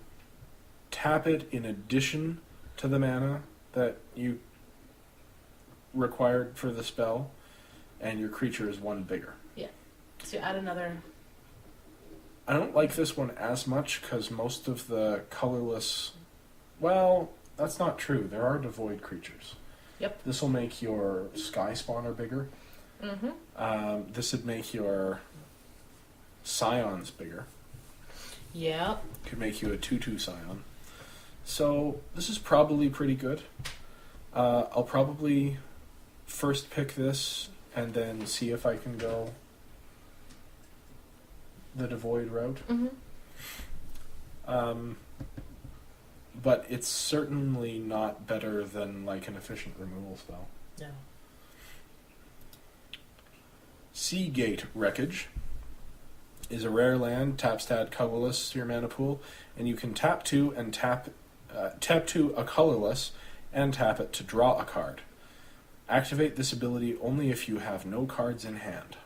Speaker 1: tap it in addition to the mana that you required for the spell, and your creature is 1 bigger.
Speaker 2: So you add another.
Speaker 1: I don't like this one as much because most of the colorless. Well, that's not true. There are devoid creatures.
Speaker 2: Yep.
Speaker 1: This will make your Sky Spawner bigger.
Speaker 2: Mm-hmm.
Speaker 1: This would make your Scions bigger.
Speaker 2: Yep.
Speaker 1: Could make you a 2/2 Scion. So this is probably pretty good. I'll probably first pick this and then see if I can go the devoid route.
Speaker 2: Mm-hmm.
Speaker 1: But it's certainly not better than like an efficient removal spell.
Speaker 2: No.
Speaker 1: Seagate Wreckage is a rare land, taps to add colorless to your mana pool, and you can tap 2 and tap 2 a colorless and tap it to draw a card. Activate this ability only if you have no cards in hand.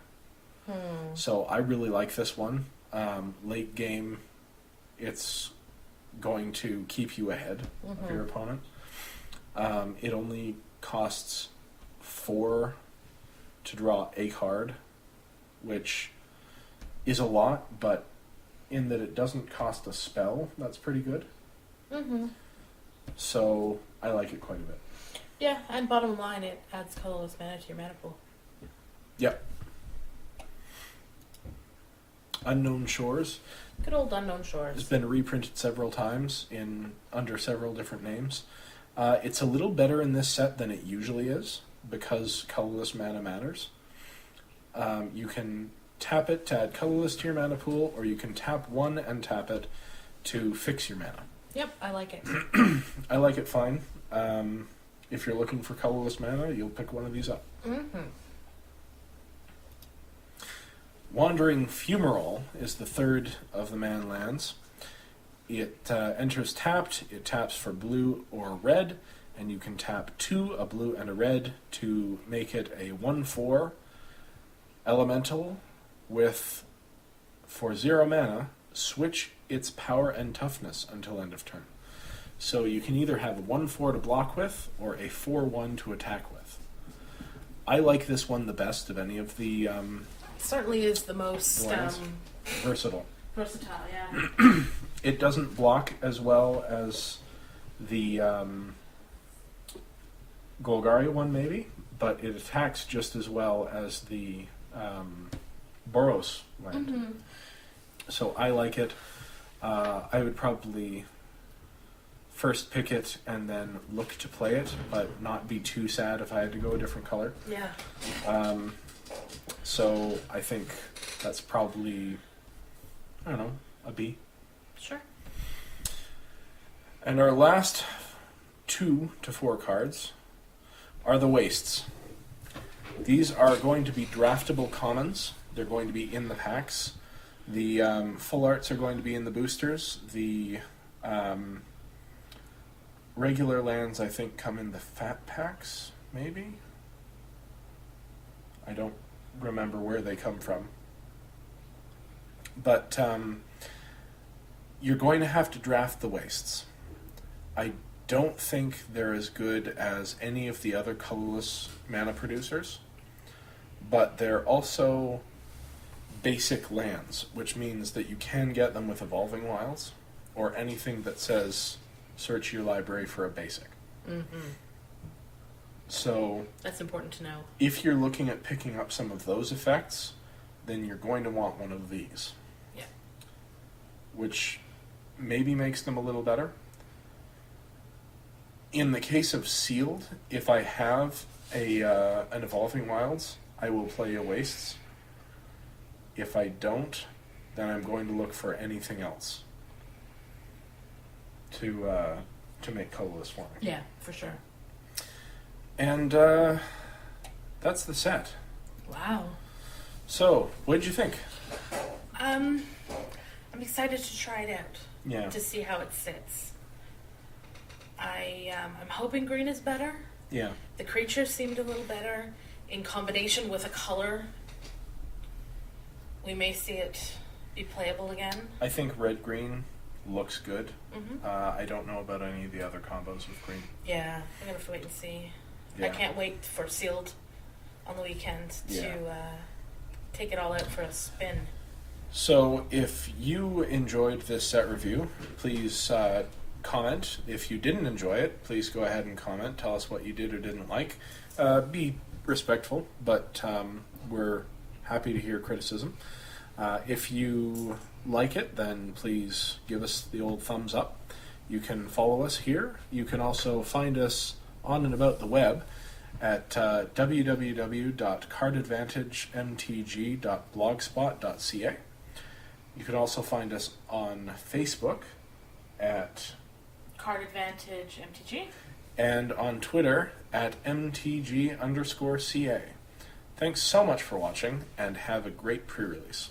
Speaker 1: So I really like this one. Late game, it's going to keep you ahead of your opponent. It only costs 4 to draw a card, which is a lot, but in that it doesn't cost a spell, that's pretty good.
Speaker 2: Mm-hmm.
Speaker 1: So I like it quite a bit.
Speaker 2: Yeah, and bottom line, it adds colorless mana to your mana pool.
Speaker 1: Yep. Unknown Shores.
Speaker 2: Good old Unknown Shores.
Speaker 1: It's been reprinted several times under several different names. It's a little better in this set than it usually is because colorless mana matters. You can tap it to add colorless to your mana pool, or you can tap one and tap it to fix your mana.
Speaker 2: Yep, I like it.
Speaker 1: I like it fine. If you're looking for colorless mana, you'll pick one of these up.
Speaker 2: Mm-hmm.
Speaker 1: Wandering Fumarole is the third of the man lands. It enters tapped. It taps for blue or red, and you can tap 2, a blue and a red, to make it a 1/4 elemental with, for 0 mana, switch its power and toughness until end of turn. So you can either have a 1/4 to block with, or a 4/1 to attack with. I like this one the best of any of the
Speaker 2: Certainly is the most
Speaker 1: versatile.
Speaker 2: versatile, yeah.
Speaker 1: It doesn't block as well as the Golgari one, maybe, but it attacks just as well as the Boros land.
Speaker 2: Mm-hmm.
Speaker 1: So I like it. I would probably first pick it and then look to play it, but not be too sad if I had to go a different color.
Speaker 2: Yeah.
Speaker 1: So I think that's probably, I don't know, a B.
Speaker 2: Sure.
Speaker 1: And our last 2 to 4 cards are the Wastes. These are going to be draftable commons. They're going to be in the packs. The full arts are going to be in the boosters. The regular lands, I think, come in the fat packs, maybe? I don't remember where they come from. But you're going to have to draft the Wastes. I don't think they're as good as any of the other colorless mana producers, but they're also basic lands, which means that you can get them with Evolving Wilds, or anything that says search your library for a basic.
Speaker 2: Mm-hmm.
Speaker 1: So
Speaker 2: that's important to know.
Speaker 1: If you're looking at picking up some of those effects, then you're going to want one of these.
Speaker 2: Yeah.
Speaker 1: Which maybe makes them a little better. In the case of Sealed, if I have an Evolving Wilds, I will play a Wastes. If I don't, then I'm going to look for anything else to make colorless for me.
Speaker 2: Yeah, for sure.
Speaker 1: And that's the set.
Speaker 2: Wow.
Speaker 1: So, what did you think?
Speaker 2: I'm excited to try it out.
Speaker 1: Yeah.
Speaker 2: To see how it sits. I'm hoping green is better.
Speaker 1: Yeah.
Speaker 2: The creatures seemed a little better. In combination with a color, we may see it be playable again.
Speaker 1: I think red-green looks good.
Speaker 2: Mm-hmm.
Speaker 1: I don't know about any of the other combos with green.
Speaker 2: Yeah, I'm going to have to wait and see.
Speaker 1: Yeah.
Speaker 2: I can't wait for Sealed on the weekend to take it all out for a spin.
Speaker 1: So, if you enjoyed this set review, please comment. If you didn't enjoy it, please go ahead and comment. Tell us what you did or didn't like. Be respectful, but we're happy to hear criticism. If you like it, then please give us the old thumbs up. You can follow us here. You can also find us on and about the web at www.cardadvantagemtg.blogspot.ca. You can also find us on Facebook at
Speaker 2: Card Advantage MTG.
Speaker 1: and on Twitter at MTG_CA. Thanks so much for watching, and have a great pre-release.